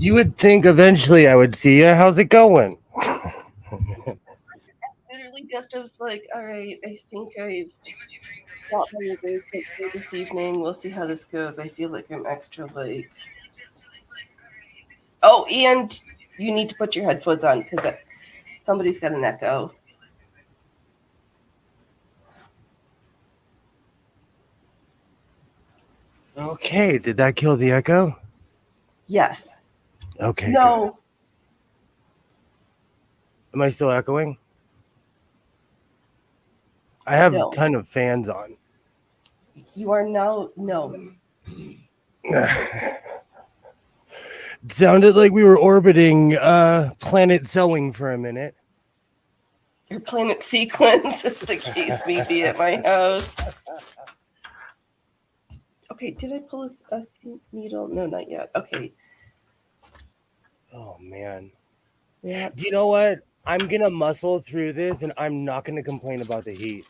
You would think eventually I would see you. How's it going? Literally just was like, all right, I think I've got my day for this evening. We'll see how this goes. I feel like I'm extra like. Oh, and you need to put your headphones on because somebody's got an echo. Okay, did that kill the echo? Yes. Okay, good. No. Am I still echoing? I have a No. ton of fans on. You are now. No. It sounded like we were orbiting planet sewing for a minute. Your planet sequence, as the case may be, at my house. Okay, did I pull a needle? No, not yet. Okay. Oh man. Yeah. Do you know what? I'm gonna muscle through this and I'm not gonna complain about the heat.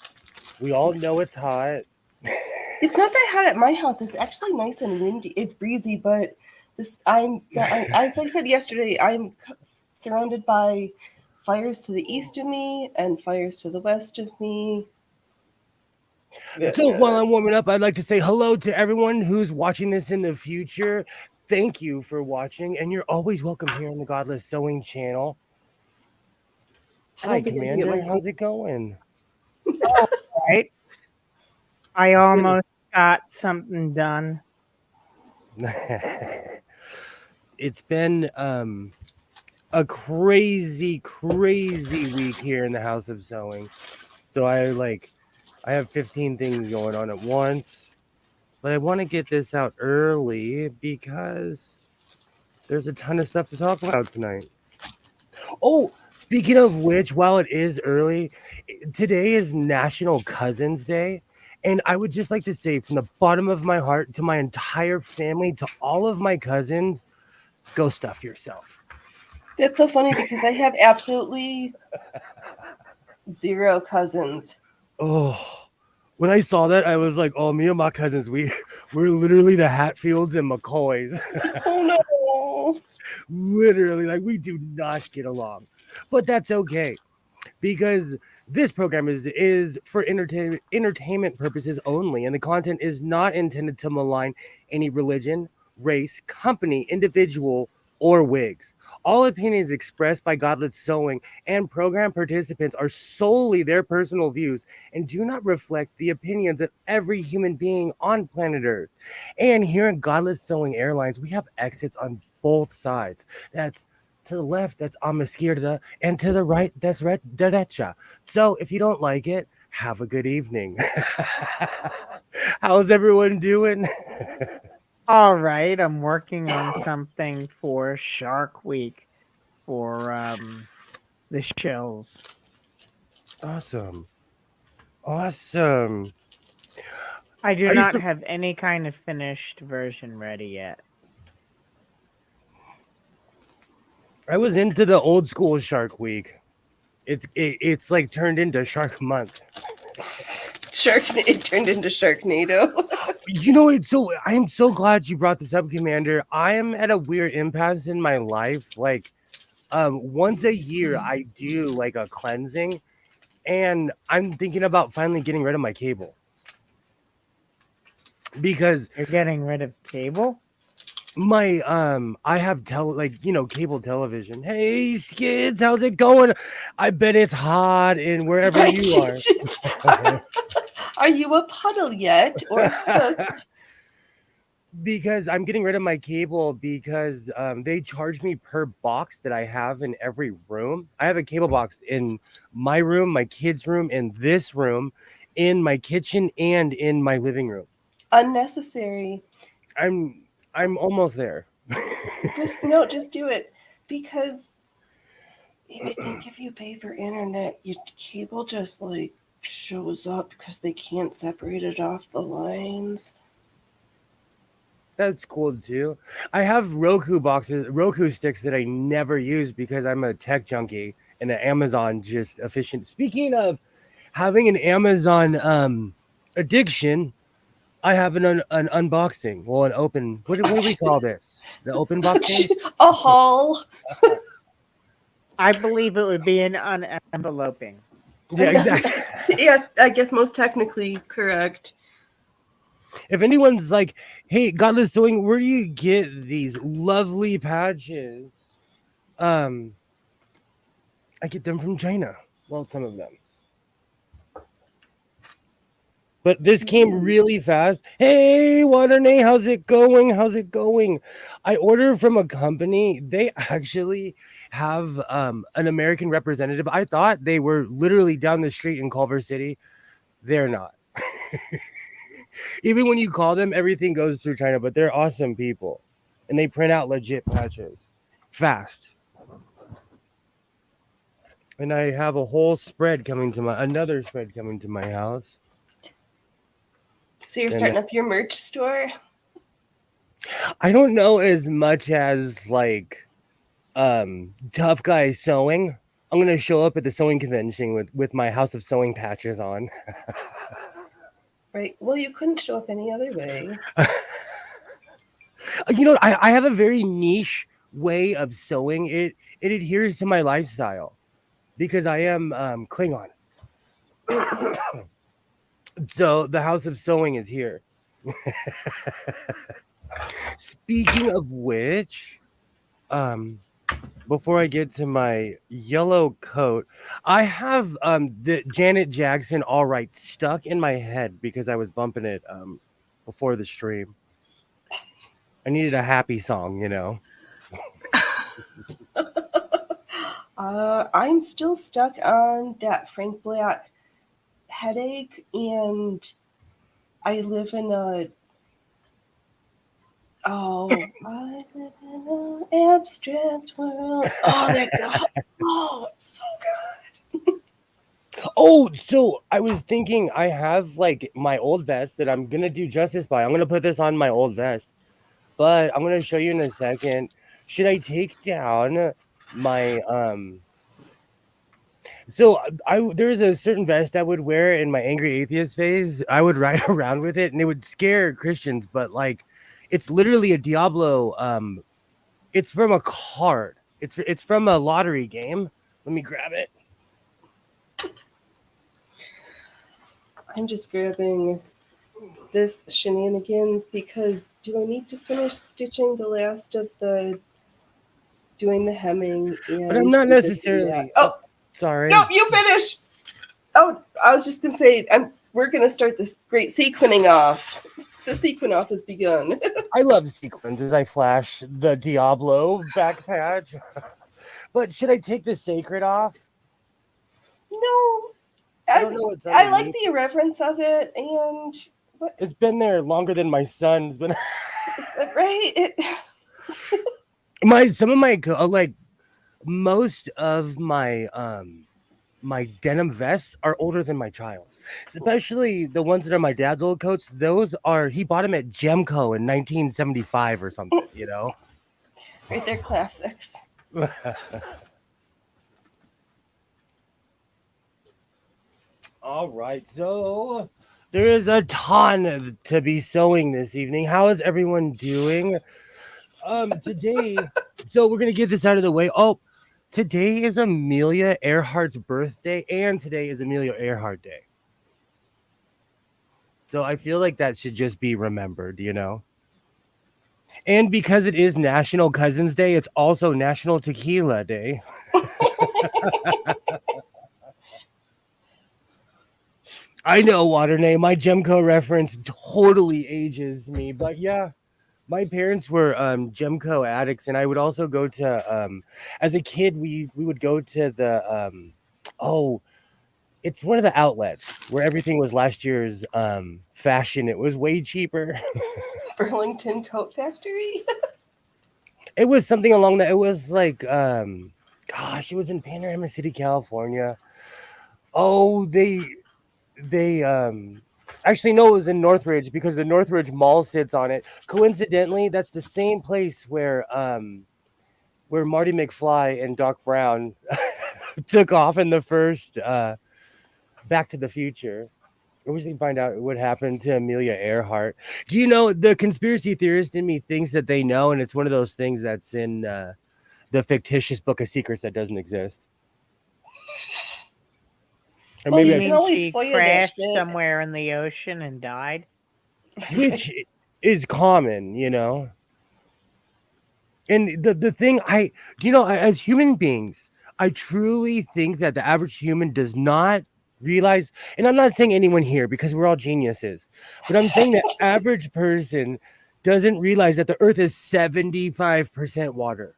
We all know it's hot. It's not that hot at my house. It's actually nice and windy. It's breezy, but as I said yesterday, I'm surrounded by fires to the east of me and fires to the west of me. So while I'm warming up, I'd like to say hello to everyone who's watching this in the future. Thank you for watching, and you're always welcome here on the Godless Sewing channel. Hi, Commander. How's it going? All right. I almost got something done. It's been a crazy week here in the House of Sewing. So I have 15 things going on at once. But I want to get this out early because there's a ton of stuff to talk about tonight. Oh, speaking of which, while it is early, today is National Cousins Day. And I would just like to say from the bottom of my heart to my entire family, to all of my cousins, go stuff yourself. That's so funny because I have absolutely 0 cousins. Oh, when I saw that, I was like, oh, me and my cousins, we're literally the Hatfields and McCoys. Oh no. Literally, like we do not get along. But that's okay. Because this program is for entertainment purposes only, and the content is not intended to malign any religion, race, company, individual, or wigs. All opinions expressed by Godlet Sewing and program participants are solely their personal views and do not reflect the opinions of every human being on planet Earth. And here at Godlet Sewing Airlines, we have exits on both sides. That's to the left, that's a izquierda, and to the right, that's derecha. So if you don't like it, have a good evening. How's everyone doing? All right. I'm working on something for Shark Week for the shells. Awesome. I do not have any kind of finished version ready yet. I was into the old school Shark Week. It's like turned into Shark Month. It turned into Sharknado. You know, I am so glad you brought this up, Commander. I am at a weird impasse in my life. Like, once a year I do like a cleansing, and I'm thinking about finally getting rid of my cable. Because you're getting rid of cable? My I have cable television. Hey skids, how's it going? I bet it's hot in wherever you are. Are you a puddle yet or cooked? Because I'm getting rid of my cable because they charge me per box that I have in every room. I have a cable box in my room, my kids' room, in this room, in my kitchen, and in my living room. Unnecessary. I'm almost there. Just do it. Because I think if you pay for internet, your cable just like shows up because they can't separate it off the lines. That's cool too. I have Roku sticks that I never use because I'm a tech junkie and an Amazon just efficient. Speaking of having an Amazon addiction, I have an unboxing. Well, an open. What do we call this? The open boxing. A haul. I believe it would be an unenveloping. Yeah, exactly. Yes, I guess most technically correct. If anyone's like, "Hey, Godless Sewing, where do you get these lovely patches?" I get them from China. Well, some of them. But this came really fast. Hey, Waternay, how's it going? How's it going? I ordered from a company. They actually have an American representative. I thought they were literally down the street in Culver City. They're not. Even when you call them, everything goes through China, but they're awesome people. And they print out legit patches fast. And I have a whole spread coming to another spread coming to my house. So you're starting up your merch store? I don't know as much as like tough guy sewing. I'm gonna show up at the sewing convention with my House of Sewing patches on. Right. Well, you couldn't show up any other way. You know, I have a very niche way of sewing. It adheres to my lifestyle because I am Klingon. So the House of Sewing is here. Speaking of which, before I get to my yellow coat, I have the Janet Jackson "All Right" stuck in my head because I was bumping it before the stream. I needed a happy song, you know. I'm still stuck on that Frank Black Headache, and I live in a I live in an abstract world. It's so good. Oh, so I was thinking I have like my old vest that I'm gonna do justice by. I'm gonna put this on my old vest, but I'm gonna show you in a second. Should I take down my So there's a certain vest I would wear in my angry atheist phase. I would ride around with it, and it would scare Christians. But like, it's literally a Diablo. It's from a card. It's from a lottery game. Let me grab it. I'm just grabbing this shenanigans because do I need to finish stitching the last of the doing the hemming? But I'm not necessarily. Oh, sorry. No, you finish. Oh, I was just gonna say we're gonna start this great sequining off. The sequin off has begun. I love sequins as I flash the Diablo back patch. But should I take the sacred off? No. I don't know what's I like the irreverence of it, and what? It's been there longer than my son's been. Right? Some of my like most of my my denim vests are older than my child, especially the ones that are my dad's old coats. Those are he bought them at Gemco in 1975 or something, you know. Right, they're classics. All right, so there is a ton to be sewing this evening. How is everyone doing? Today, so we're gonna get this out of the way. Oh, today is Amelia Earhart's birthday, and today is Amelia Earhart Day. So I feel like that should just be remembered, you know. And because it is National Cousins Day, it's also National Tequila Day. I know, Waternay, my Gemco reference totally ages me, but yeah, my parents were Gemco addicts, and I would also go to as a kid we would go to the it's one of the outlets where everything was last year's fashion. It was way cheaper. Burlington Coat Factory. It was something along that. It was like gosh, it was in Panorama City, California. Oh, they actually no, it was in Northridge because the Northridge Mall sits on it. Coincidentally, that's the same place where Marty McFly and Doc Brown took off in the first Back to the Future. I wish they'd find out what happened to Amelia Earhart. Do you know the conspiracy theorist in me thinks that they know, and it's one of those things that's in the fictitious book of secrets that doesn't exist. Or Well, maybe You you I can mean always she FOIA that crashed shit. somewhere in the ocean and died? which is common, you know. And the thing do you know, as human beings, I truly think that the average human does not realize, and I'm not saying anyone here because we're all geniuses, but I'm saying the average person doesn't realize that the earth is 75% water.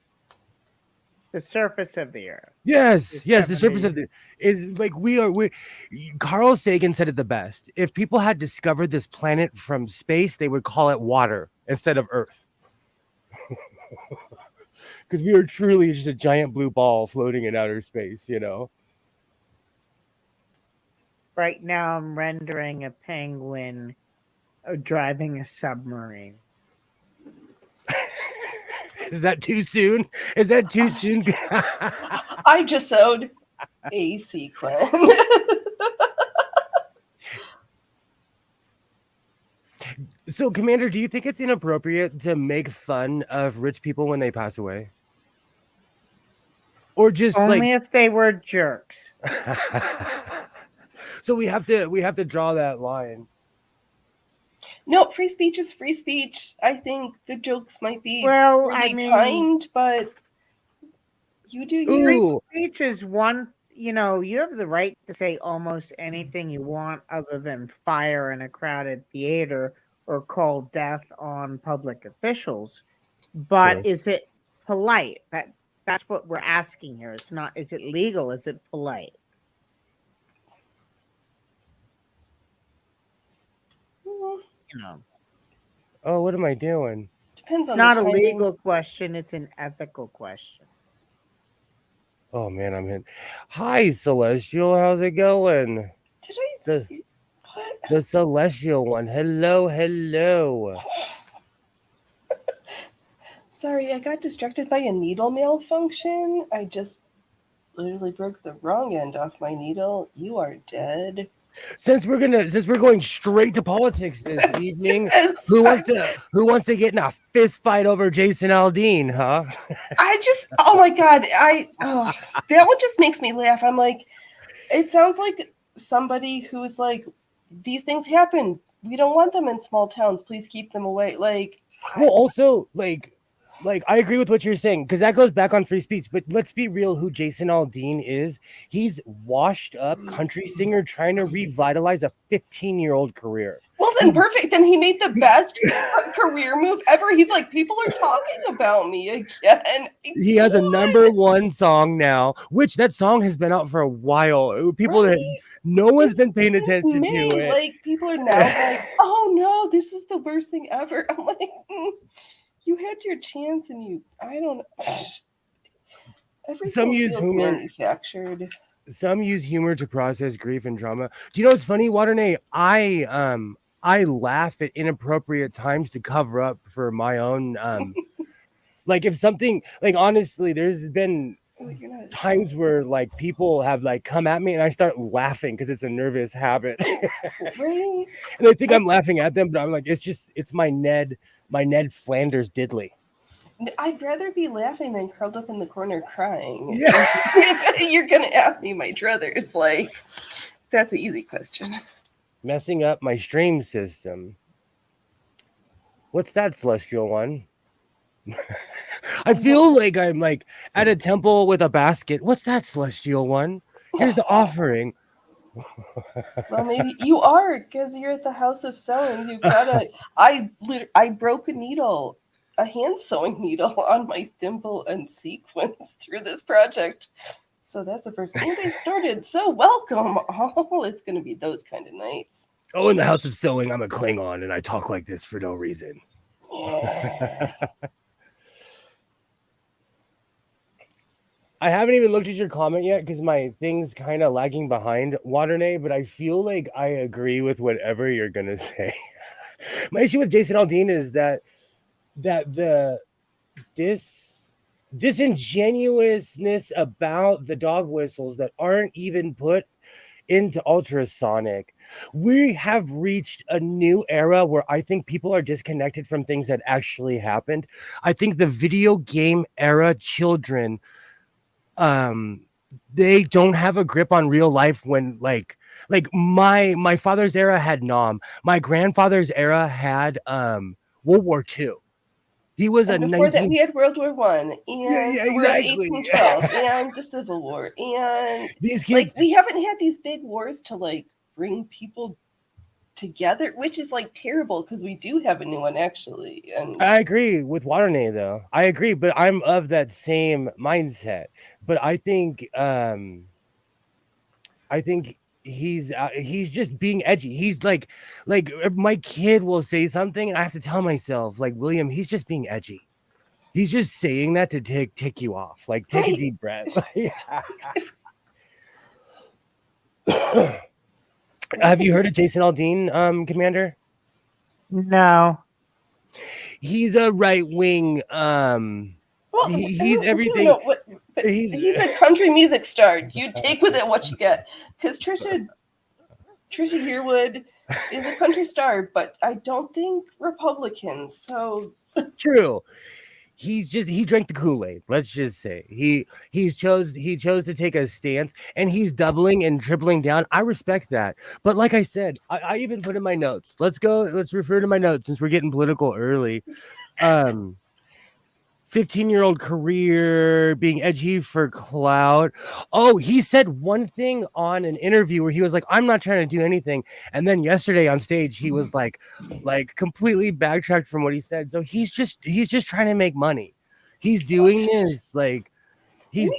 The surface of the earth Yes, is yes, the surface 70. of the is like we Carl Sagan said it the best. If people had discovered this planet from space, they would call it water instead of earth. Because we are truly just a giant blue ball floating in outer space, you know. Right now, I'm rendering a penguin driving a submarine. Is that too soon? Is that too soon? I just sewed a sequin. So, Commander, do you think it's inappropriate to make fun of rich people when they pass away? Or just Only if they were jerks. So we have to draw that line. No, free speech is free speech. I think the jokes might be Well, really I mean, timed, but you do you. Ooh, speech is one, you have the right to say almost anything you want other than fire in a crowded theater or call death on public officials. But sure. is it polite? That's what we're asking here. It's not, is it legal? Is it polite? You know, Oh, what am I doing? Depends it's on not the a timing. legal question, it's an ethical question. Oh man, I'm in. Hi, Celestial. How's it going? Did I The see what? the Celestial one. Hello, hello. Sorry, I got distracted by a needle malfunction. I just literally broke the wrong end off my needle. You are dead. Since we're going straight to politics this evening, Yes. who wants to get in a fist fight over Jason Aldean, huh? Oh my god, that one just makes me laugh. I'm like, it sounds like somebody who's like, these things happen. We don't want them in small towns. Please keep them away. Like, Well, also like I agree with what you're saying because that goes back on free speech. But let's be real, who Jason Aldean is. He's washed up country singer trying to revitalize a 15-year-old career. well, then perfect. Then he made the best career move ever. He's like, people are talking about me again. He has a #1 song now, which that song has been out for a while. Right? No one's been paying Since attention May, to it. like people are now like, oh no, this is the worst thing ever. I'm like, you had your chance and I don't know. Everything Some use feels humor. manufactured. Some use humor to process grief and trauma. Do you know what's funny, Waternay? I laugh at inappropriate times to cover up for my own like if something like honestly, there's been times where like people have like come at me and I start laughing because it's a nervous habit. Right? And they think I'm laughing at them, but I'm like, it's my Ned Flanders diddly. I'd rather be laughing than curled up in the corner crying. Yeah. If you're gonna ask me my druthers, like that's an easy question. Messing up my stream system. What's that, Celestial one? I feel like I'm like at a temple with a basket. What's that, Celestial one? Here's the offering. Well, maybe you are because you're at the house of sewing. You've got I broke a needle, a hand sewing needle on my thimble and sequins through this project. So that's the first thing they started. So welcome all. It's going to be those kind of nights. Oh, in the house of sewing, I'm a Klingon and I talk like this for no reason. Yeah. I haven't even looked at your comment yet because my thing's kind of lagging behind, Waternay, but I feel like I agree with whatever you're going to say. My issue with Jason Aldean is that this disingenuousness about the dog whistles that aren't even put into ultrasonic, we have reached a new era where I think people are disconnected from things that actually happened. I think the video game era children, they don't have a grip on real life when like my father's era had Nam. My grandfather's era had World War II. He was a And before that, 19 we had World War One and yeah, the War of exactly. 1812 and the Civil War, and These like kids, we haven't had these big wars to like bring people together, which is like terrible because we do have a new one actually. And I agree with Waterney though. I agree, but I'm of that same mindset. But I think he's just being edgy. He's like my kid will say something and I have to tell myself like, William, he's just being edgy. He's just saying that to tick you off. Like, take a right. deep breath. Have you heard of Jason Aldean, Commander? No. He's a right wing. Well, He's I don't everything. know what, but he's a country music star. You take with it what you get. Because Trisha Yearwood is a country star, but I don't think Republicans. So True. He drank the Kool-Aid. Let's just say he chose to take a stance, and he's doubling and tripling down. I respect that. But like I said, I even put in my notes. Let's refer to my notes since we're getting political early. 15-year-old career, being edgy for clout. Oh, he said one thing on an interview where he was like, I'm not trying to do anything. And then yesterday on stage, he was like completely backtracked from what he said. So he's just trying to make money. He's doing this like he's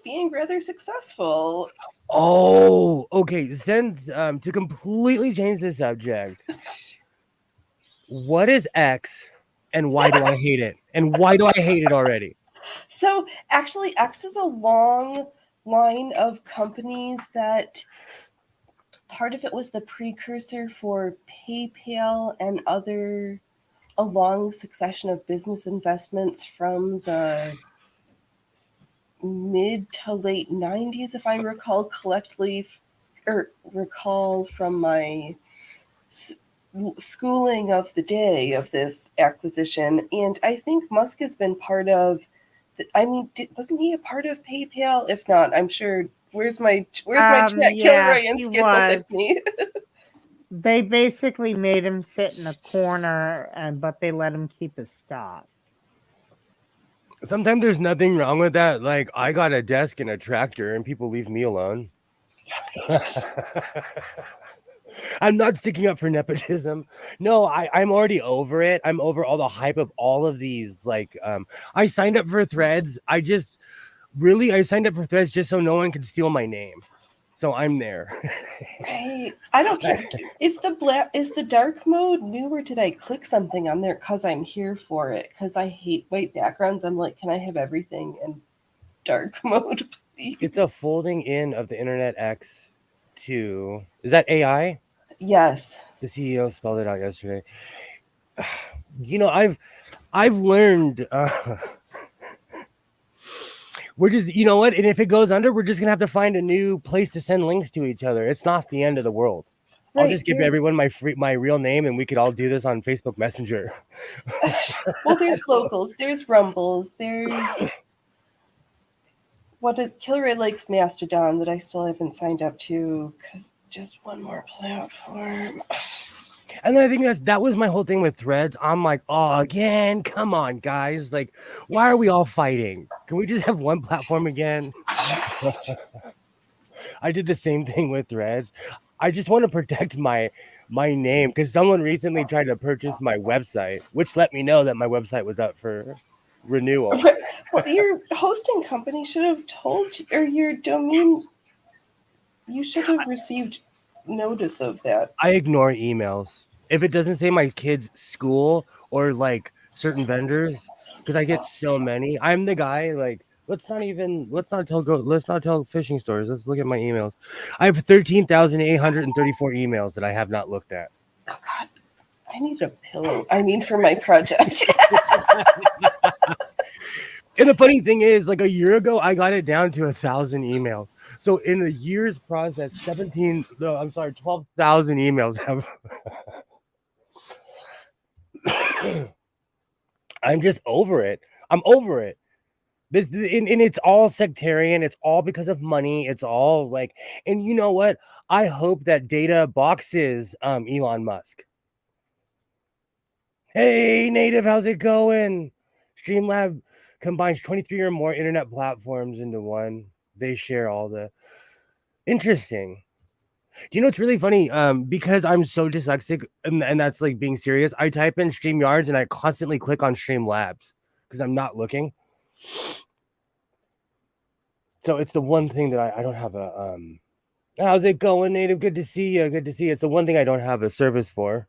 being rather successful. Oh, okay. Since to completely change the subject, what is X? And why do I hate it? And why do I hate it already? So actually, X is a long line of companies that part of it was the precursor for PayPal and a long succession of business investments from the mid to late 90s, if I recall correctly, or recall from my schooling of the day of this acquisition. And I think Musk has been part of wasn't he a part of PayPal? If not, I'm sure where's my chat? Kilroy and Schizophrenia. They basically made him sit in a corner, but they let him keep his stock. Sometimes there's nothing wrong with that. Like, I got a desk and a tractor and people leave me alone. I'm not sticking up for nepotism. No, I'm already over it. I'm over all the hype of all of these. Like, I signed up for Threads. I signed up for Threads just so no one could steal my name. So I'm there. Right. I don't care. Is the dark mode new, or did I click something on there because I'm here for it? Because I hate white backgrounds. I'm like, can I have everything in dark mode, please? It's a folding in of the Internet X to, is that AI? Yes. The CEO spelled it out yesterday. You know, I've learned we're just, you know what? And if it goes under, we're just gonna have to find a new place to send links to each other. It's not the end of the world. Right. I'll just give everyone my real name, and we could all do this on Facebook Messenger. Well, there's locals, there's Rumbles, there's Kilroy likes Mastodon that I still haven't signed up to because just one more platform. And I think that was my whole thing with Threads. I'm like, oh, again, come on, guys. Like, why are we all fighting? Can we just have one platform again? I did the same thing with Threads. I just want to protect my name because someone recently tried to purchase my website, which let me know that my website was up for renewal. Well, your hosting company should have told you, or your domain, you should have received notice of that. I ignore emails. If it doesn't say my kid's school or like certain vendors, because I get so many. I'm the guy, like, let's not tell phishing stories. Let's look at my emails. I have 13,834 emails that I have not looked at. Oh God, I need a pillow. I mean, for my project. And the funny thing is, like a year ago, I got it down to 1,000 emails. So in a year's process, 12,000 emails have. I'm just over it. I'm over it. And it's all sectarian. It's all because of money. It's all like, and you know what? I hope that data boxes Elon Musk. Hey, Native, how's it going? Streamlab combines 23 or more internet platforms into one. They share all the interesting. Do you know what's really funny? Because I'm so dyslexic, and that's like being serious. I type in StreamYards and I constantly click on Streamlabs because I'm not looking. So it's the one thing that I don't have a how's it going, Native? Good to see you. Good to see you. It's the one thing I don't have a service for.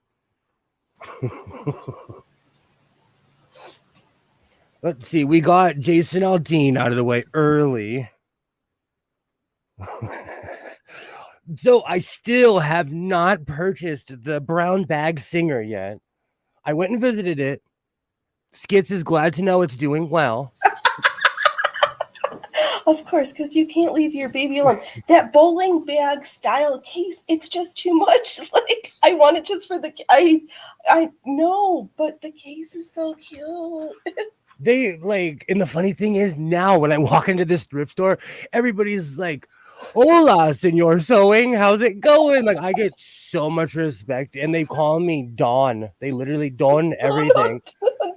Let's see. We got Jason Aldean out of the way early. So I still have not purchased the Brown Bag Singer yet. I went and visited it. Skits is glad to know it's doing well. Of course, because you can't leave your baby alone. That bowling bag style case, it's just too much. Like, I want it just for the... I know, but the case is so cute. They like, and the funny thing is now when I walk into this thrift store, everybody's like, hola, senor sewing, how's it going? Like, I get so much respect, and they call me Don. They literally Don everything.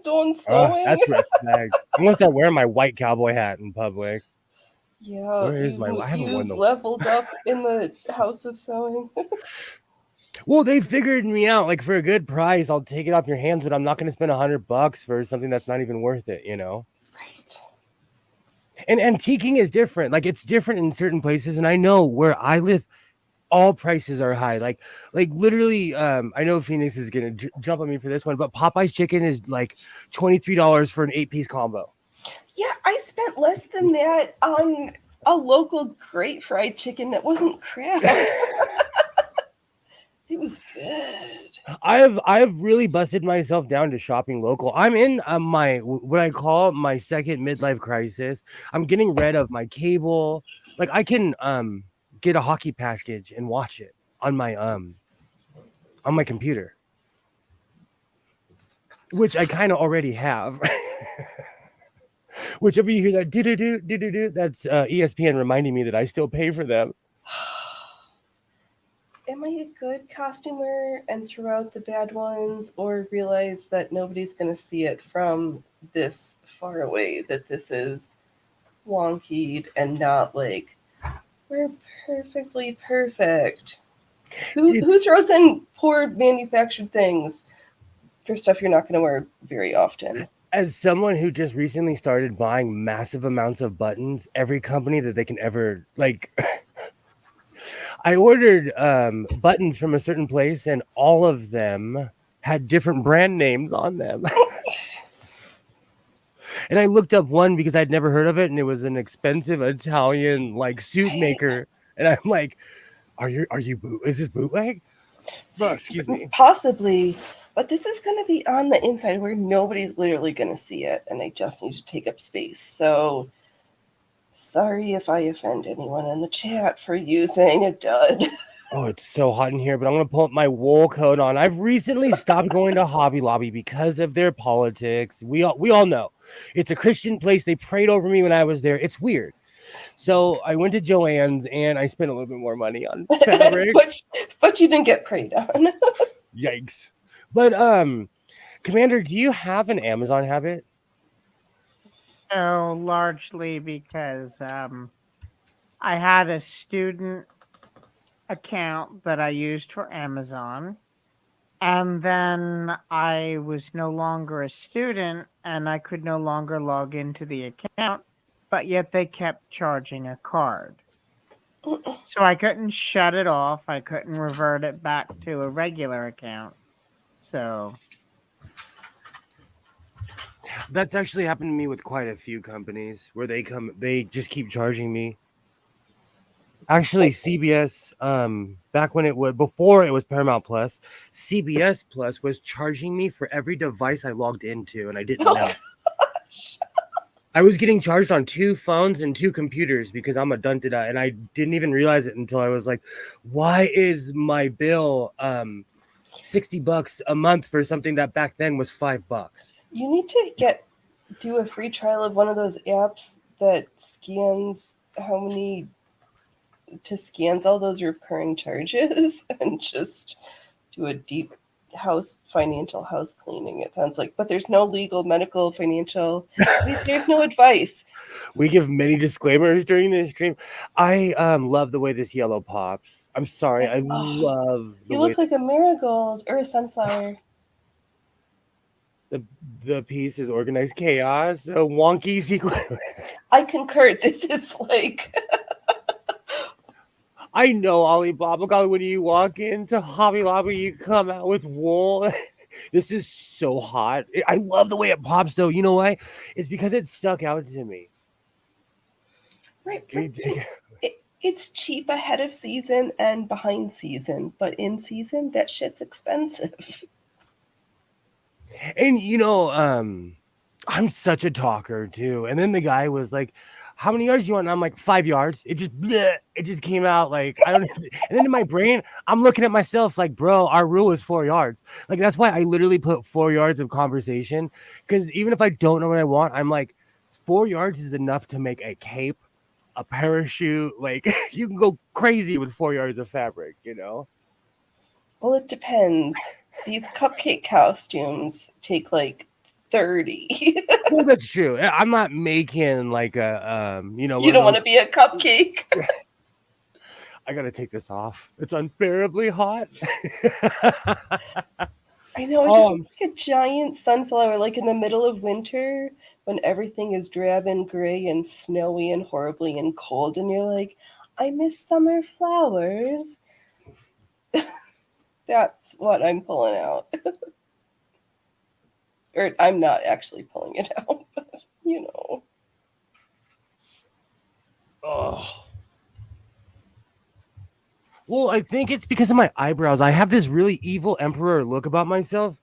Don sewing. That's respect. I'm gonna start wearing my white cowboy hat in public. Yeah, where is my? I haven't worn you've leveled up in the house of sewing. Well, they figured me out. Like, for a good price, I'll take it off your hands, but I'm not going to spend $100 for something that's not even worth it, you know? Right. And antiquing is different. Like, it's different in certain places. And I know where I live, all prices are high. Like literally, I know Phoenix is going to jump on me for this one, but Popeye's chicken is like $23 for an 8-piece combo. Yeah, I spent less than that on a local great fried chicken that wasn't crap. It was good. I've really busted myself down to shopping local. I'm in my what I call my second midlife crisis. I'm getting rid of my cable. Like, I can get a hockey package and watch it on my computer, which I kind of already have. Whichever you hear that do, that's ESPN reminding me that I still pay for them. Am I a good costumer and throw out the bad ones, or realize that nobody's going to see it from this far away, that this is wonkied and not like, we're perfectly perfect? Who throws in poor manufactured things for stuff you're not going to wear very often? As someone who just recently started buying massive amounts of buttons, every company that they can ever, like... I ordered buttons from a certain place, and all of them had different brand names on them. And I looked up one because I'd never heard of it, and it was an expensive Italian like suit maker. And I'm like, is this bootleg? Oh, excuse me. Possibly, but this is going to be on the inside where nobody's literally going to see it, and I just need to take up space. So sorry if I offend anyone in the chat for using a dud. Oh, it's so hot in here, but I'm going to pull up my wool coat on. I've recently stopped going to Hobby Lobby because of their politics. We all know. It's a Christian place. They prayed over me when I was there. It's weird. So I went to Joann's, and I spent a little bit more money on fabric. but you didn't get preyed on. Yikes. But, Commander, do you have an Amazon habit? No, largely because I had a student account that I used for Amazon, and then I was no longer a student, and I could no longer log into the account, but yet they kept charging a card. So I couldn't shut it off. I couldn't revert it back to a regular account. So... That's actually happened to me with quite a few companies where they just keep charging me. Actually, CBS, back when before it was Paramount Plus, CBS Plus was charging me for every device I logged into, and I didn't know. I was getting charged on 2 phones and 2 computers because I'm a dun-da-da, and I didn't even realize it until I was like, why is my bill $60 a month for something that back then was $5? You need to do a free trial of one of those apps that scans scans all those recurring charges and just do a deep financial house cleaning, it sounds like. But there's no legal, medical, financial, there's no advice. We give many disclaimers during this stream. I love the way this yellow pops. I'm sorry. I love the You way look like a marigold or a sunflower. the piece is organized chaos, a wonky sequence. I concur. This is like I know, Alibaba. God, when you walk into Hobby Lobby, you come out with wool. This is so hot. I love the way it pops, though. You know why? It's because it stuck out to me. right. It's cheap ahead of season and behind season, but in season, that shit's expensive. And I'm such a talker too. And then the guy was like, "How many yards do you want?" And I'm like, 5 yards. It just came out like I don't. And then in my brain, I'm looking at myself like, bro, our rule is 4 yards. Like that's why I literally put 4 yards of conversation. Because even if I don't know what I want, I'm like, 4 yards is enough to make a cape, a parachute. Like you can go crazy with 4 yards of fabric. Well, it depends. These cupcake costumes take like 30. Well, that's true. I'm not making like a You don't want to be a cupcake. I gotta take this off. It's unbearably hot. I know, it just looks like a giant sunflower, like in the middle of winter when everything is drab and gray and snowy and horribly and cold, and you're like, I miss summer flowers. That's what I'm pulling out. Or I'm not actually pulling it out, but Oh. Well, I think it's because of my eyebrows. I have this really evil emperor look about myself.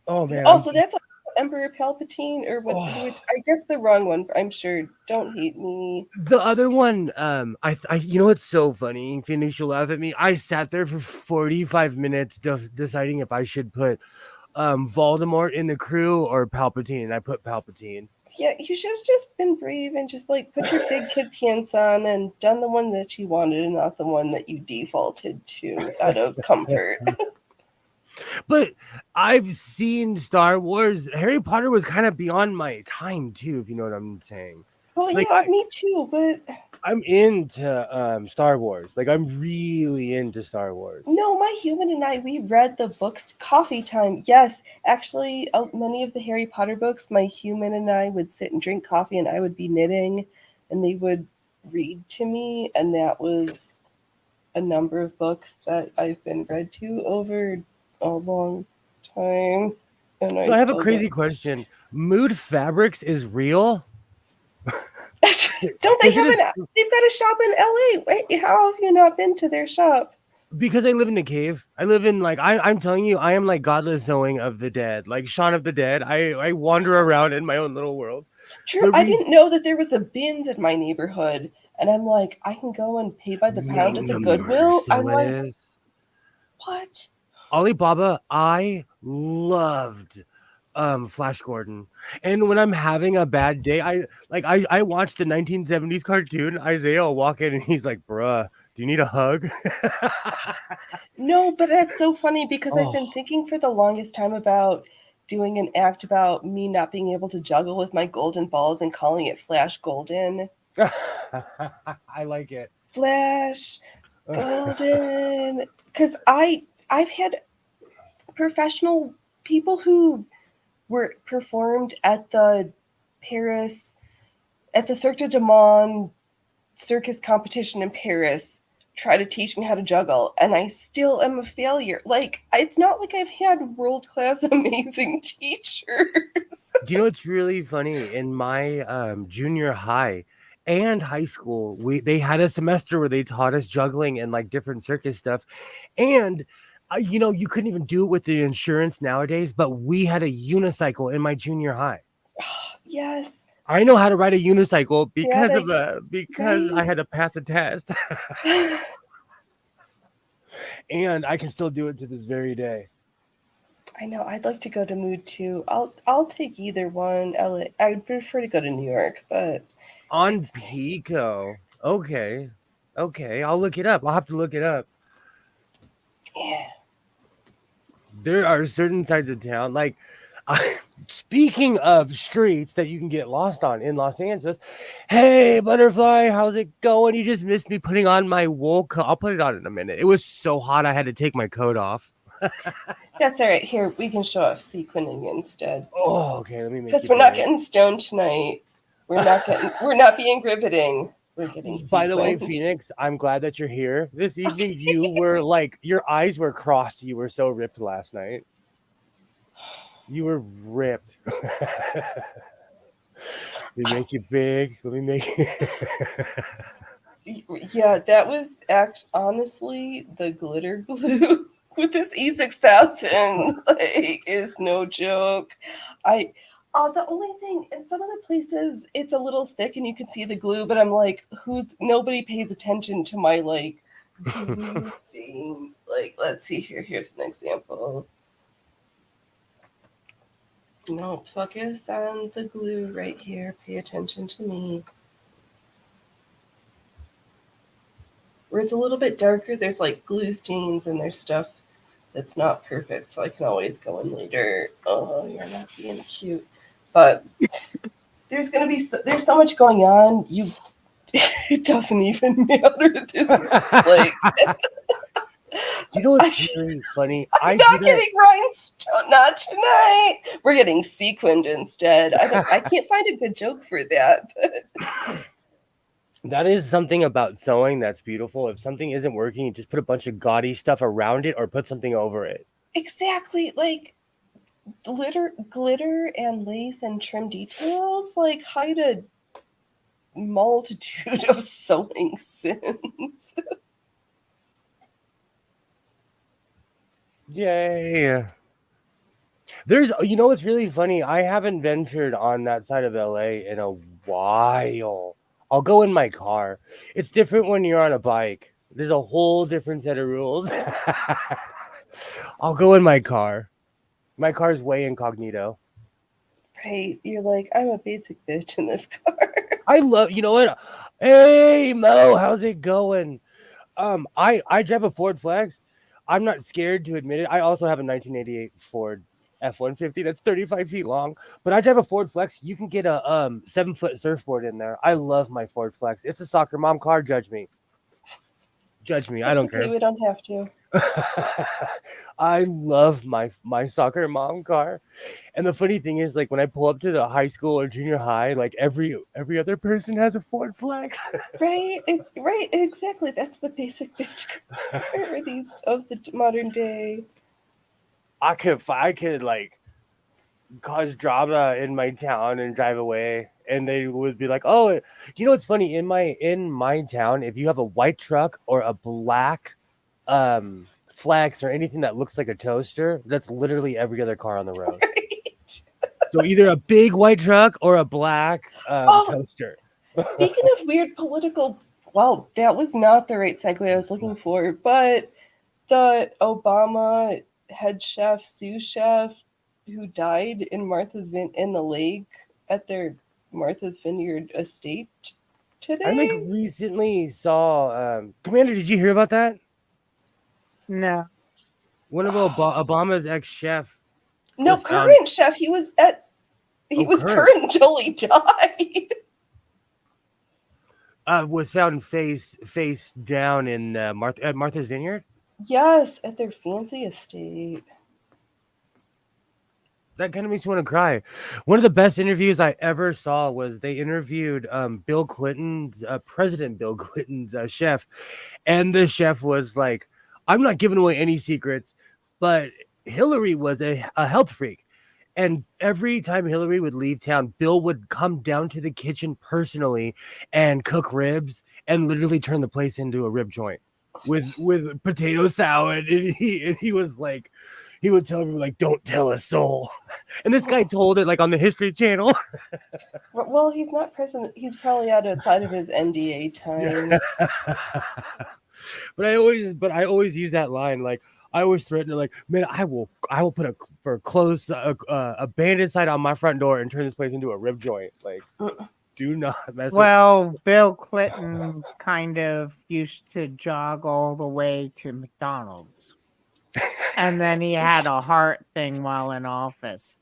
Oh man. Also, that's Emperor Palpatine, or what? I guess the wrong one. I'm sure. Don't hate me. The other one, I it's so funny. Phoenix, you'll laugh at me. I sat there for 45 minutes deciding if I should put Voldemort in the crew or Palpatine, and I put Palpatine. Yeah, you should have just been brave and just like put your big kid pants on and done the one that you wanted and not the one that you defaulted to out of comfort. But I've seen Star Wars. Harry Potter was kind of beyond my time too, if you know what I'm saying. Well, like, yeah, me too, but I'm into Star Wars. Like I'm really into Star Wars. No, my human and I, we read the books. Coffee time. Yes, actually, many of the Harry Potter books, my human and I would sit and drink coffee, and I would be knitting, and they would read to me, and that was a number of books that I've been read to over a long time. And so I have a crazy question. Mood Fabrics is real? Don't they have they've got a shop in LA. Wait, how have you not been to their shop? Because I live in a cave. I live in I'm telling you, I am like Godless Zoe of the Dead, like Shaun of the Dead. I wander around in my own little world. True. I didn't know that there was a bins in my neighborhood. And I'm like, I can go and pay by the pound at the Goodwill. I'm like, what? Alibaba, I loved Flash Gordon. And when I'm having a bad day, I watched the 1970s cartoon. Isaiah will walk in and he's like, bruh, do you need a hug? No, but that's so funny because I've been thinking for the longest time about doing an act about me not being able to juggle with my golden balls and calling it Flash Golden. I like it. Flash Golden. Because I've had professional people who were performed at the Paris, at the Cirque du Monde circus competition in Paris, try to teach me how to juggle, and I still am a failure. Like, it's not like I've had world-class amazing teachers. Do you know what's really funny? In my junior high and high school, they had a semester where they taught us juggling and like different circus stuff, and you couldn't even do it with the insurance nowadays, but we had a unicycle in my junior high. Yes. I know how to ride a unicycle Yeah, because I had to pass a test, and I can still do it to this very day. I know. I'd like to go to Mood too. I'll take either one. I'd prefer to go to New York, but On it's Pico. Okay. Okay. I'll look it up. I'll have to look it up. yeah. There are certain sides of town, like speaking of streets that you can get lost on in Los Angeles. Hey, Butterfly, how's it going? You just missed me putting on my wool coat. I'll put it on in a minute. It was so hot, I had to take my coat off. That's all right. Here, we can show off sequining instead. Oh, okay. Let me make Because you we're not big. getting stoned tonight. We're not being riveting. We're getting By the way, sequined. Phoenix, I'm glad that you're here this evening. You were like, your eyes were crossed. You were so ripped last night. You were ripped. Let me make you big. Let me make you. Yeah, that was honestly the glitter glue with this E6000. Like, is no joke. The only thing in some of the places it's a little thick and you can see the glue, but I'm like, nobody pays attention to my like glue stains. Like, let's see here. Here's an example. No, focus on the glue right here. Pay attention to me. Where it's a little bit darker, there's like glue stains and there's stuff that's not perfect, so I can always go in later. Oh, you're not being cute. But there's so much going on. It doesn't even matter. This is like Do you know what's really funny? I'm not getting rhinestone, not tonight. We're getting sequined instead. I can't find a good joke for that. But that is something about sewing that's beautiful. If something isn't working, you just put a bunch of gaudy stuff around it or put something over it. exactly, like glitter and lace and trim details like hide a multitude of sewing sins. Yay. There's, what's really funny? I haven't ventured on that side of LA in a while. I'll go in my car. It's different when you're on a bike. There's a whole different set of rules. I'll go in my car. My car's way incognito. Right, you're like, I'm a basic bitch in this car. I love, you know what? Hey, Mo, how's it going? I drive a Ford Flex. I'm not scared to admit it. I also have a 1988 Ford F-150 that's 35 feet long, but I drive a Ford Flex. You can get a 7-foot surfboard in there. I love my Ford Flex. It's a soccer mom car. Judge me. I don't care. We don't have to. I love my soccer mom car. And the funny thing is, like, when I pull up to the high school or junior high, like every other person has a Ford Flex. Right, exactly. That's the basic bitch car of the modern day. I could like cause drama in my town and drive away, and they would be like, "Oh, do you know what's funny? In my town, if you have a white truck or a black Flex or anything that looks like a toaster, that's literally every other car on the road." Right. So either a big white truck or a black toaster. Speaking of weird political, well, that was not the right segue I was looking for, but the Obama head chef, sous chef, who died in in the lake at their Martha's Vineyard estate today. I like recently saw Commander. Did you hear about that? No. One of Obama's ex-chef. No, current chef. He was current until he died. Was found face down in at Martha's Vineyard. Yes, at their fancy estate. That kind of makes me want to cry. One of the best interviews I ever saw was they interviewed Bill Clinton's President Bill Clinton's chef, and the chef was like, "I'm not giving away any secrets, but Hillary was a health freak, and every time Hillary would leave town, Bill would come down to the kitchen personally and cook ribs and literally turn the place into a rib joint with potato salad." And he was like, he would tell everyone like, "Don't tell a soul," and this guy told it like on the History Channel. Well, he's not president. He's probably outside of his NDA time. But I always use that line. Like I always threaten to like, man, I will put a bandit sign on my front door and turn this place into a rib joint. Like, do not mess with. Well, Bill Clinton kind of used to jog all the way to McDonald's. And then he had a heart thing while in office.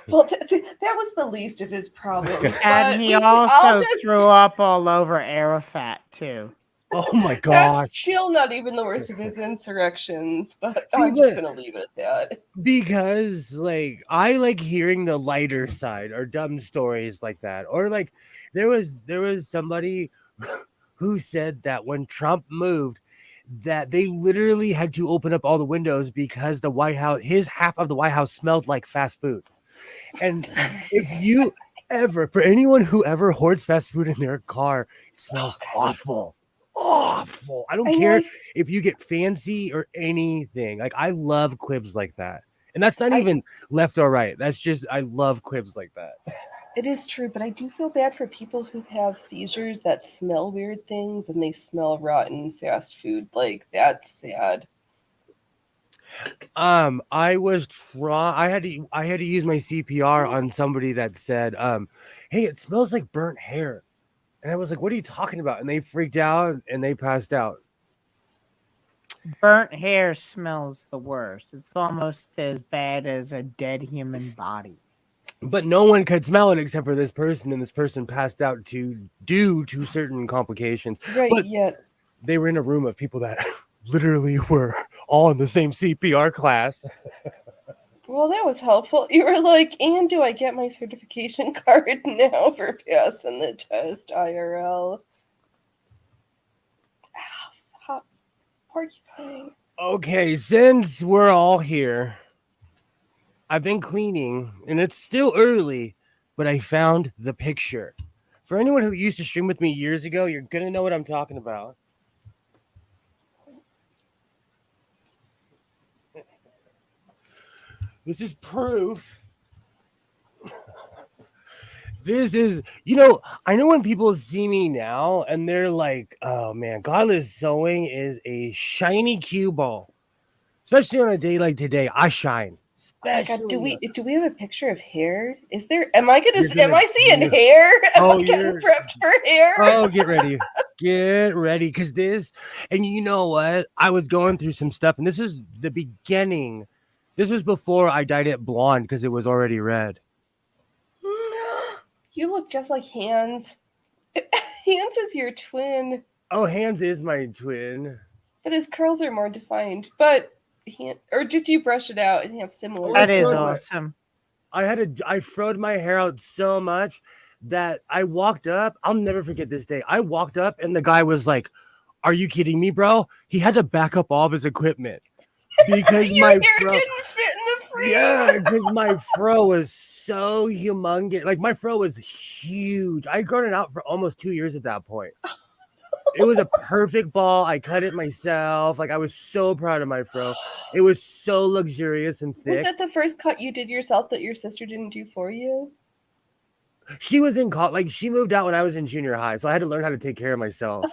Well, that was the least of his problems. And he also threw up all over Arafat, too. Oh my gosh. That's still not even the worst of his insurrections, but I'm just going to leave it at that. Because, like, I like hearing the lighter side or dumb stories like that. Or, like, there was somebody who said that when Trump moved, that they literally had to open up all the windows because the White House, his half of the White House smelled like fast food. And if you ever, for anyone who ever hoards fast food in their car, it smells awful. Awful. I don't care if you get fancy or anything. Like I love quibs like that. And that's not even left or right. That's just I love quibs like that. It is true, but I do feel bad for people who have seizures that smell weird things and they smell rotten fast food. Like that's sad. I had to use my CPR on somebody that said, hey, it smells like burnt hair. And I was like, what are you talking about? And they freaked out and they passed out. Burnt hair smells the worst. It's almost as bad as a dead human body. But no one could smell it except for this person, and this person passed out due to certain complications. Right, but yet they were in a room of people that literally were all in the same CPR class. Well, that was helpful. You were like, and do I get my certification card now for passing the test IRL? Hot porcupine. Okay, since we're all here, I've been cleaning, and it's still early, but I found the picture. For anyone who used to stream with me years ago, you're going to know what I'm talking about. This is proof. This is, I know when people see me now and they're like, oh man, Godless Sewing is a shiny cue ball. Especially on a day like today, I shine. Oh God, do we have a picture of hair? Is there? Am I seeing hair? Am I getting prepped for hair? Oh, get ready. Get ready. Because and you know what? I was going through some stuff, and this is the beginning. This was before I dyed it blonde because it was already red. You look just like Hans. Hans is your twin. Oh, Hans is my twin. But his curls are more defined. But or did you brush it out and have similar? That is awesome. I froed my hair out so much that I walked up. I'll never forget this day. I walked up and the guy was like, "Are you kidding me, bro?" He had to back up all of his equipment because your hair didn't fit in the frame. Yeah, because my fro was so humongous. Like my fro was huge. I'd grown it out for almost 2 years at that point. It was a perfect ball. I cut it myself. Like I was so proud of my fro. It was so luxurious and thick. Was that the first cut you did yourself that your sister didn't do for you? She was in college. Like she moved out when I was in junior high, so I had to learn how to take care of myself.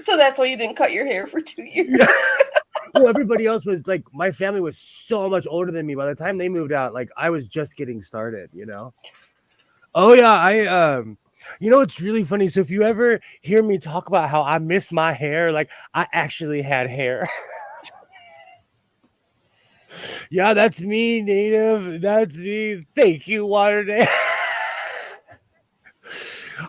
So that's why you didn't cut your hair for 2 years. Yeah. Well, everybody else was like, my family was so much older than me. By the time they moved out, like I was just getting started, Oh yeah, it's really funny. So if you ever hear me talk about how I miss my hair, like I actually had hair. Yeah, that's me, Native. That's me. Thank you, Waterdale.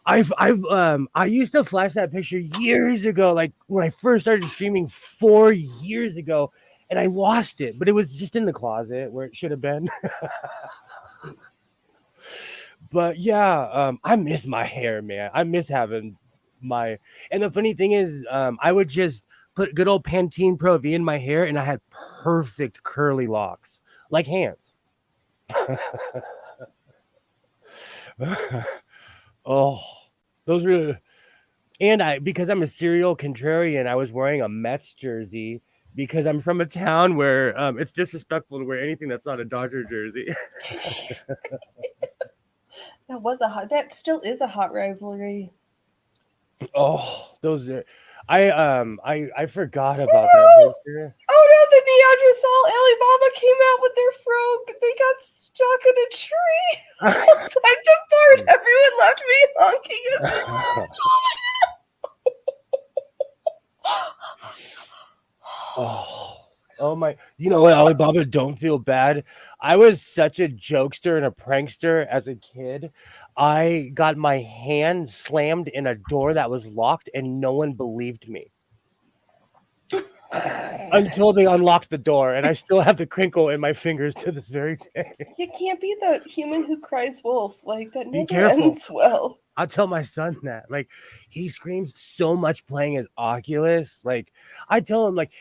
I used to flash that picture years ago, like when I first started streaming 4 years ago, and I lost it, but it was just in the closet where it should have been. But yeah, I miss my hair, man. I miss having and the funny thing is, I would just put good old Pantene Pro V in my hair, and I had perfect curly locks, like Hans. Oh, those were, and because I'm a serial contrarian, I was wearing a Mets jersey because I'm from a town where it's disrespectful to wear anything that's not a Dodger jersey. That still is a hot rivalry. Oh, those are. I forgot about that picture. Oh no, the Neanderthal Alibaba came out with their frog. They got stuck in a tree outside the barn. Everyone left me honking. Oh my! You know what, Alibaba? Don't feel bad. I was such a jokester and a prankster as a kid. I got my hand slammed in a door that was locked, and no one believed me until they unlocked the door, and I still have the crinkle in my fingers to this very day. You can't be the human who cries wolf. Like that Be never careful. ends well. I'll tell my son that. Like, he screams so much playing his Oculus. Like, I tell him, like,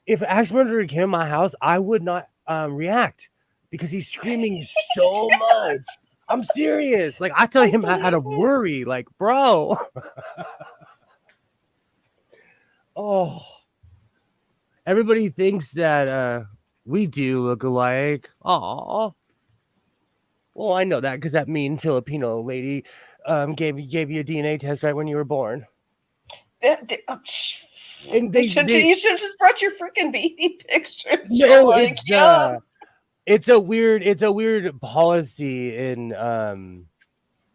if Axe Murderer came in my house, I would not react because he's screaming so much. I'm serious. Like, I tell him out of worry. Like, bro. Oh. Everybody thinks that we do look alike. Oh. Well, I know that because that mean Filipino lady gave you a DNA test right when you were born. And you should just brought your freaking baby pictures. No, it's a weird policy in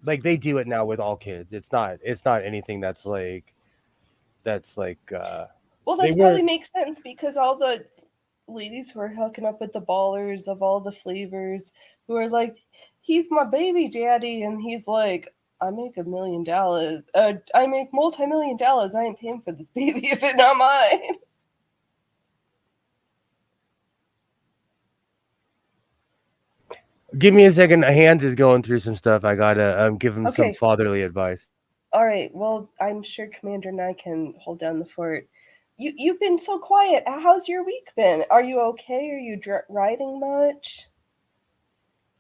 like they do it now with all kids. It's not anything that's like well, that probably makes sense because all the ladies who are hooking up with the ballers of all the flavors who are like, he's my baby daddy, and he's like, I make $1 million. I make multi-million. I ain't paying for this baby if it's not mine. Give me a second. Hans is going through some stuff. I gotta give him some fatherly advice. All right. Well, I'm sure Commander and I can hold down the fort. You've been so quiet. How's your week been? Are you okay? Are you riding much?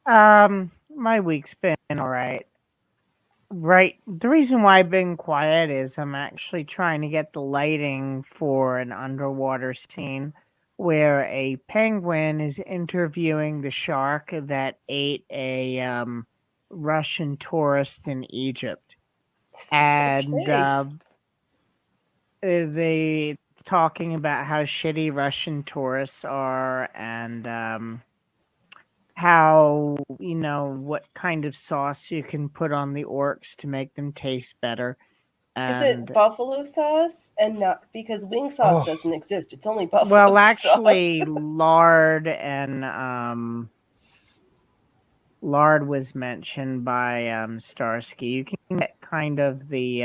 My week's been all right. Right. The reason why I've been quiet is I'm actually trying to get the lighting for an underwater scene where a penguin is interviewing the shark that ate a Russian tourist in Egypt. And they talking about how shitty Russian tourists are and how, what kind of sauce you can put on the orcs to make them taste better. Is it buffalo sauce? And not because wing sauce doesn't exist. It's only buffalo sauce. Well, actually, lard and lard was mentioned by Starsky. You can get kind of the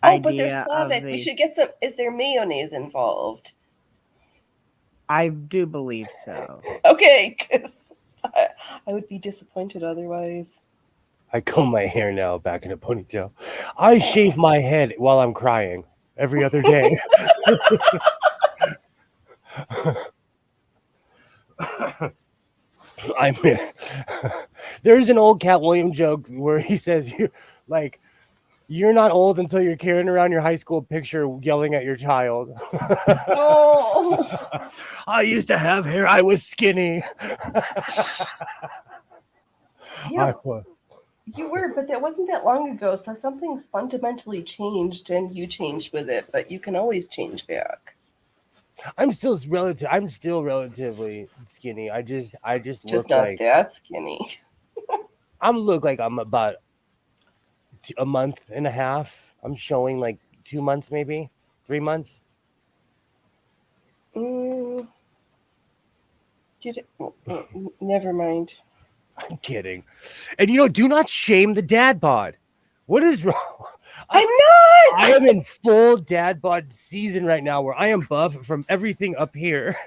but they're Slavic. We should get some. Is there mayonnaise involved? I do believe so. Okay, because I would be disappointed otherwise. I comb my hair now back in a ponytail. I shave my head while I'm crying every other day. There's an old Cat Williams joke where he says, you're not old until you're carrying around your high school picture yelling at your child. Oh. I used to have hair. I was skinny. Yeah, you were, but that wasn't that long ago. So something fundamentally changed and you changed with it, but you can always change back. I'm still relatively skinny. I just look not like that skinny. look like I'm about a month and a half. I'm showing like 2 months, maybe 3 months. Never mind. I'm kidding. And do not shame the dad bod. What is wrong? I'm not. I am in full dad bod season right now, where I am buff from everything up here.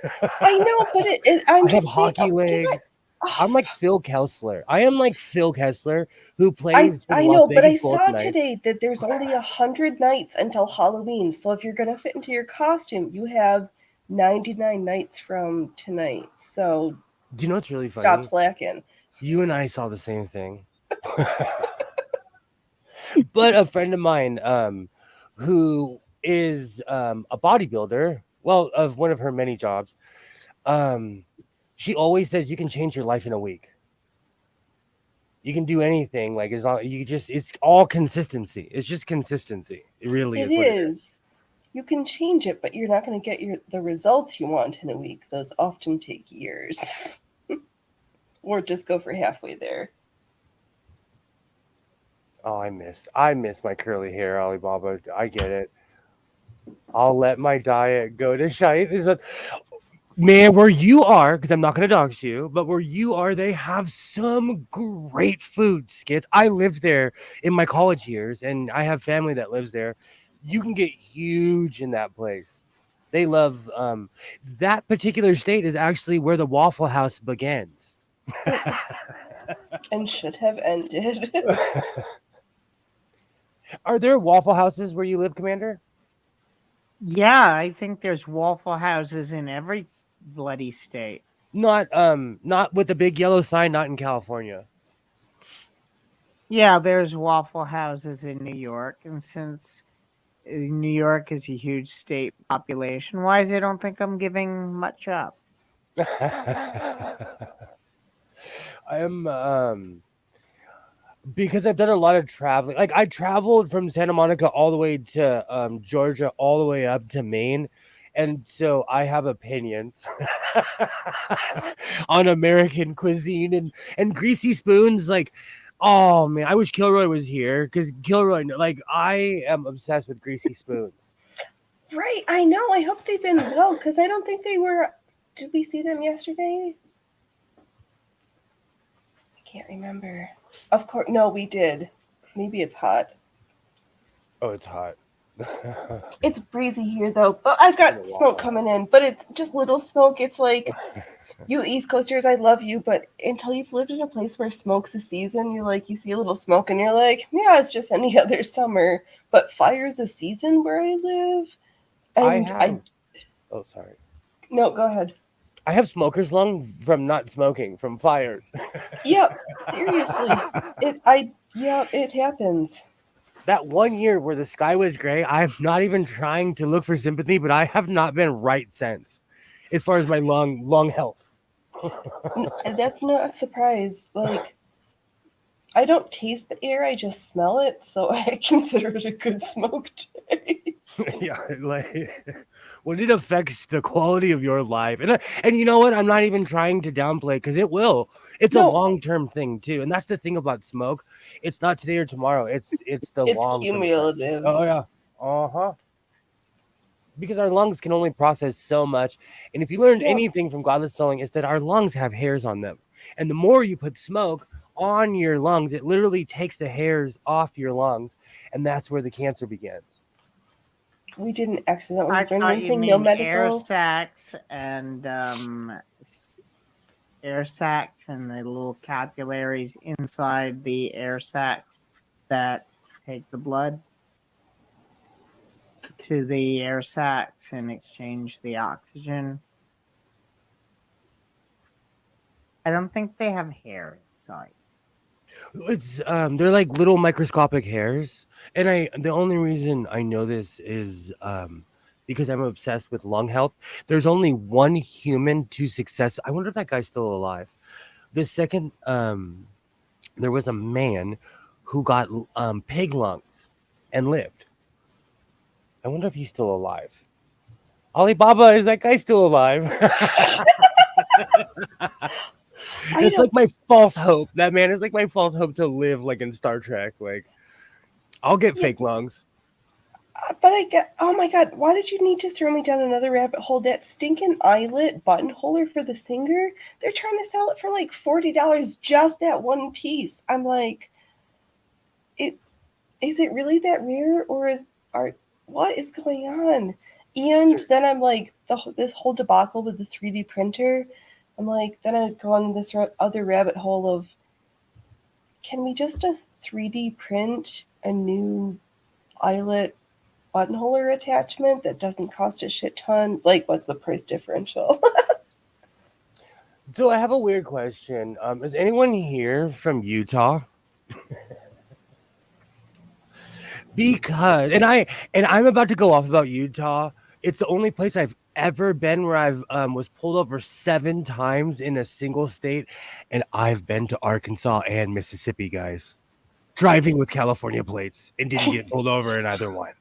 I know, but I have hockey legs. I'm like Phil Kessler. I am like Phil Kessler, who plays. I know, but I saw today that there's only 100 nights until Halloween. So if you're gonna fit into your costume, you have 99 nights from tonight. So do you know what's really funny? Stop slacking. You and I saw the same thing. But a friend of mine, who is a bodybuilder, well, of one of her many jobs. She always says you can change your life in a week. You can do anything. Like as long you just, it's all consistency. It's just consistency. It really It is what it is. is. You can change it, but you're not going to get the results you want in a week. Those often take years. Or just go for halfway there. Oh, I miss my curly hair, Alibaba. I get it. I'll let my diet go to shite. This is what, man, where you are, because I'm not going to dox you, but where you are, they have some great food skits. I lived there in my college years, and I have family that lives there. You can get huge in that place. They love that particular state is actually where the Waffle House begins. And should have ended. Are there Waffle Houses where you live, Commander? Yeah, I think there's Waffle Houses in every bloody state. Not with the big yellow sign, not in California. Yeah, there's Waffle Houses in New York, and since New York is a huge state population wise, I don't think I'm giving much up. I am because I've done a lot of traveling. Like I traveled from Santa Monica all the way to Georgia, all the way up to Maine. And so I have opinions on American cuisine and greasy spoons. Like, oh man, I wish Kilroy was here because Kilroy, like, I am obsessed with greasy spoons. Right, I know. I hope they've been well because I don't think they were. Did we see them yesterday? I can't remember. Of course, no, we did. Maybe it's hot. Oh, it's hot. It's breezy here though. But I've got smoke coming in, but it's just little smoke. It's like you East Coasters, I love you, but until you've lived in a place where smoke's a season, you see a little smoke and you're like, yeah, it's just any other summer. But fire's a season where I live. And oh, sorry. No, go ahead. I have smoker's lung from not smoking, from fires. Yep, seriously. It happens. That 1 year where the sky was gray, I'm not even trying to look for sympathy, but I have not been right since, as far as my lung health. That's not a surprise. Like, I don't taste the air; I just smell it, so I consider it a good smoke day. Yeah, like when it affects the quality of your life, and you know what? I'm not even trying to downplay because it will. It's a long-term thing too, and that's the thing about smoke. It's not today or tomorrow. It's long. Cumulative. Oh yeah, because our lungs can only process so much, and if you learned anything from Godless Sewing, is that our lungs have hairs on them, and the more you put smoke on your lungs, it literally takes the hairs off your lungs, and that's where the cancer begins. We didn't accidentally bring anything. No medical. Air sacs and air sacs and the little capillaries inside the air sacs that take the blood to the air sacs and exchange the oxygen. I don't think they have hair inside. It's they're like little microscopic hairs, and the only reason I know this is because I'm obsessed with lung health. There's only one human to success. I wonder if that guy's still alive. The second there was a man who got pig lungs and lived. I wonder if he's still alive. Alibaba, is that guy still alive? It's like my false hope. That man is like my false hope to live like in Star Trek. Like, I'll get fake lungs. But oh my God, why did you need to throw me down another rabbit hole? That stinking eyelet buttonholer for the singer, they're trying to sell it for like $40, just that one piece. I'm like, is it really that rare, or what is going on? And then I'm like, this whole debacle with the 3D printer. I'm like, then I go on this other rabbit hole of, can we just 3D print a new eyelet buttonholer attachment that doesn't cost a shit ton? Like, what's the price differential? So I have a weird question. Is anyone here from Utah? Because I'm about to go off about Utah. It's the only place I've ever been where I've was pulled over 7 times in a single state, and I've been to Arkansas and Mississippi, guys. Driving with California plates and didn't get pulled over in either one.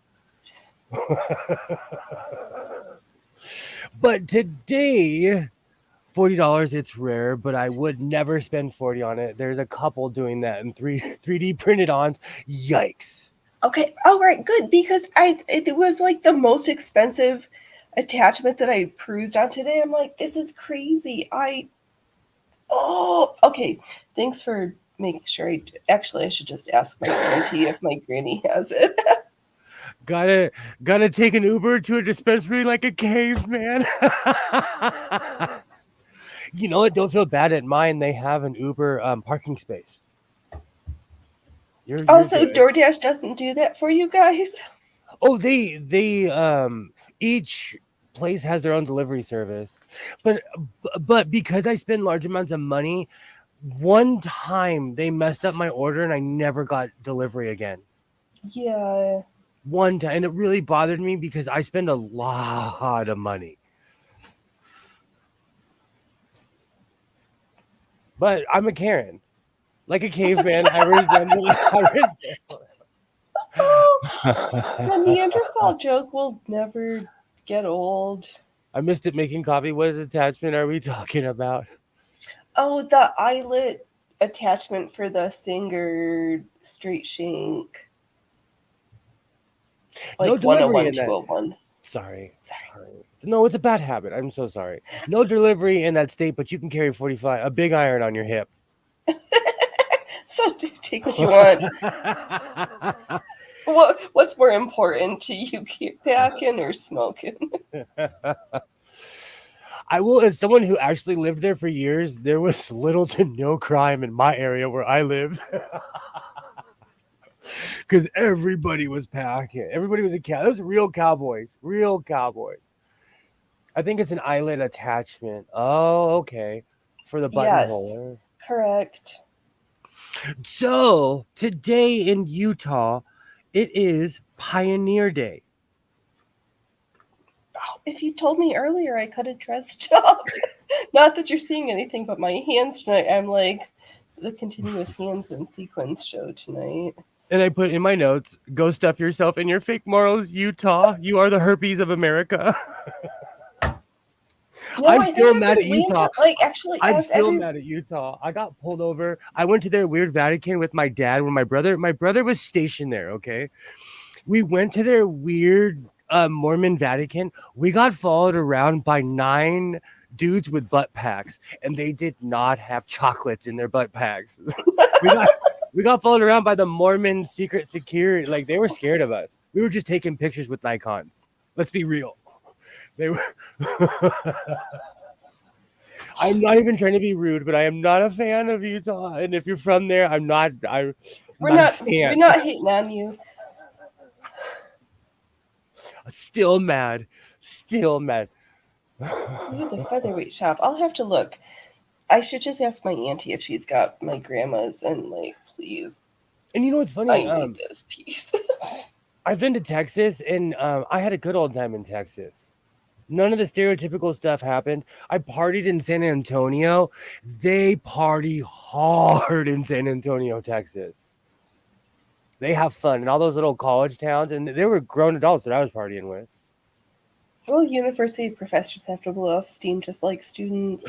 But today, $40, it's rare, but I would never spend 40 on it. There's a couple doing that in 3D printed ons. Yikes. Okay. All right. Good. Because it was like the most expensive attachment that I perused on today. I'm like, this is crazy. Okay. Thanks for making sure. I should just ask my auntie if my granny has it. Gotta take an Uber to a dispensary like a caveman. You know what? Don't feel bad at mine. They have an Uber parking space. You're So good. DoorDash doesn't do that for you guys? Oh, they each place has their own delivery service, but because I spend large amounts of money, one time they messed up my order and I never got delivery again. Yeah. One time, and it really bothered me because I spend a lot of money. But I'm a Karen. Like a caveman, I resemble. The Neanderthal joke will never get old. I missed it making coffee. What attachment are we talking about? Oh, the eyelet attachment for the Singer straight shank. Like No delivery 101, in that. 201. Sorry. No, it's a bad habit. I'm so sorry. No delivery in that state, but you can carry 45, a big iron on your hip. So take what you want. What's more important to you, packing or smoking? I will, as someone who actually lived there for years, there was little to no crime in my area where I lived. Because everybody was packing. Everybody was those real cowboys. Real cowboys. I think it's an eyelet attachment. Oh, okay. For the buttonhole. Yes, correct. So today in Utah, it is Pioneer Day. Oh, if you told me earlier, I could have dressed up. Not that you're seeing anything but my hands tonight. I'm like the continuous hands and sequins show tonight. And I put in my notes, go stuff yourself in your fake morals, Utah. You are the herpes of America. No, I'm I still think mad that's at Utah. Atlanta. Like, actually, I'm still mad at Utah. I got pulled over. I went to their weird Vatican with my dad when my brother was stationed there, okay? We went to their weird Mormon Vatican. We got followed around by 9 dudes with butt packs, and they did not have chocolates in their butt packs. We got followed around by the Mormon secret security. Like, they were scared of us. We were just taking pictures with Nikons. Let's be real. They were. I'm not even trying to be rude, but I am not a fan of Utah. And if you're from there, we're not hating on you. Still mad. Look at the featherweight shop. I'll have to look. I should just ask my auntie if she's got my grandma's and like, please. And you know what's funny? I need this piece. I've been to Texas, and I had a good old time in Texas. None of the stereotypical stuff happened. I partied in San Antonio. They party hard in San Antonio, Texas. They have fun in all those little college towns, and they were grown adults that I was partying with. Well, university professors have to blow off steam just like students.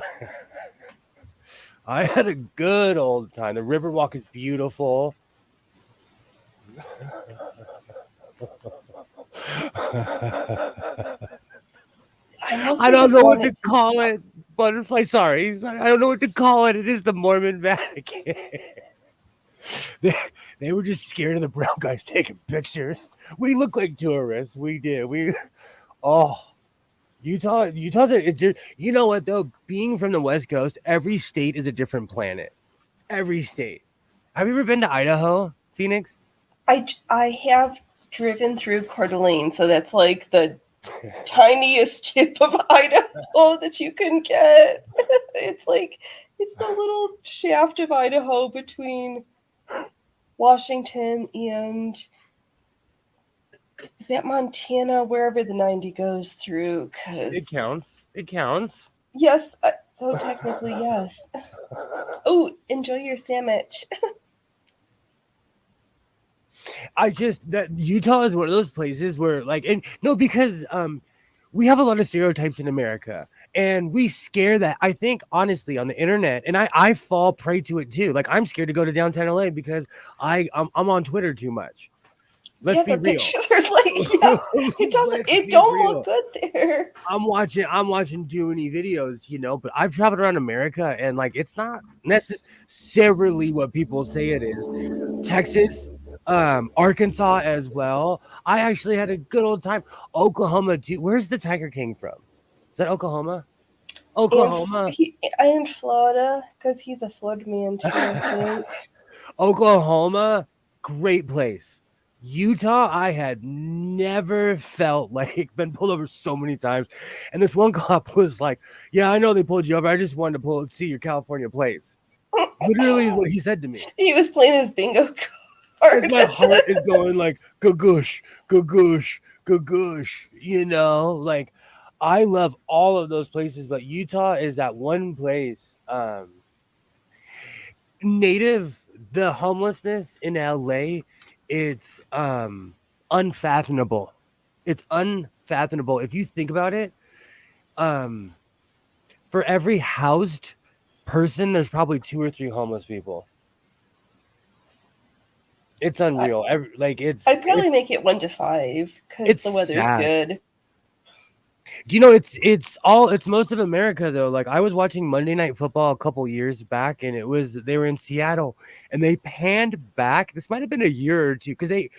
I had a good old time. The Riverwalk is beautiful. I don't know what to call it. Butterfly, sorry. I don't know what to call it. It is the Mormon Vatican. They were just scared of the brown guys taking pictures. We look like tourists. We did. Utah's you know what though? Being from the West Coast, every state is a different planet. Every state. Have you ever been to Idaho, Phoenix? I have driven through Coeur d'Alene, so that's like the tiniest tip of Idaho that you can get. It's the little shaft of Idaho between Washington and Is that Montana, wherever the 90 goes through? It Because, counts. It counts. yes, so technically, yes. Oh, enjoy your sandwich. I just that Utah is one of those places where like and no because we have a lot of stereotypes in America and we scare that I think honestly on the internet and I fall prey to it too. Like I'm scared to go to downtown LA because I'm on Twitter too much. Let's Yeah, be the real. pictures are like, yeah, it doesn't, Let's it be don't real. look good there. I'm watching too many videos, but I've traveled around America and like it's not necessarily what people say it is. Texas, Arkansas as well. I actually had a good old time. Oklahoma too. Where's the Tiger King from? Is that Oklahoma? Oklahoma. And Florida, because he's a Florida man too, I think. Oklahoma, great place. Utah, I had never felt like been pulled over so many times. And this one cop was like, yeah, I know they pulled you over. I just wanted to see your California plates. Literally is what he said to me. He was playing his bingo As card. my heart is going like gagoosh, gagoosh, gagoosh, like I love all of those places, but Utah is that one place. Native, the homelessness in LA, it's unfathomable. It's unfathomable. If you think about it, um, for every housed person, there's probably 2 or 3 homeless people. It's unreal. I'd probably make it 1 to 5 because It's the weather's sad. good. Do you know it's most of America though? Like I was watching Monday Night Football a couple years back, and they were in Seattle, and they panned back. This might have been a year or two because they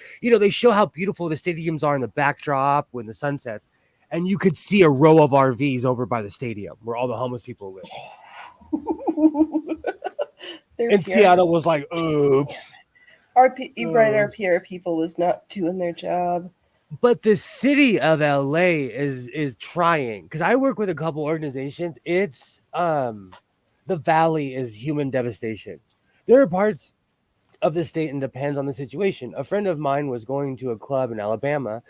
show how beautiful the stadiums are in the backdrop when the sun sets, and you could see a row of RVs over by the stadium where all the homeless people live. And Seattle was like, oops. Our PR people was not doing their job. But the city of LA is trying because I work with a couple organizations. It's the valley is human devastation. There are parts of the state and depends on the situation. A friend of mine was going to a club in Alabama.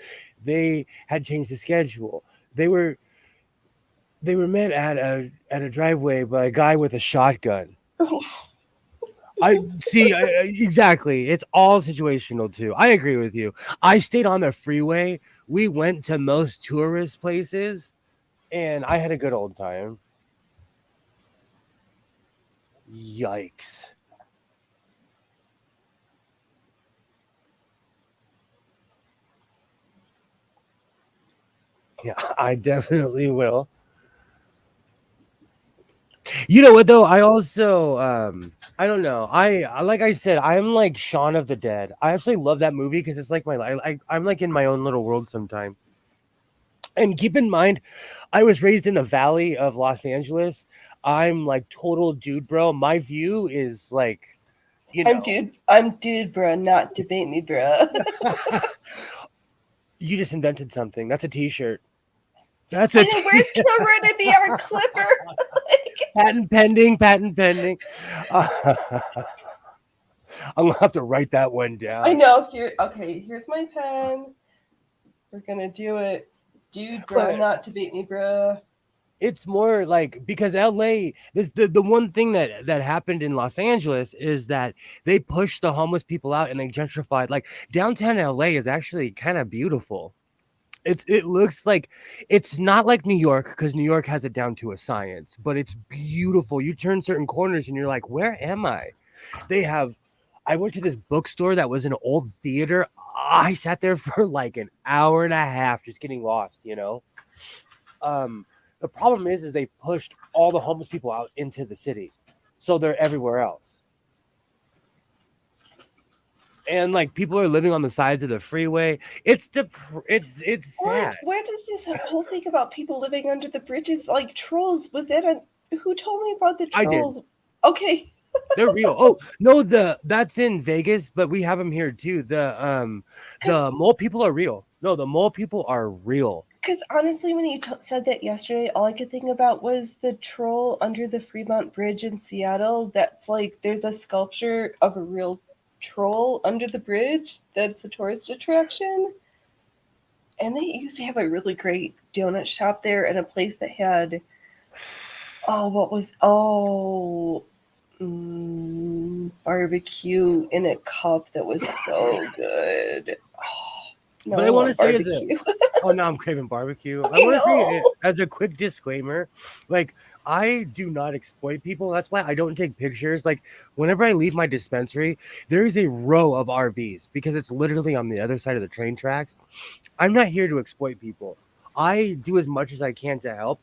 They had changed the schedule. They were met at a driveway by a guy with a shotgun. I see exactly. It's all situational too. I agree with you. I stayed on the freeway. We went to most tourist places, and I had a good old time. Yikes! Yeah, I definitely will. You know what though? I also I don't know. Like I said, I'm like Shaun of the Dead. I actually love that movie because it's like my life. I'm like in my own little world sometime. And keep in mind, I was raised in the valley of Los Angeles. I'm like total dude, bro. My view is like, I'm dude, bro, not debate me, bro. You just invented something. That's a t-shirt. That's I know, where's Kilroy to be our clipper? Patent pending. I'm gonna have to write that one down. I know. Okay, here's my pen. We're gonna do it. Dude, bro, not debate me, bro. It's more like because LA, the one thing that happened in Los Angeles is that they pushed the homeless people out and they gentrified. Like downtown LA is actually kind of beautiful. It looks like it's not like New York because New York has it down to a science, but it's beautiful. You turn certain corners and you're like, where am I? I went to this bookstore that was an old theater. I sat there for like an hour and a half just getting lost, The problem is they pushed all the homeless people out into the city, so they're everywhere else. And like people are living on the sides of the freeway. It's sad. Where does this whole thing about people living under the bridges like trolls? Was that who told me about the trolls? I did. Okay. They're real. Oh no, that's in Vegas, but we have them here too. The mole people are real. No, the mole people are real. Because honestly, when you said that yesterday, all I could think about was the troll under the Fremont Bridge in Seattle. That's like there's a sculpture of a real troll under the bridge. That's a tourist attraction. And they used to have a really great donut shop there, and a place that had barbecue in a cup that was so good. No, But I I want to want say barbecue. oh, now I'm craving barbecue. I I want to say know. as a quick disclaimer, like I do not exploit people. That's why I don't take pictures. Like whenever I leave my dispensary, there is a row of RVs because it's literally on the other side of the train tracks. I'm not here to exploit people. I do as much as I can to help.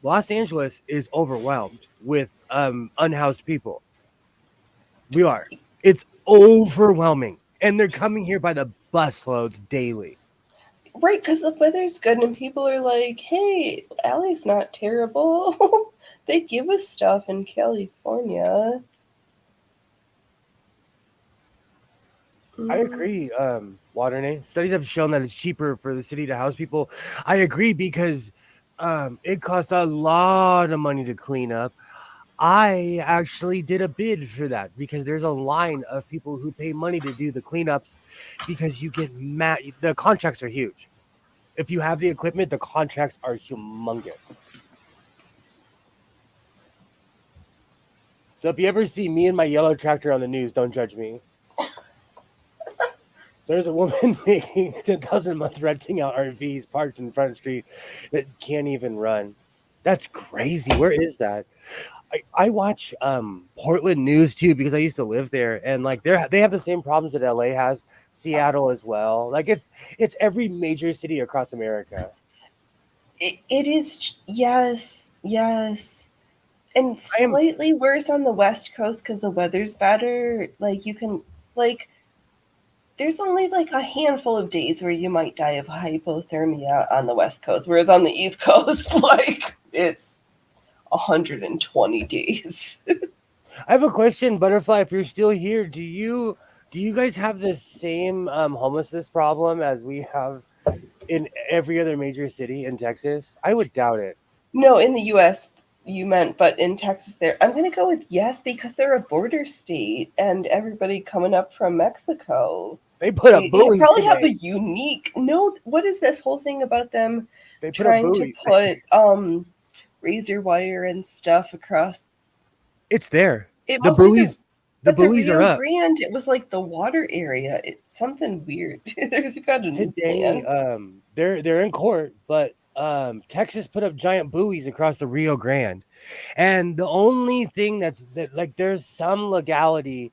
Los Angeles is overwhelmed with unhoused people. We are. It's overwhelming. And they're coming here by the busloads daily. Right, because the weather's good and people are like, hey, LA's not terrible. They give us stuff in California. I agree, Waternay. Studies have shown that it's cheaper for the city to house people. I agree because it costs a lot of money to clean up. I actually did a bid for that because there's a line of people who pay money to do the cleanups because you get mad. The contracts are huge. If you have the equipment, the contracts are humongous. So if you ever see me and my yellow tractor on the news, don't judge me. There's a woman making $10,000 a month renting out RVs parked in Front Street that can't even run. That's crazy. Where is that? I watch Portland news too because I used to live there, and like they have the same problems that LA has, Seattle as well. Like it's every major city across America. It is, yes, yes. And I am slightly worse on the West Coast because the weather's better. Like, you can, like, there's only like a handful of days where you might die of hypothermia on the West Coast, whereas on the East Coast, like, it's 120 days. I have a question, Butterfly. If you're still here, do you guys have the same homelessness problem as we have in every other major city in Texas? I would doubt it. No, in the US, you meant, but in Texas, there. I'm going to go with yes because they're a border state and everybody coming up from Mexico. They put up They buoys probably have today. a unique. No, what is this whole thing about them They put up trying to buoys. put razor wire and stuff across? It's there. It The mostly the buoys, the but the buoys are Rio up Grande, it was like the water area. It's something weird. There's got a new today. plan. They're in court, but Texas put up giant buoys across the Rio Grande, and the only thing that like there's some legality.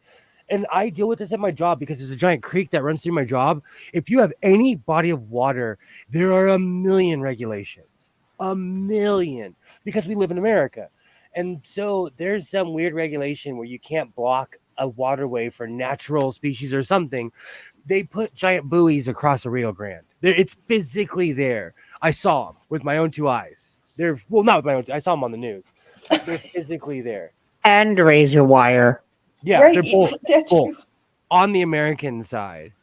And I deal with this at my job because there's a giant creek that runs through my job. If you have any body of water, there are a million regulations, a million, because we live in America. And so there's some weird regulation where you can't block a waterway for natural species or something. They put giant buoys across the Rio Grande. It's physically there. I saw them with my own two eyes. They're well, not with my own. I saw them on the news. They're physically there. And razor wire. Yeah, Right, they're both that's both true. on the American side.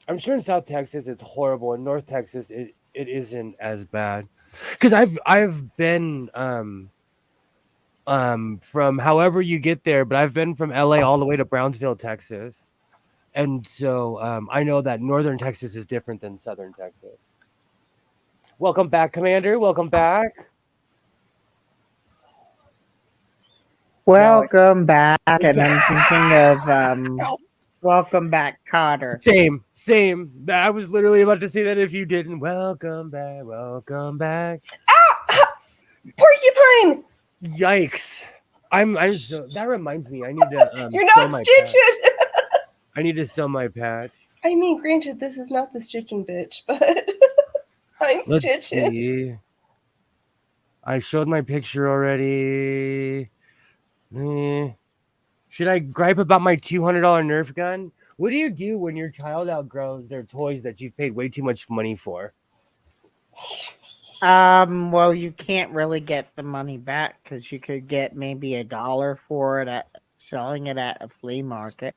I'm sure in South Texas it's horrible. In North Texas it isn't as bad. Because I've been from however you get there, but I've been from LA all the way to Brownsville, Texas. And so I know that northern Texas is different than southern Texas. Welcome back, Commander. Welcome back. Now Welcome back. And I'm thinking of Welcome Back, Cotter. Same. I was literally about to say that if you didn't. Welcome back. Welcome back. Ah! Porcupine! Yikes. I'm so, that reminds me. I need to You're sew not my stitching! patch. I need to sew my patch. I mean, granted, this is not the stitching bitch, but I'm Let's stitching. see. I showed my picture already. Should I gripe about my $200 Nerf gun? What do you do when your child outgrows their toys that you've paid way too much money for? Well, you can't really get the money back because you could get maybe $1 for it at selling it at a flea market.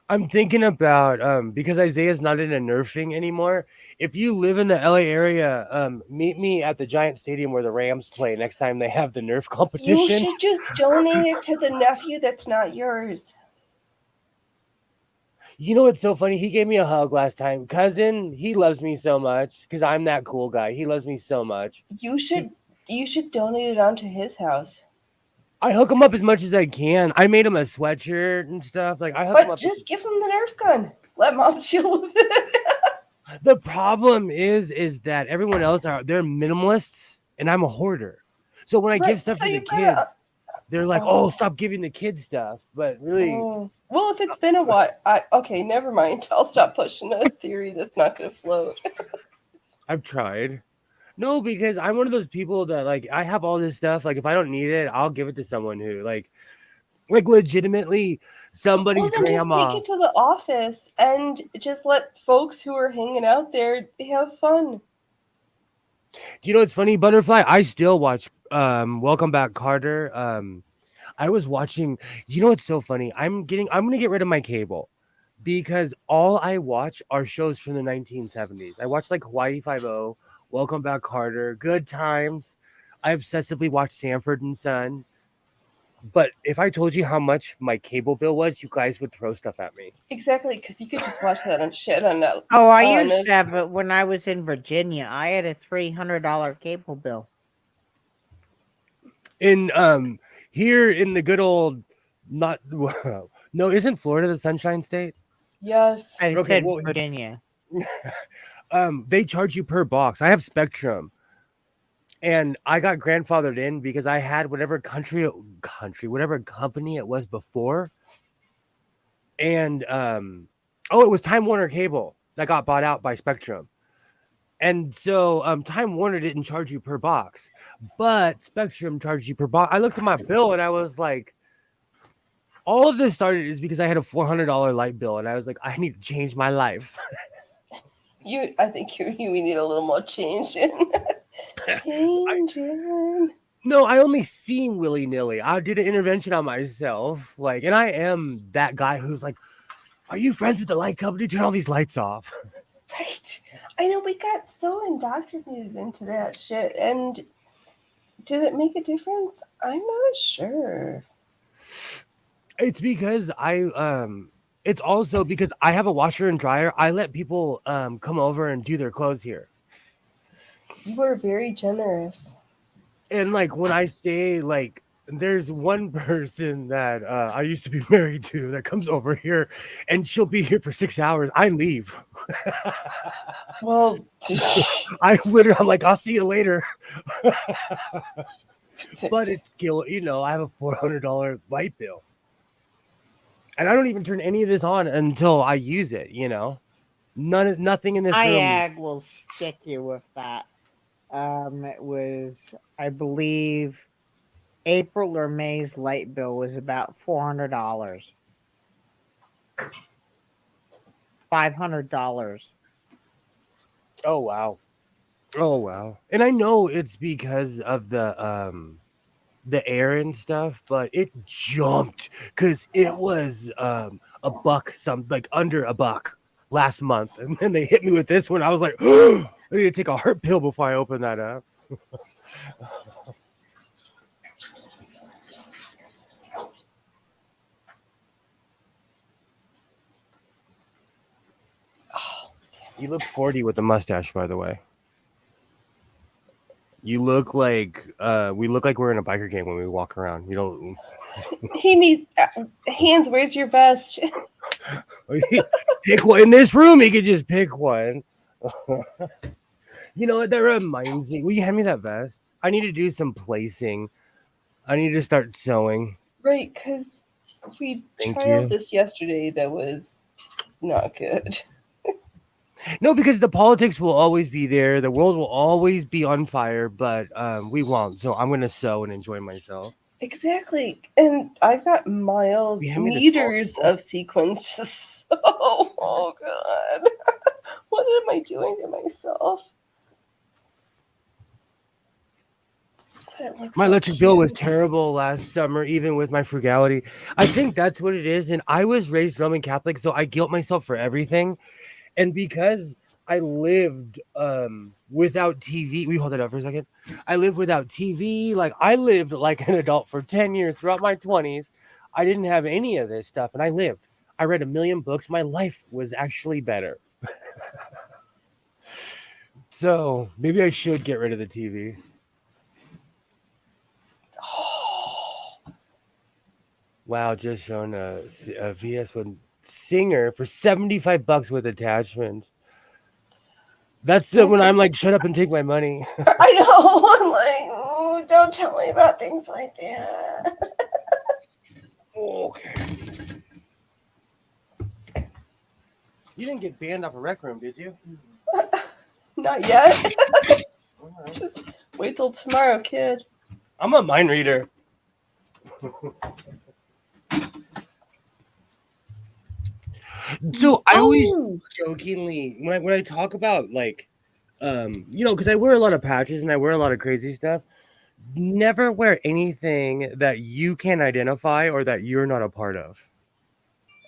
I'm thinking about because Isaiah's not in a Nerf thing anymore. If you live in the LA area, meet me at the giant stadium where the Rams play next time they have the Nerf You competition. should just donate it to the nephew that's not yours. You know what's so funny? He gave me a hug last time. Cousin, he loves me so much because I'm that cool guy. He loves me so much. You should donate it onto his house. I hook him up as much as I can. I made him a sweatshirt and stuff. Like I hook him But up. just give him the Nerf gun. Let Mom deal with it. The problem is that everyone else they're minimalists and I'm a hourder. So when I give Right, stuff so to the you gotta. kids, they're like, "Oh, stop giving the kids stuff." But really, Oh. Well, if it's been a while, okay, never mind. I'll stop pushing a theory that's not going to float. I've tried. No, because I'm one of those people that like I have all this stuff. Like if I don't need it, I'll give it to someone who like legitimately somebody's Well, then just grandma. take it to the office and just let folks who are hanging out there have fun. Do you know what's funny, Butterfly? I still watch Welcome Back Carter. I was watching, you know what's so funny? I'm gonna get rid of my cable because all I watch are shows from the 1970s. I watch like Hawaii Five-0, Welcome Back Carter, Good Times. I obsessively watch Sanford and Son. But if I told you how much my cable bill was, you guys would throw stuff at me. Exactly, because you could just watch that on shit on that. Oh, I on used a- to have it when I was in Virginia. I had a $300 cable bill. In here in the good old not no, isn't Florida the Sunshine State? Yes. I Okay, said well, Virginia. they charge you per box. I have Spectrum. And I got grandfathered in because I had whatever whatever company it was before. And it was Time Warner Cable that got bought out by Spectrum. And so Time Warner didn't charge you per box, but Spectrum charged you per box. I looked at my bill and I was like, all of this started is because I had a $400 light bill and I was like, I need to change my life. I think we need a little more changing. Changing. No, I only seem willy-nilly. I did an intervention on myself. Like, and I am that guy who's like, are you friends with the light company? Turn all these lights off. Right. I know we got so indoctrinated into that shit. And did it make a difference? I'm not sure. It's because it's also because I have a washer and dryer. I let people come over and do their clothes here. You are very generous. And like when I say like there's one person that I used to be married to that comes over here and she'll be here for 6 hours. I leave. Well, I'm like, I'll see you later. But it's still, I have a $400 light bill. And I don't even turn any of this on until I use it, Nothing in this room. IAG will stick you with that. It was, I believe, April or May's light bill was about $400. $500. Oh wow. And I know it's because of the air and stuff, but it jumped because it was a buck, like under a buck last month, and then they hit me with this one. I was like, I need to take a heart pill before I open that up. You look 40 with a mustache, by the way. You look like we look like we're in a biker gang when we walk around. He needs hands. Where's your vest? Pick one in this room. He could just pick one. You know what? That reminds me. Will you hand me that vest? I need to do some placing. I need to start sewing. Right, because we trialed this yesterday. That was not good. No, because the politics will always be there. The world will always be on fire, but we won't. So I'm going to sew and enjoy myself. Exactly. And I've got meters of sequins to sew. Oh, God. What am I doing to myself? My electric bill was terrible last summer, even with my frugality. I think that's what it is. And I was raised Roman Catholic, so I guilt myself for everything. And because I lived without TV, we hold it up for a second. I lived without TV. Like I lived like an adult for 10 years throughout my 20s. I didn't have any of this stuff, and I lived. I read a million books. My life was actually better. So maybe I should get rid of the TV. Wow, just shown a VS1 Singer for $75 with attachments. That's when I'm like, shut up and take my money. I know. I'm like, "Ooh, don't tell me about things like that." Okay. You didn't get banned off a rec room, did you? Not yet. All right. Just wait till tomorrow, kid. I'm a mind reader. So I always jokingly when I talk about like because I wear a lot of patches and I wear a lot of crazy stuff, never wear anything that you can identify or that you're not a part of.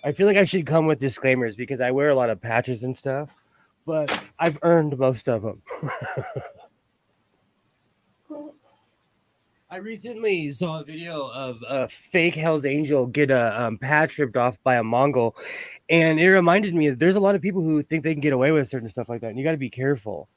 I feel like I should come with disclaimers because I wear a lot of patches and stuff, but I've earned most of them. I recently saw a video of a fake Hell's Angel get a patch ripped off by a Mongol, and it reminded me that there's a lot of people who think they can get away with certain stuff like that, and you got to be careful.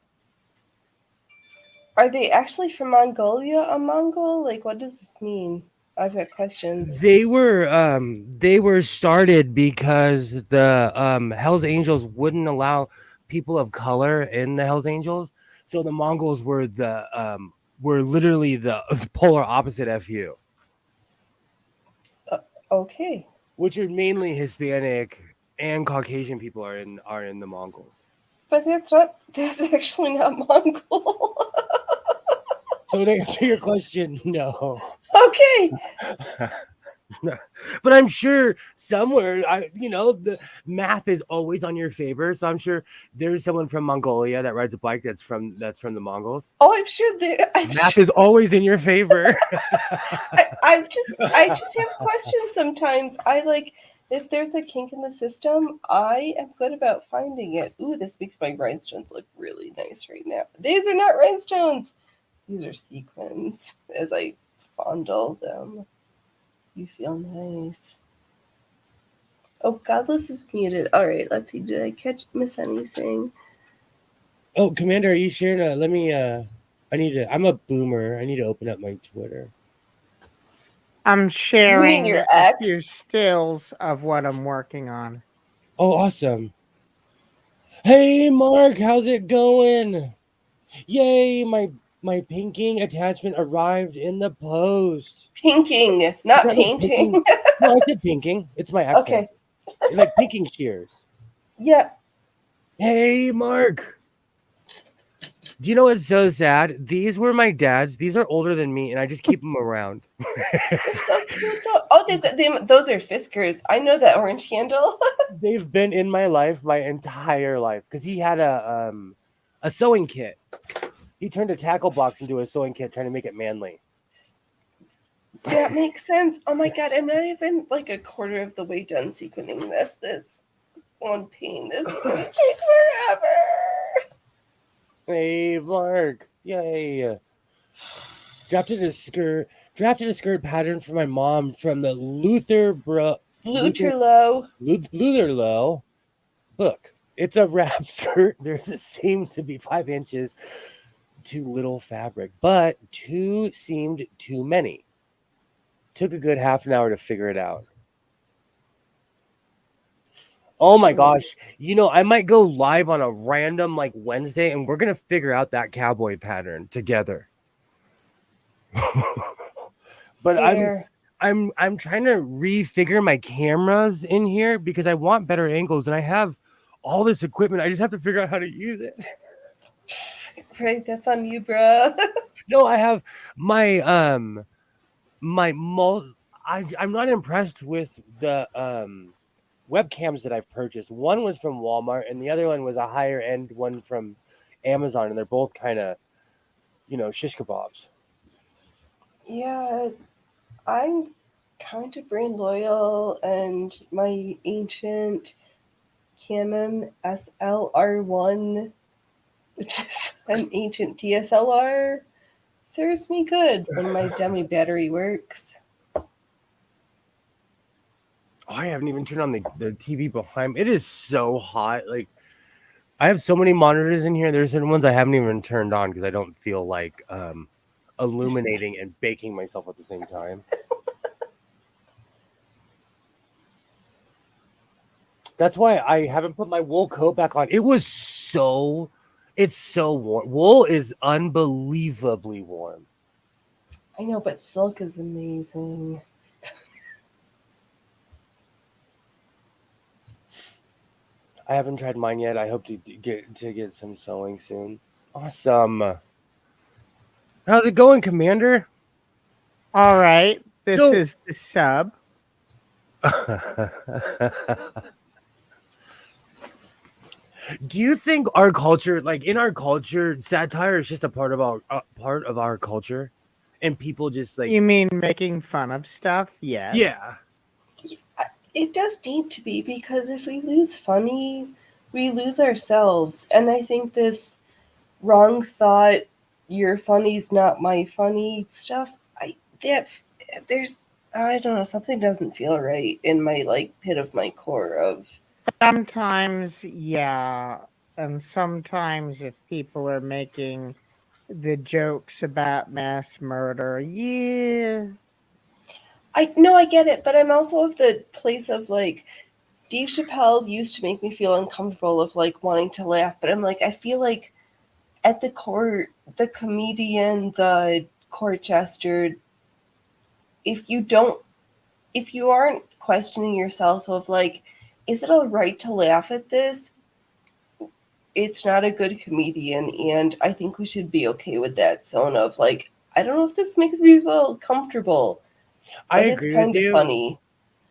Are they actually from Mongolia? A Mongol? Like, what does this mean? I've got questions. They were started because the Hell's Angels wouldn't allow people of color in the Hell's Angels, so the Mongols were literally the polar opposite FU. Okay. Which are mainly Hispanic and Caucasian people are in the Mongols. But that's actually not Mongol. So to answer your question, no. Okay. No. But I'm sure somewhere, the math is always on your favor. So I'm sure there's someone from Mongolia that rides a bike that's from the Mongols. Oh, I'm sure Math is always in your favor. I just have questions sometimes. If there's a kink in the system, I am good about finding it. Ooh, this makes my rhinestones look really nice right now. These are not rhinestones. These are sequins. As I fondle them, you feel nice. Oh, Godless is muted. All right, let's see. Did I miss anything? Oh, Commander, are you sharing? Let me. I'm a boomer. I need to open up my Twitter. I'm sharing your a ex? few stills of what I'm working on. Oh, awesome. Hey, Mark, how's it going? Yay, my pinking attachment arrived in the post. Pinking, not painting. No, I said pinking. It's my accent. Okay. Like pinking shears. Yeah. Hey, Mark. Do you know what's so sad? These were my dad's. These are older than me, and I just keep them around. They're so cute, though. Oh, those are Fiskars. I know that orange handle. They've been in my life my entire life because he had a sewing kit. He turned a tackle box into a sewing kit, trying to make it manly. That makes sense. Oh my god, I'm not even like a quarter of the way done sequining this. This one pain. This is gonna take forever. Hey, Mark. Yay. Drafted a skirt pattern for my mom from the Lutherlow book. It's a wrap skirt. There's a seam to be 5 inches too little fabric, but 2 seemed too many. Took a good half an hour to figure it out. Oh my gosh. I might go live on a random like Wednesday and we're going to figure out that cowboy pattern together. But I'm trying to refigure my cameras in here because I want better angles and I have all this equipment. I just have to figure out how to use it. Right, that's on you, bro. No, I have my I'm not impressed with the webcams that I've purchased. One was from Walmart and the other one was a higher end one from Amazon, and they're both kind of shish kebabs. Yeah, I'm kind of brand loyal, and my ancient Canon SLR1, which is an ancient DSLR, serves me good when my dummy battery works. Oh, I haven't even turned on the TV behind me. It is so hot. Like, I have so many monitors in here. There's certain ones I haven't even turned on because I don't feel like illuminating and baking myself at the same time. That's why I haven't put my wool coat back on. It's so warm. Wool is unbelievably warm. I know, but silk is amazing. I haven't tried mine yet. I hope to get some sewing soon. Awesome. How's it going, Commander? All right. This So- is the sub. Do you think our culture, like in our culture, satire is just a part of our culture, and people just like You mean making fun of stuff? Yes. yeah. It does need to be, because if we lose funny, we lose ourselves. And I think this wrong thought, your funny's not my funny stuff, I don't know, something doesn't feel right in my like pit of my core of Sometimes, yeah. And sometimes, if people are making the jokes about mass murder, yeah. I get it, but I'm also of the place of like Dave Chappelle used to make me feel uncomfortable of like wanting to laugh, but I'm like, I feel like at the core, the comedian, the court jester, if you aren't questioning yourself of like, is it all right to laugh at this? It's not a good comedian, and I think we should be okay with that zone of like, I don't know if this makes me feel comfortable, I but it's agree with kind of you. funny.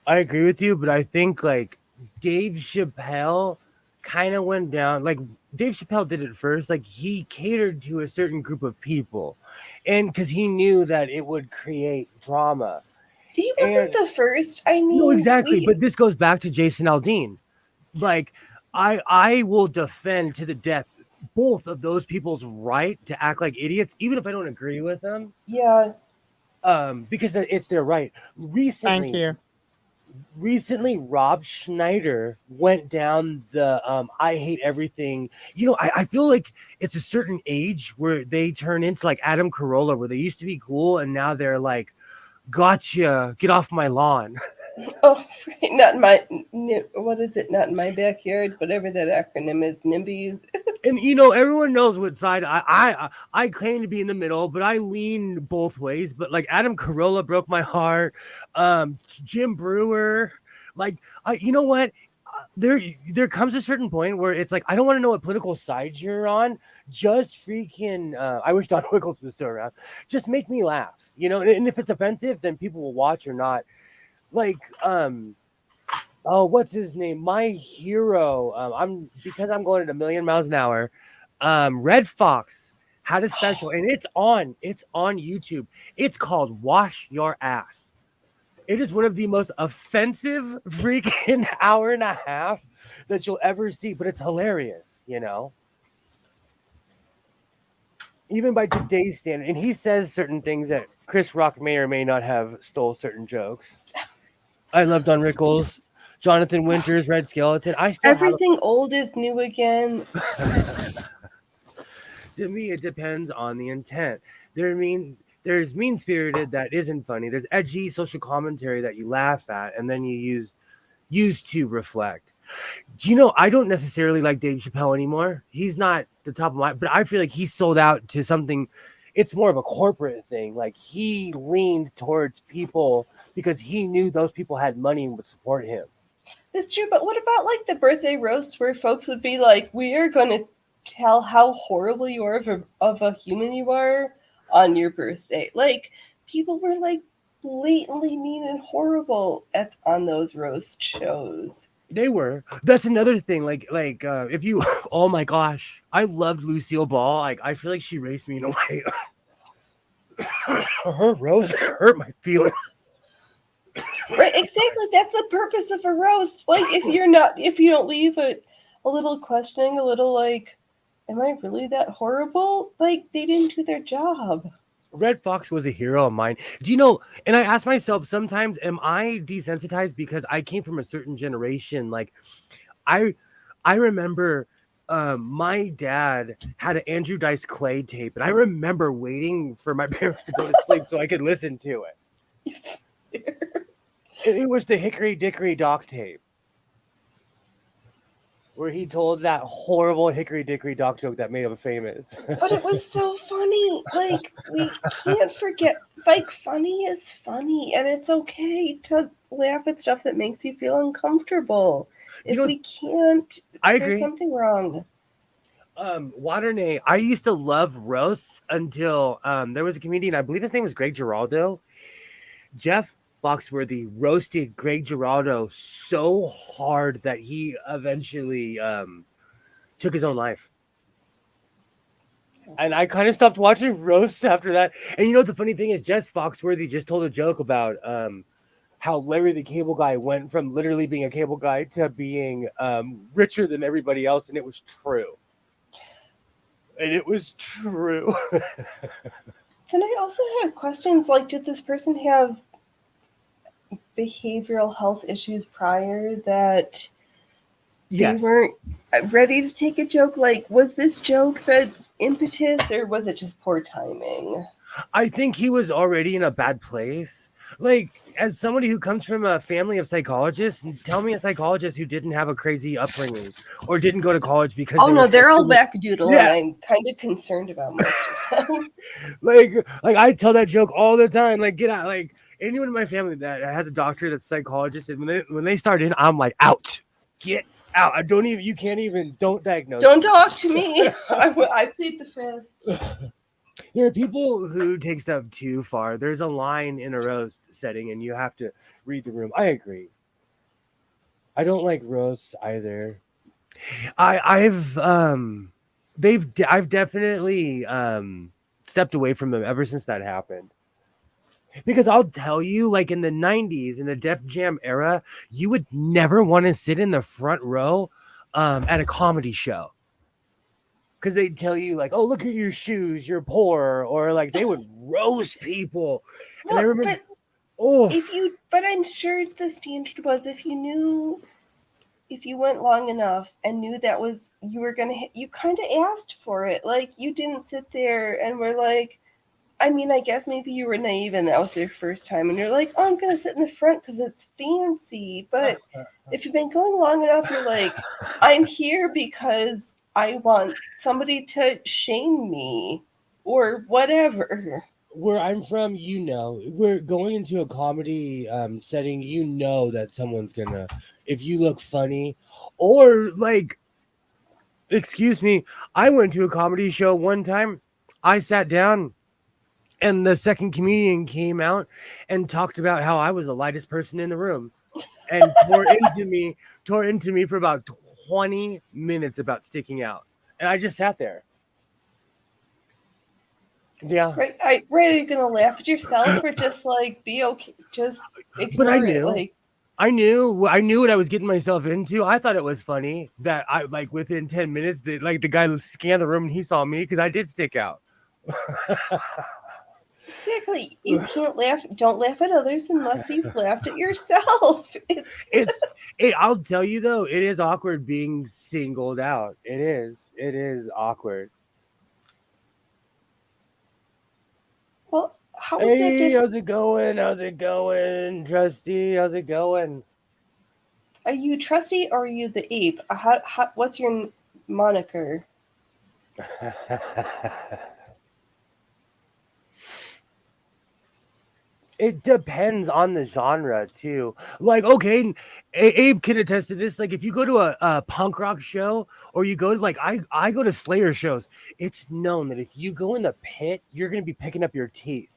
I agree with you, but I think like Dave Chappelle kind of went down. Like Dave Chappelle did it first. Like he catered to a certain group of people, and because he knew that it would create drama. He wasn't And the first. I mean, no, exactly. But this goes back to Jason Aldean. Like I will defend to the death both of those people's right to act like idiots, even if I don't agree with them. yeah, Because it's their right. Thank you. Recently Rob Schneider went down the I hate everything. I feel like it's a certain age where they turn into like Adam Carolla, where they used to be cool and now they're like, gotcha, get off my lawn. oh, right, not in my, what is it? Not in my backyard. Whatever that acronym is, NIMBYs. And everyone knows what side I claim to be in the middle, but I lean both ways. But like Adam Carolla broke my heart. Jim Brewer, like you know what? There comes a certain point where it's like I don't want to know what political side you're on. Just freaking. I wish Don Rickles was still around. Just make me laugh, And if it's offensive, then people will watch or not. Like oh, what's his name? My hero. I'm going at a million miles an hour. Red Fox had a special, and it's on YouTube. It's called "Wash Your Ass." It is one of the most offensive freaking hour and a half that you'll ever see, but it's hilarious, Even by today's standard, and he says certain things that Chris Rock may or may not have stole certain jokes. I love Don Rickles. Jonathan Winters, Red Skeleton. I still Everything old is new again. To me, it depends on the intent. There's mean-spirited that isn't funny. There's edgy social commentary that you laugh at, and then you use to reflect. Do you know, I don't necessarily like Dave Chappelle anymore. He's not the top of my, but I feel like he's sold out to something. It's more of a corporate thing. Like he leaned towards people because he knew those people had money and would support him. That's true, but what about like the birthday roast where folks would be like, we are going to tell how horrible you are of a human you are on your birthday. Like people were like blatantly mean and horrible on those roast shows. They were. That's another thing. Like if you, oh my gosh, I loved Lucille Ball. Like I feel like she raised me in a way. Her roast hurt my feelings. Right, exactly. That's the purpose of a roast. Like if you don't leave it a little questioning, a little like, am I really that horrible? Like they didn't do their job. Red Fox was a hero of mine. Do you know? And I ask myself sometimes, am I desensitized because I came from a certain generation? Like, I, I remember, my dad had an Andrew Dice Clay tape, and I remember waiting for my parents to go to sleep so I could listen to it. It was the Hickory Dickory Dock tape, where he told that horrible Hickory Dickory Dock joke that made him famous. But it was so funny. Like, we can't forget, like, funny is funny, and it's okay to laugh at stuff that makes you feel uncomfortable. You If know, we can't, I there's agree. something wrong. Waternay, I used to love roasts until there was a comedian, I believe his name was Greg Giraldo. Jeff Foxworthy roasted Greg Giraldo so hard that he eventually took his own life. And I kind of stopped watching roasts after that. And you know, the funny thing is, Jeff Foxworthy just told a joke about how Larry the Cable Guy went from literally being a cable guy to being richer than everybody else. And it was true. And it was true. And I also have questions like, did this person have behavioral health issues prior that Yes. they weren't ready to take a joke? Like, was this joke the impetus, or was it just poor timing? I think he was already in a bad place. Like, as somebody who comes from a family of psychologists, tell me a psychologist who didn't have a crazy upbringing or didn't go to college because Oh they no, were they're all sexually- wackadoodle, Yeah. and I'm kind of concerned about most of them. like I tell that joke all the time. Like, get out. Like, anyone in my family that has a doctor that's a psychologist, and when they start in, I'm like, out, get out. I don't even. You can't even. Don't diagnose. Don't talk to me. I plead the fifth. There are people who take stuff too far. There's a line in a roast setting, and you have to read the room. I agree. I don't like roasts either. I've definitely stepped away from them ever since that happened. Because I'll tell you, like in the 90s, in the Def Jam era, you would never want to sit in the front row at a comedy show. Because they'd tell you, like, oh, look at your shoes, you're poor. Or like they would roast people. And I remember, But I'm sure the standard was if you went long enough and knew that was, you were going to, you kind of asked for it. Like, you didn't sit there and were like, I mean, I guess maybe you were naive and that was your first time and you're like, oh, I'm going to sit in the front because it's fancy. But if you've been going long enough, you're like, I'm here because I want somebody to shame me or whatever. Where I'm from, you know, we're going into a comedy setting, you know that someone's gonna, if you look funny or like, excuse me, I went to a comedy show one time. I sat down and the second comedian came out and talked about how I was the lightest person in the room and tore into me for about 20 minutes about sticking out. And I just sat there. Yeah. Right. Are you gonna laugh at yourself or just like be okay? Just ignore But I it. knew. Like, I knew what I was getting myself into. I thought it was funny that I like within 10 minutes that like the guy scanned the room and he saw me because I did stick out. exactly. You can't laugh. Don't laugh at others unless you've laughed at yourself. I'll tell you though, it is awkward being singled out. It is awkward. Well, how is that Hey, different? how's it going? How's it going, Trusty? How's it going? Are you Trusty or are you the ape? What's your moniker? It depends on the genre too. Like, okay, Abe can attest to this. Like, if you go to a punk rock show or you go to like I go to Slayer shows, it's known that if you go in the pit, you're gonna be picking up your teeth.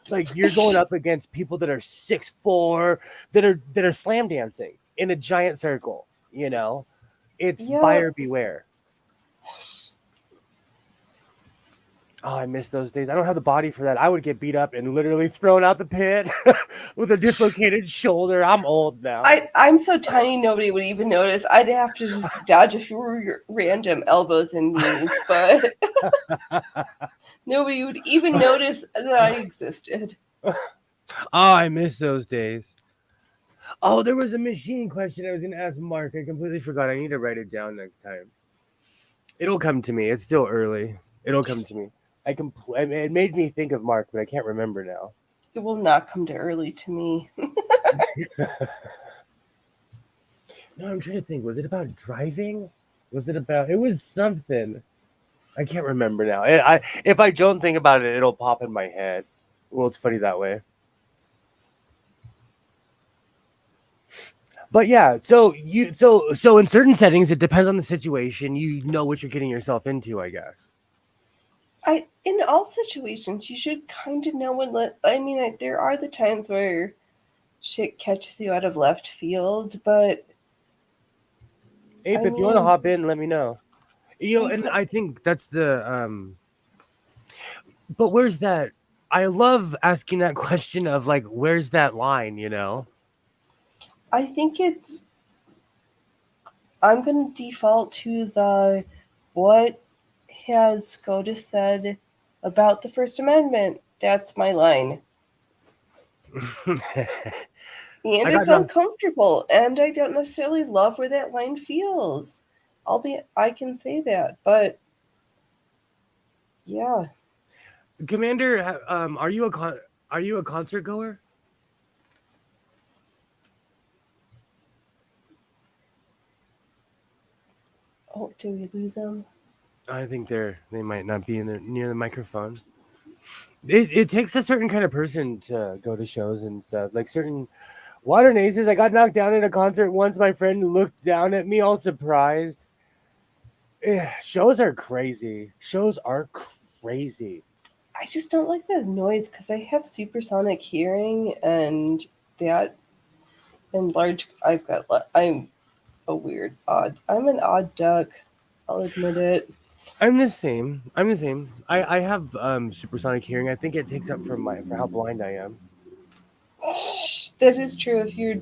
Like you're going up against people that are 6'4", that are slam dancing in a giant circle. You know, it's buyer beware. Oh, I miss those days. I don't have the body for that. I would get beat up and literally thrown out the pit with a dislocated shoulder. I'm old now. I'm so tiny nobody would even notice. I'd have to just dodge a few random elbows and knees, but Nobody would even notice that I existed. Oh, I miss those days. Oh, there was a machine question I was going to ask Mark. I completely forgot. I need to write it down next time. It'll come to me. It's still early. It'll come to me. It made me think of Mark, but I can't remember now. It will not come to early to me. No, I'm trying to think. Was it about driving? Was it about? It was something. I can't remember now. If I don't think about it, it'll pop in my head. Well, it's funny that way. But yeah, so in certain settings, it depends on the situation. You know what you're getting yourself into, I guess. In all situations, you should kind of know when. There are the times where shit catches you out of left field, but Ape, if you want to hop in, let me know. And I think that's the but where's that? I love asking that question of like, where's that line? I think I'm going to default to the what has SCOTUS said about the First Amendment. That's my line. And it's uncomfortable, and I don't necessarily love where that line feels. I can say that, but yeah. Commander, are you a concert goer? Oh, do we lose them? I think they might not be near the microphone. It takes a certain kind of person to go to shows and stuff. Like certain Water Aces. I got knocked down at a concert once. My friend looked down at me all surprised. Shows are crazy. I just don't like the noise because I have supersonic hearing and that and large. I'm I'm an odd duck. I'll admit it. I'm the same. I have supersonic hearing. I think it takes up for how blind I am. That is true. If you're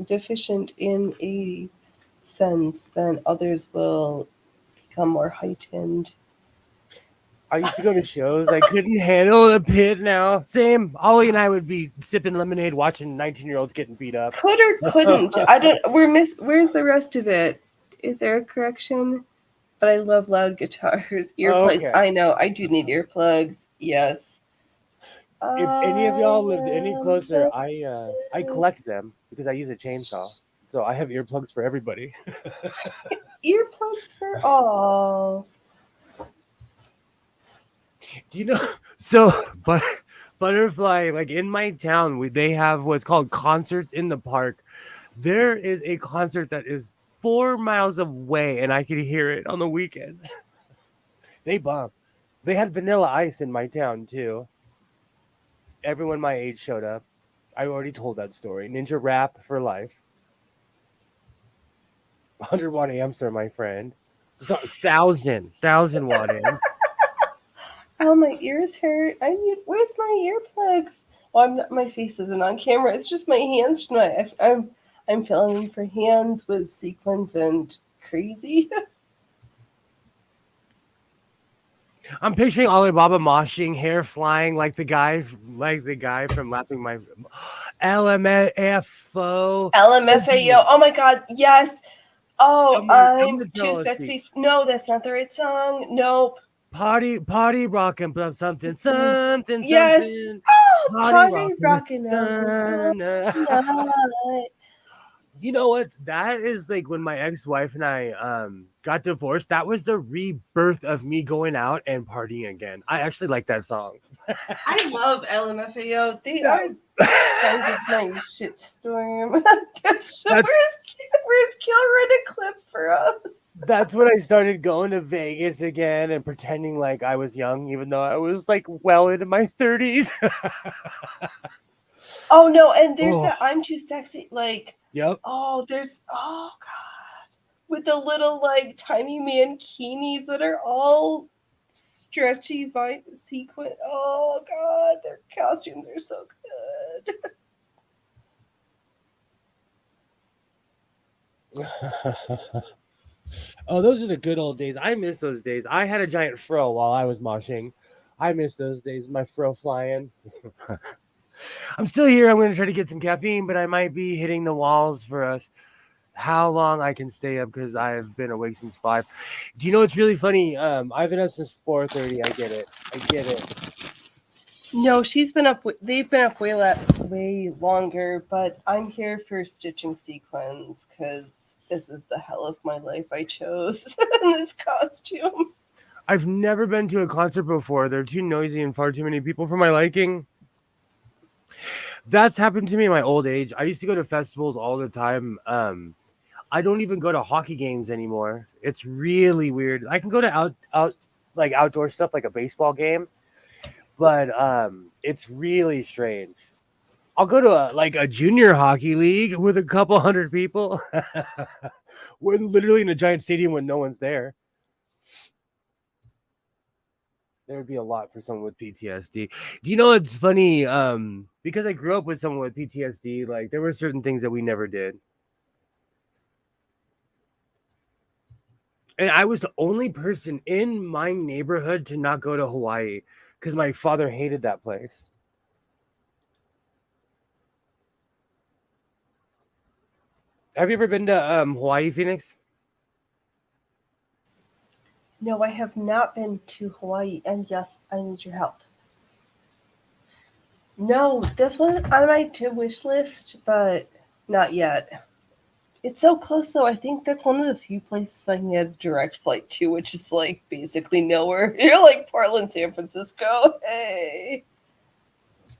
deficient in a sense, then others will become more heightened. I used to go to shows. I couldn't handle the pit now. Same. Ollie and I would be sipping lemonade, watching 19-year-olds getting beat up. Could or couldn't. I don't. Where's the rest of it? Is there a correction? But I love loud guitars. Earplugs. Okay. I know. I do need earplugs. Yes. If any of y'all lived any closer, I collect them because I use a chainsaw. So I have earplugs for everybody. Earplugs for all. Do you know? So, Butterfly, like in my town, they have what's called concerts in the park. There is a concert that is 4 miles away, and I can hear it on the weekends. They bump. They had Vanilla Ice in my town too. Everyone my age showed up. I already told that story. Ninja Rap for life. 100-watt amps are my friend. 1,000 watt amps. Oh, my ears hurt. Where's my earplugs? Well, my face isn't on camera. It's just my hands tonight. I'm filling for hands with sequins and crazy. I'm picturing Alibaba moshing, hair flying like the guy from Lapping My LMFO. LMFAO. Oh my God, yes. Oh, I'm too sexy. No, that's not the right song. Nope. Party rockin' something. Yes. Something. Oh, party rockin'. You know what? That is like when my ex-wife and I got divorced. That was the rebirth of me going out and partying again. I actually like that song. I love LMFAO. They are kind of my shitstorm. Where's Kilroy to clip for us? That's when I started going to Vegas again and pretending like I was young, even though I was like well into my 30s. Oh no, and there's that I'm too sexy, like yep. Oh God. With the little like tiny mankinis that are all stretchy sequin. Oh God, their costumes are so good. Oh, those are the good old days. I miss those days. I had a giant fro while I was moshing. I miss those days. My fro flying. I'm still here. I'm going to try to get some caffeine, but I might be hitting the walls for us. How long I can stay up because I've been awake since 5. Do you know what's really funny? I've been up since 4:30. I get it. I get it. No, she's been up. They've been up way longer. But I'm here for stitching sequins because this is the hell of my life I chose in this costume. I've never been to a concert before. They're too noisy and far too many people for my liking. That's happened to me in my old age. I used to go to festivals all the time. I don't even go to hockey games anymore. It's really weird. I can go to outdoor stuff like a baseball game, but it's really strange. I'll go to a junior hockey league with a couple hundred people. We're literally in a giant stadium when no one's there. There would be a lot for someone with PTSD. Do you know it's funny? Because I grew up with someone with PTSD, like there were certain things that we never did. And I was the only person in my neighborhood to not go to Hawaii because my father hated that place. Have you ever been to Hawaii, Phoenix? No, I have not been to Hawaii, and yes, I need your help. No, this one on my wish list, but not yet. It's so close, though. I think that's one of the few places I can get a direct flight to, which is like basically nowhere. You're like Portland, San Francisco. Hey.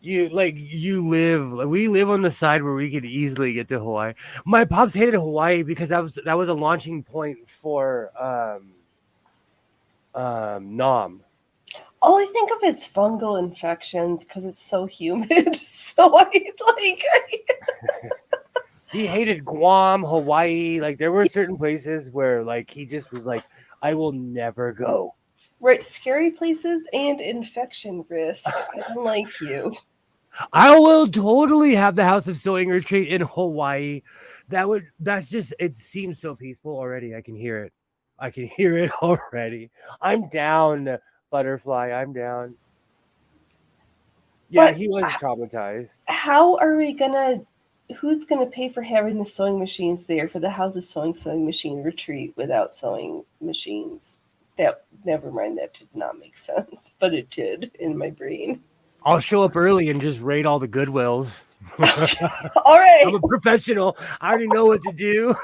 We live on the side where we could easily get to Hawaii. My pops hated Hawaii because that was a launching point for Nam. All I think of is fungal infections because it's so humid. So He hated Guam, Hawaii. Like there were certain places where like he just was like, I will never go. Right, scary places and infection risk. I don't like you. I will totally have the House of Sewing retreat in Hawaii. It seems so peaceful already. I can hear it. I can hear it already. I'm down, Butterfly. I'm down. Yeah, But he was traumatized. how are we gonna? Who's gonna pay for having the sewing machines there for the House of Sewing machine retreat without sewing machines? That never mind. That did not make sense, but it did in my brain. I'll show up early and just raid all the Goodwills. All right. I'm a professional. I already know what to do.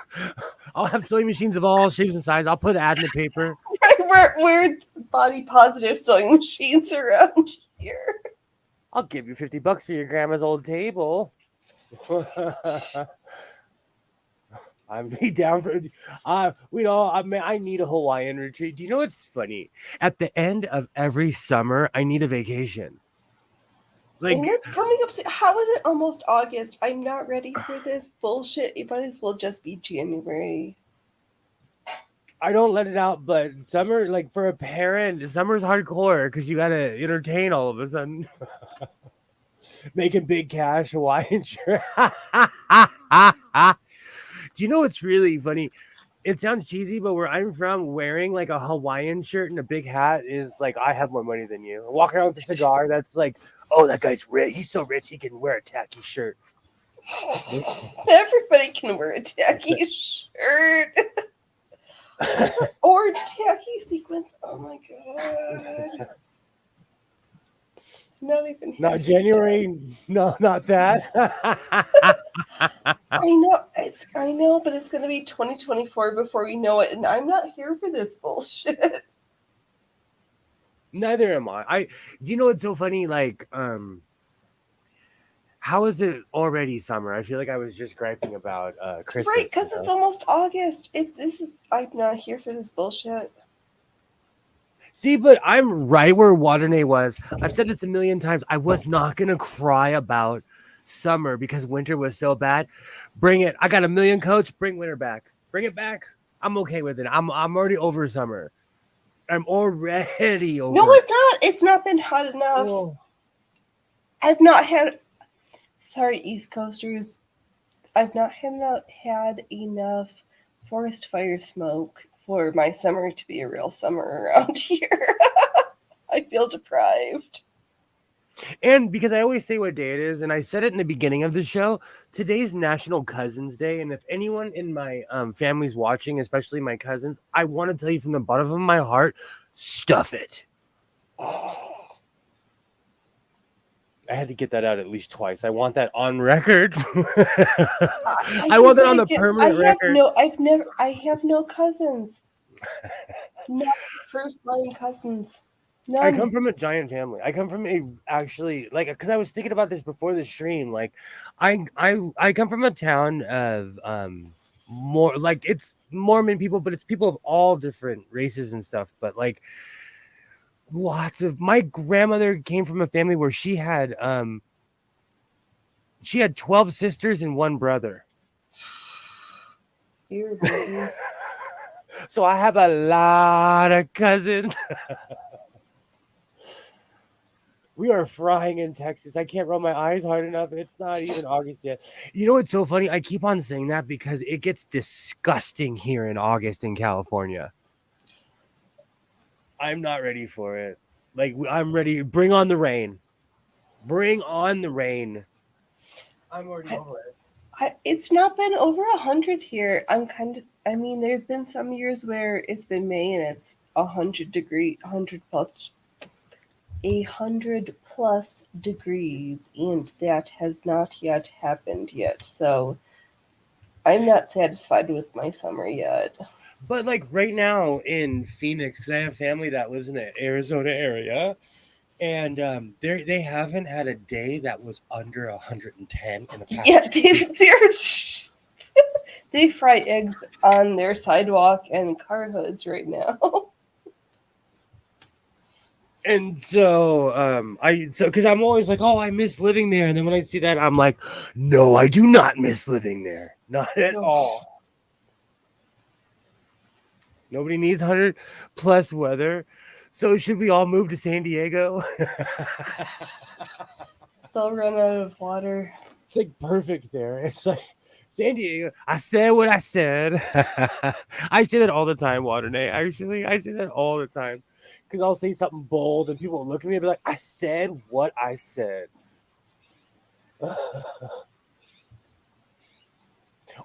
I'll have sewing machines of all shapes and sizes. I'll put ad in the paper. We're body positive sewing machines around here. I'll give you $50 for your grandma's old table. I'm down for I need a Hawaiian retreat. Do you know what's funny? At the end of every summer, I need a vacation. And it's coming up soon. How is it almost August? I'm not ready for this bullshit. It might as well just be January. I don't let it out, but summer, like for a parent, summer's hardcore because you gotta entertain all of a sudden. Making big cash, Hawaiian shirt. Do you know what's really funny? It sounds cheesy, but where I'm from, wearing like a Hawaiian shirt and a big hat is like I have more money than you. Walking around with a cigar, that's like, oh, that guy's rich. He's so rich he can wear a tacky shirt. Everybody can wear a tacky shirt. or tacky sequins. Oh my god. Not January. No, not that. I know, but it's gonna be 2024 before we know it, and I'm not here for this bullshit. Neither am I. Do you know what's so funny? Like, how is it already summer? I feel like I was just griping about Christmas. Right, because it's almost August. I'm not here for this bullshit. See, but I'm right where Waternay was. I've said this a million times. I was not gonna cry about summer because winter was so bad. Bring it. I got a million coats. Bring winter back. Bring it back. I'm okay with it. I'm already over summer. I'm already over. No, I'm not. It's not been hot enough. Oh. I've not had. Sorry, East Coasters. I've not had enough forest fire smoke for my summer to be a real summer around here. I feel deprived. And because I always say what day it is, and I said it in the beginning of the show, today's National Cousins Day. And if anyone in my family's watching, especially my cousins, I want to tell you from the bottom of my heart, stuff it. I had to get that out at least twice. I want that on record. I want that on the permanent record. I have no cousins. No first line cousins. None. I come from a giant family. I come from because I was thinking about this before the stream. Like, I come from a town of more like it's Mormon people, but it's people of all different races and stuff. But like, my grandmother came from a family where she had 12 sisters and one brother. You're busy. So I have a lot of cousins. We are frying in Texas. I can't roll my eyes hard enough. It's not even August yet. You know what's so funny? I keep on saying that because it gets disgusting here in August in California. I'm not ready for it. Like, I'm ready. Bring on the rain. Bring on the rain. I'm already over it. It's not been over 100 here. There's been some years where it's been May and it's 100 plus degrees, and that has not yet happened yet. So I'm not satisfied with my summer yet. But like right now in Phoenix, 'cause I have family that lives in the Arizona area, and they haven't had a day that was under 110 in the past. Yeah, they fry eggs on their sidewalk and car hoods right now. And so because I'm always like, oh, I miss living there, and then when I see that, I'm like, no, I do not miss living there, not at all. Nobody needs 100 plus weather. So should we all move to San Diego? They'll run out of water. It's like perfect there. It's like San Diego. I said what I said. I say that all the time, Waternay. Actually, I say that all the time because I'll say something bold and people will look at me and be like, I said what I said.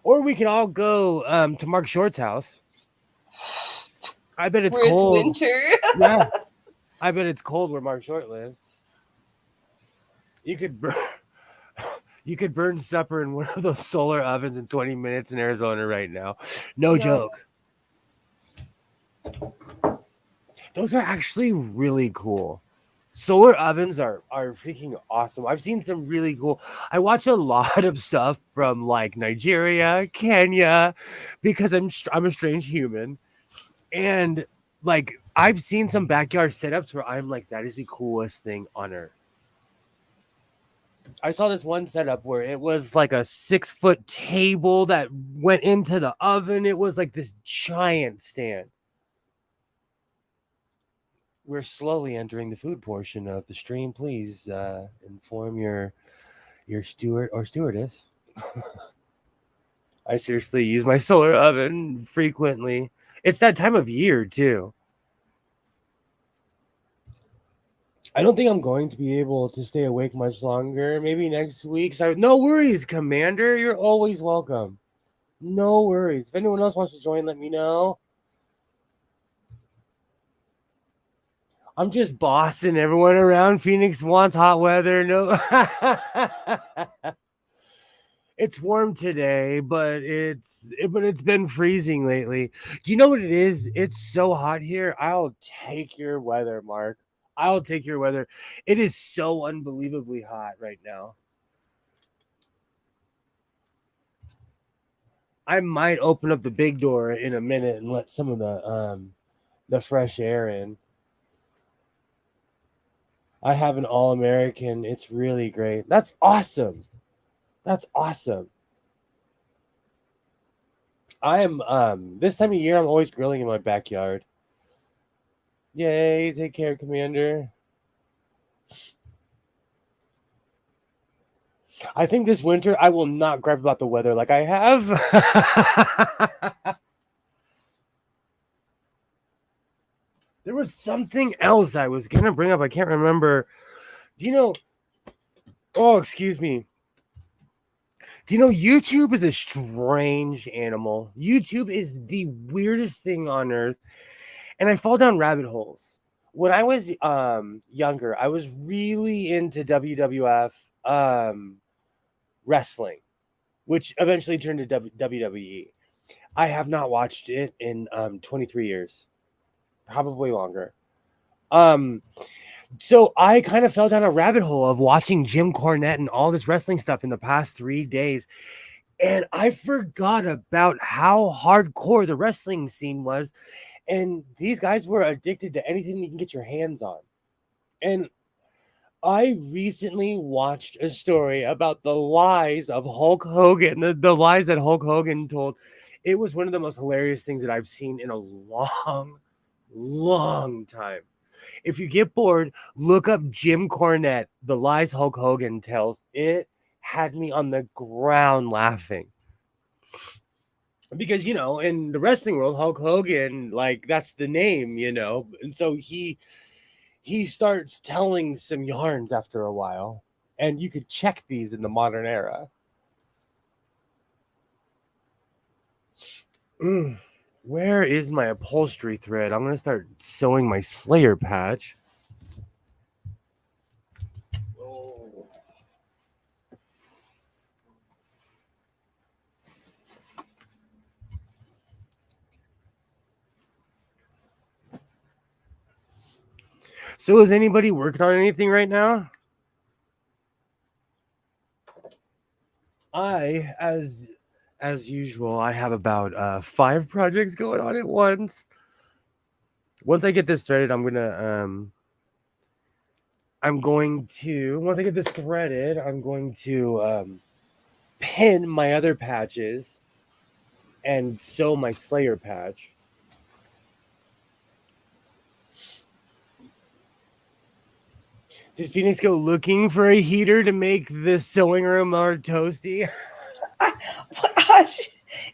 Or we can all go to Mark Short's house. I bet it's cold. It's winter. Yeah. I bet it's cold where Mark Short lives. You could burn supper in one of those solar ovens in 20 minutes in Arizona right now. No joke. Those are actually really cool. Solar ovens are freaking awesome. I've seen some really cool. I watch a lot of stuff from like Nigeria, Kenya, because I'm a strange human. And like I've seen some backyard setups where I'm like, that is the coolest thing on earth. I saw this one setup where it was like a 6-foot table that went into the oven. It was like this giant stand. We're slowly entering the food portion of the stream. Please inform your steward or stewardess. I seriously use my solar oven frequently. It's that time of year too. I don't think I'm going to be able to stay awake much longer. Maybe next week. So no worries, Commander. You're always welcome. No worries. If anyone else wants to join, let me know. I'm just bossing everyone around. Phoenix wants hot weather. No. It's warm today, but it's been freezing lately. Do you know what it is? It's so hot here. I'll take your weather, Mark. I'll take your weather. It is so unbelievably hot right now. I might open up the big door in a minute and let some of the fresh air in. I have an All-American. It's really great. That's awesome. That's awesome. I am this time of year I'm always grilling in my backyard. Yay, take care, Commander. I think this winter I will not gripe about the weather like I have. There was something else I was gonna bring up. I can't remember. Do you know? Oh, excuse me. Do you know YouTube is a strange animal? YouTube is the weirdest thing on earth, and I fall down rabbit holes. When I was younger, I was really into WWF wrestling, which eventually turned to WWE. I have not watched it in 23 years, probably longer. So I kind of fell down a rabbit hole of watching Jim Cornette and all this wrestling stuff in the past 3 days. And I forgot about how hardcore the wrestling scene was. And these guys were addicted to anything you can get your hands on. And I recently watched a story about the lies of Hulk Hogan, the lies that Hulk Hogan told. It was one of the most hilarious things that I've seen in a long time. If you get bored, look up Jim Cornette, the lies Hulk Hogan tells. It had me on the ground laughing. Because, in the wrestling world, Hulk Hogan, like, that's the name, And so he starts telling some yarns after a while. And you could check these in the modern era. Where is my upholstery thread? I'm going to start sewing my Slayer patch. Oh. So is anybody working on anything right now? As usual, I have about 5 projects going on at once. Once I get this threaded, once I get this threaded, I'm going to pin my other patches and sew my Slayer patch. Did Phoenix go looking for a heater to make the sewing room more toasty?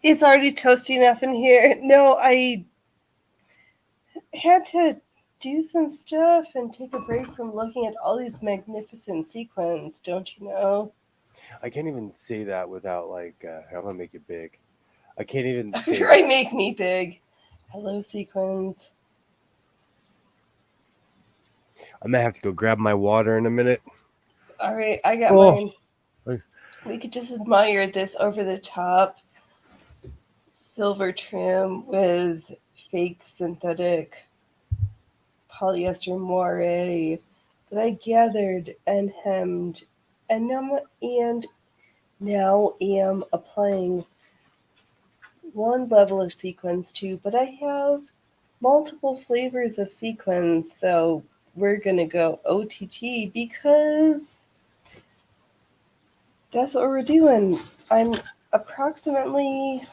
It's already toasty enough in here. No, I had to do some stuff and take a break from looking at all these magnificent sequins, don't you know? I can't even say that without, I'm going to make it big. I can't even say You're right, make me big. Hello, sequins. I might have to go grab my water in a minute. All right, I got mine. We could just admire this over-the-top silver trim with fake synthetic polyester moire that I gathered and hemmed and now am applying one level of sequins to, but I have multiple flavors of sequins, so we're gonna go OTT because that's what we're doing. I'm approximately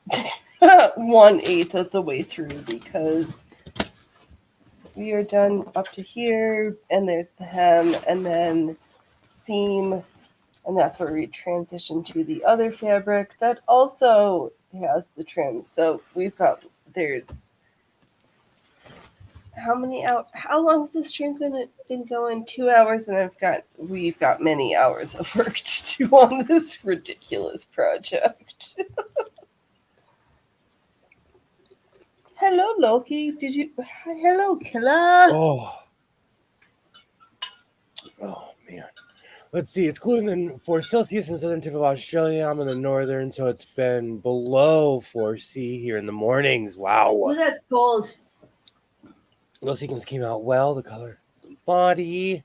1/8 of the way through because we are done up to here, and there's the hem, and then seam, and that's where we transition to the other fabric that also has the trim. So there's how long has this stream been going? 2 hours, and we've got many hours of work to do on this ridiculous project. Hello, Loki. Hello, Killa. Oh, man. Let's see. It's cooler than 4 Celsius in the southern tip of Australia. I'm in the northern, so it's been below 4C here in the mornings. Wow. Well, that's cold. Those sequins came out well. The color, the body.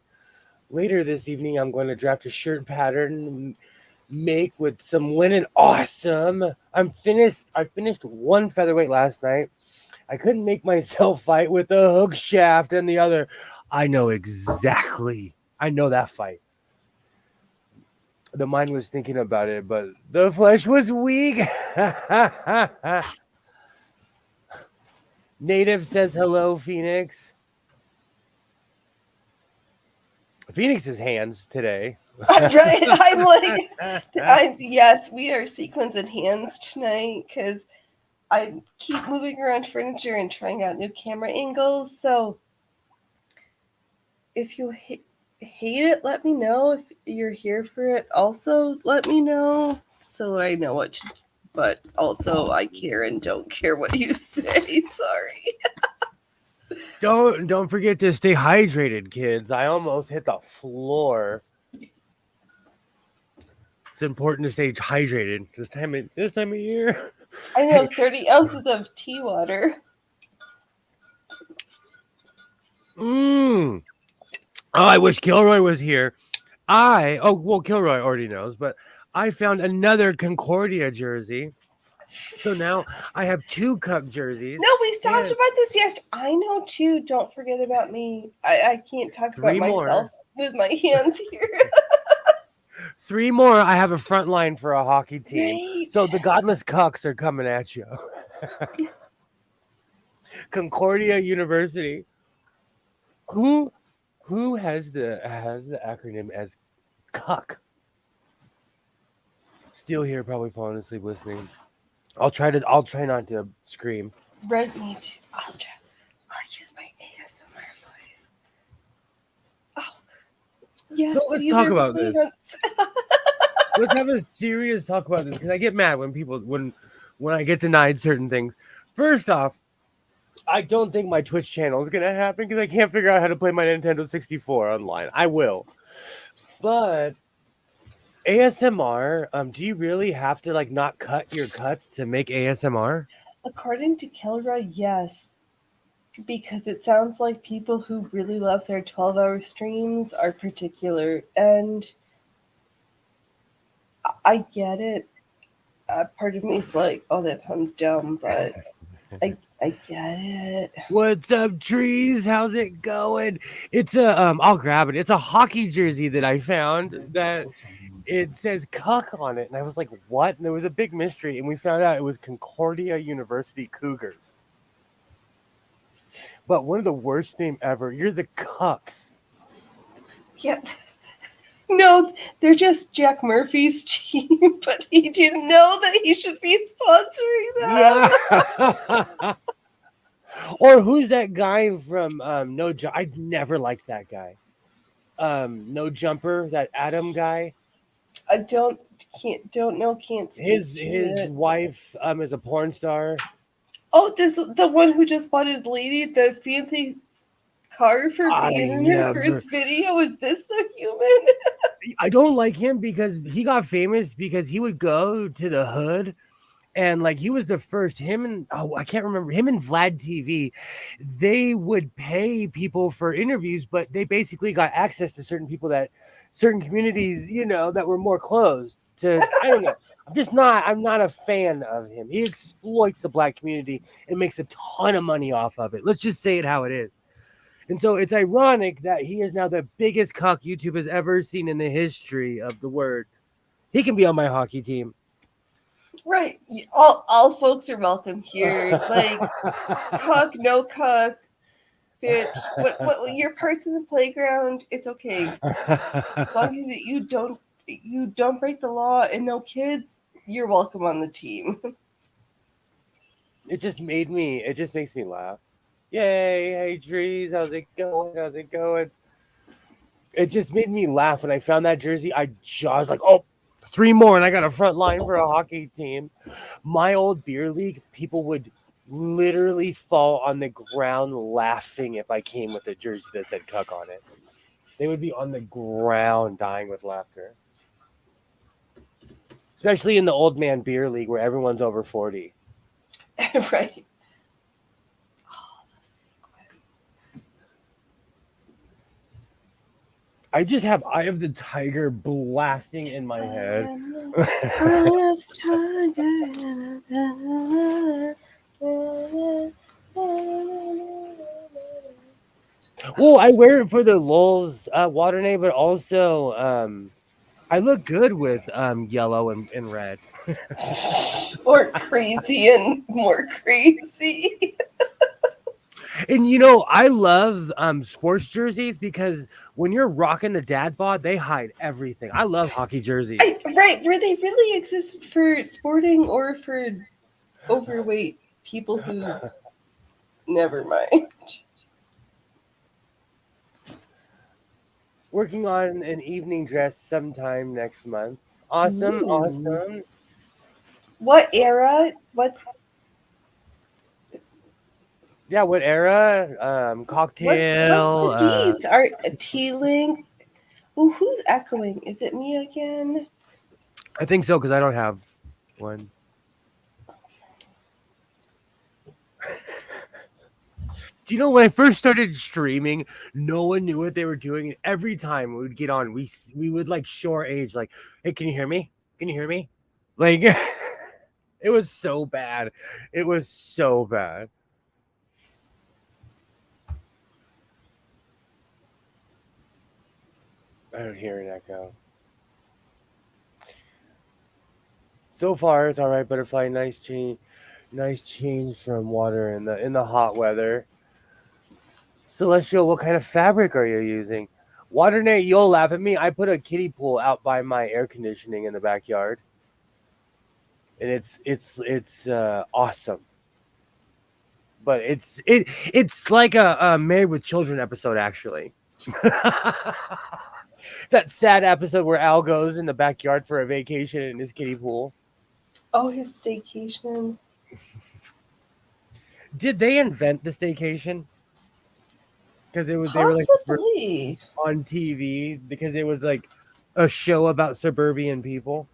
Later this evening, I'm going to draft a shirt pattern, make with some linen. Awesome. I finished 1 featherweight last night. I couldn't make myself fight with the hook shaft and the other. I know that fight. The mind was thinking about it, but the flesh was weak. Native says hello, Phoenix. Phoenix's hands today. Right? I'm like, yes, we are sequins and hands tonight because I keep moving around furniture and trying out new camera angles. So if you hate it, let me know. If you're here for it, also let me know so I know what to. But also, I care and don't care what you say. Sorry. Don't forget to stay hydrated, kids. I almost hit the floor. It's important to stay hydrated this time of year. I know 30 ounces of tea water. Oh, I wish Kilroy was here. Kilroy already knows, but I found another Concordia jersey. So now I have 2 Cuck jerseys. No, we talked about this yesterday. I know too. Don't forget about me. I can't talk about myself with my hands here. 3 more. I have a front line for a hockey team. Great. So the godless cucks are coming at you. Concordia University. Who has the acronym as cuck? Still here, probably falling asleep listening. I'll try not to scream. Red me too. I'll use my ASMR voice. Oh, yes. So let's talk about this. Let's have a serious talk about this because I get mad when I get denied certain things. First off, I don't think my Twitch channel is gonna happen because I can't figure out how to play my Nintendo 64 online. I will, but ASMR. Do you really have to not cut your cuts to make ASMR? According to Kilroy, yes. Because it sounds like people who really love their 12-hour streams are particular. And I get it. Part of me is like, oh, that sounds dumb, but I get it. What's up, trees? How's it going? It's I'll grab it. It's a hockey jersey that I found that it says cuck on it. And I was like, what? And there was a big mystery. And we found out it was Concordia University Cougars. But one of the worst name ever. You're the Cucks. Yeah. No, they're just Jack Murphy's team, but he didn't know that he should be sponsoring them. Yeah. Or who's that guy from No Jump? I never liked that guy. No Jumper, that Adam guy. I don't know, can't see his wife is a porn star. Oh, the one who just bought his lady the fancy car for being her first video. Is this the human? I don't like him because he got famous because he would go to the hood and he was the first. I can't remember, him and Vlad TV, they would pay people for interviews, but they basically got access to certain people that certain communities, that were more closed to. I don't know. I'm not a fan of him. He exploits the black community and makes a ton of money off of it. Let's just say it how it is. And so it's ironic that he is now the biggest cuck YouTube has ever seen in the history of the word. He can be on my hockey team. Right. All folks are welcome here. Cuck, no cuck, bitch. What your parts in the playground, it's okay. As long as you don't break the law and no kids, you're welcome on the team. It just makes me laugh. Yay, hey trees, how's it going? It just made me laugh when I found that jersey. I was like, oh, 3 more, and I got a front line for a hockey team. My old beer league, people would literally fall on the ground laughing if I came with a jersey that said cuck on it. They would be on the ground dying with laughter. Especially in the old man beer league where everyone's over 40. Right. I just have Eye of the Tiger blasting in my head. Eye of the Tiger. Well, I wear it for the lulz water name, but also I look good with yellow and red. Or crazy and more crazy. And I love sports jerseys because when you're rocking the dad bod, they hide everything. I love hockey jerseys. Right, where they really existed for sporting or for overweight people who never mind. Working on an evening dress sometime next month. Awesome, Ooh. awesome. What era? What's Yeah, what era? what's Cocktail. the deeds? Are T-Link? Ooh, who's echoing? Is it me again? I think so because I don't have one. Do you know when I first started streaming, no one knew what they were doing. And every time we would get on, we would like show our age. Like, hey, can you hear me? Can you hear me? Like, it was so bad. It was so bad. I don't hear an echo. So far, it's all right. Butterfly, nice change from water in the hot weather. Celestial, what kind of fabric are you using? Waternate, you'll laugh at me. I put a kiddie pool out by my air conditioning in the backyard, and it's awesome. But it's like a Married with Children episode, actually. That sad episode where Al goes in the backyard for a vacation in his kiddie pool. Oh, his staycation. Did they invent the staycation? Because they were like Possibly. on TV because it was like a show about suburban people.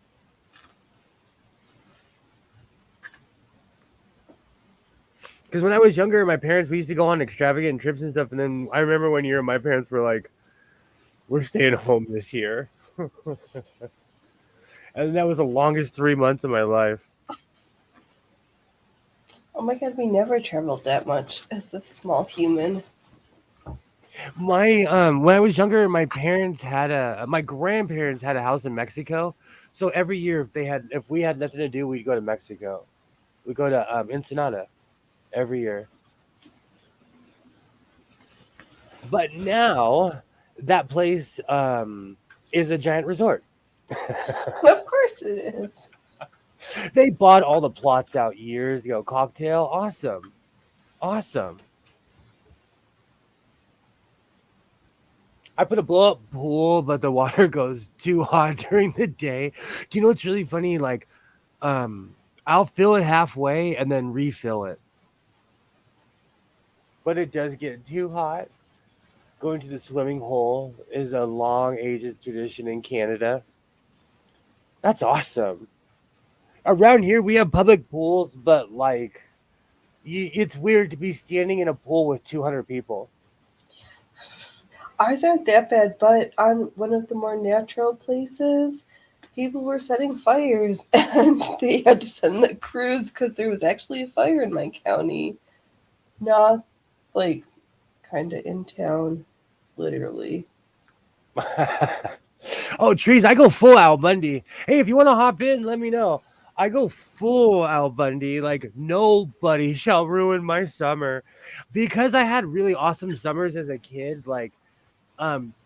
Because when I was younger, my parents, we used to go on extravagant trips and stuff. And then I remember one year my parents were like, we're staying home this year. And that was the longest 3 months of my life. Oh my god, we never traveled that much as a small human. My when I was younger, my grandparents had a house in Mexico. So every year if we had nothing to do, we'd go to Mexico. We'd go to Ensenada every year. But now that place is a giant resort. Of course it is. They bought all the plots out years ago. Cocktail, awesome. Awesome. I put a blow up pool, but the water goes too hot during the day. Do you know what's really funny? Like, I'll fill it halfway and then refill it. But it does get too hot. Going to the swimming hole is a long ages tradition in Canada. That's awesome. Around here, we have public pools, but like, it's weird to be standing in a pool with 200 people. Ours aren't that bad, but on one of the more natural places, people were setting fires and they had to send the crews because there was actually a fire in my county. Not like kind of in town, literally. Oh, trees, I go full Al Bundy. Hey, if you want to hop in, let me know. I go full Al Bundy. Like, nobody shall ruin my summer. Because I had really awesome summers as a kid, like,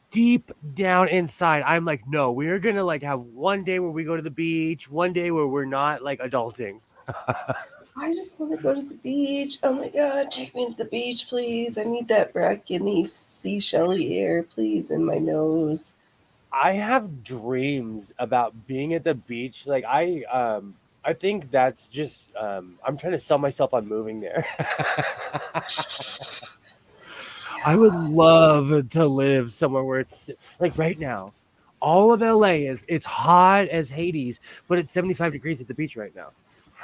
deep down inside, I'm like, no, we're gonna like have one day where we go to the beach, one day where we're not like adulting. I just want to go to the beach. Oh my god, take me to the beach, please. I need that brackety, seashell-y air, please, in my nose. I have dreams about being at the beach. Like I think that's just I'm trying to sell myself on moving there. I would love to live somewhere where it's like right now. All of LA it's hot as Hades, but it's 75 degrees at the beach right now.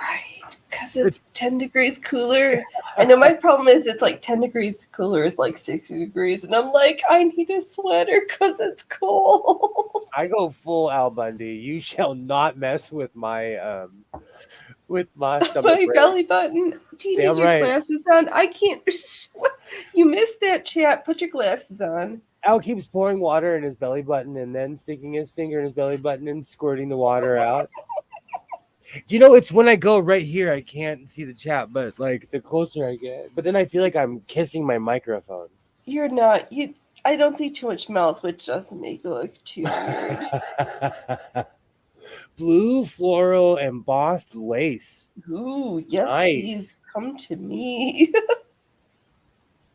Right, because it's 10 degrees cooler. I know my problem is it's like 10 degrees cooler is like 60 degrees, and I'm like, I need a sweater because it's cold. I go full Al Bundy. You shall not mess with my summer My break. belly button. Do you Damn need your right. glasses on? I can't. You missed that chat. Put your glasses on. Al keeps pouring water in his belly button and then sticking his finger in his belly button and squirting the water out. Do you know, it's when I go right here, I can't see the chat, but like the closer I get, but then I feel like I'm kissing my microphone. You're not. I don't see too much mouth, which doesn't make it look too weird. Blue floral embossed lace. Ooh, yes, Nice. please come to me.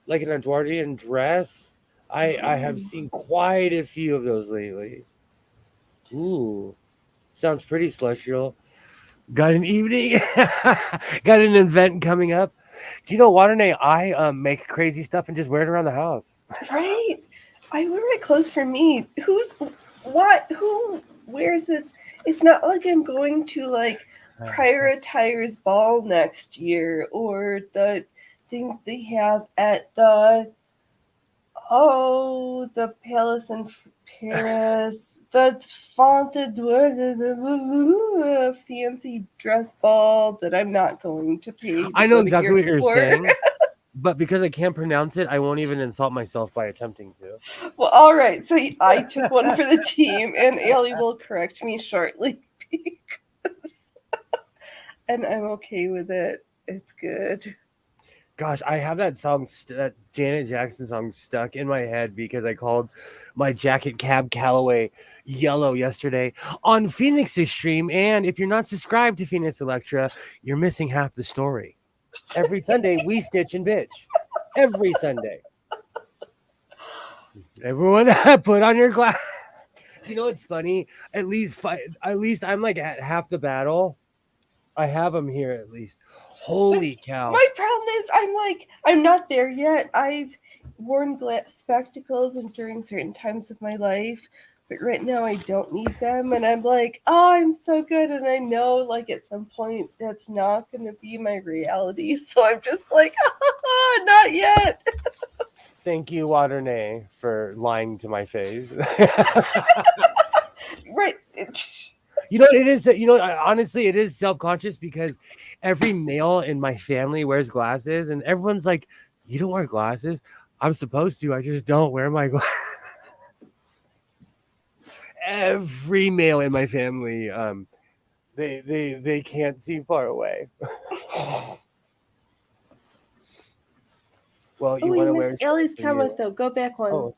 Like an Edwardian dress. I have seen quite a few of those lately. Ooh, sounds pretty celestial. Got an evening, got an event coming up. Do you know, Waternay? I make crazy stuff and just wear it around the house. Right? I wear my clothes for me. Who wears this? It's not like I'm going to like Prioritize Ball next year or the thing they have at the Palace in Paris, the Fontainebleau fancy dress ball that I'm not going to pay. I know exactly what you're saying, but because I can't pronounce it, I won't even insult myself by attempting to. Well, all right. So I took one for the team, and Allie will correct me shortly. And I'm okay with it. It's good. Gosh, I have that song, that Janet Jackson song, stuck in my head because I called my jacket Cab Calloway yellow yesterday on Phoenix's stream. And if you're not subscribed to Phoenix Electra, you're missing half the story. Every Sunday, we stitch and bitch. Every Sunday. Everyone, put on your glass. You know, it's funny. At least I'm like at half the battle. I have them here at least. Holy cow. My problem is I'm not there yet. I've worn glass spectacles and during certain times of my life, but right now I don't need them. And I'm like, oh, I'm so good. And I know like at some point that's not going to be my reality. So I'm just like, not yet. Thank you, Waternay, for lying to my face. Right. You know, it is, you know, honestly, it is self-conscious because every male in my family wears glasses and everyone's like, you don't wear glasses? I'm supposed to. I just don't wear my glasses. Every male in my family, they can't see far away. Well, you want to wear Ellie's comment though. Go back one.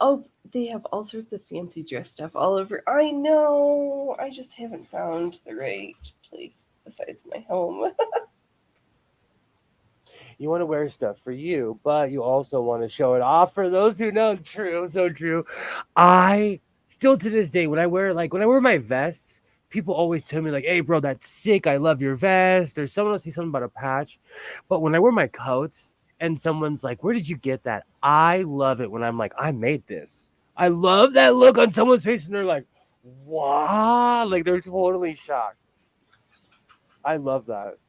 Oh. They have all sorts of fancy dress stuff all over. I know. I just haven't found the right place besides my home. You want to wear stuff for you, but you also want to show it off for those who know. True, so true. I still to this day, when I wear my vests, people always tell me like, hey bro, that's sick. I love your vest. Or someone will say something about a patch. But when I wear my coats and someone's like, where did you get that? I love it when I'm like, I made this. I love that look on someone's face and they're like, wow, like they're totally shocked. I love that.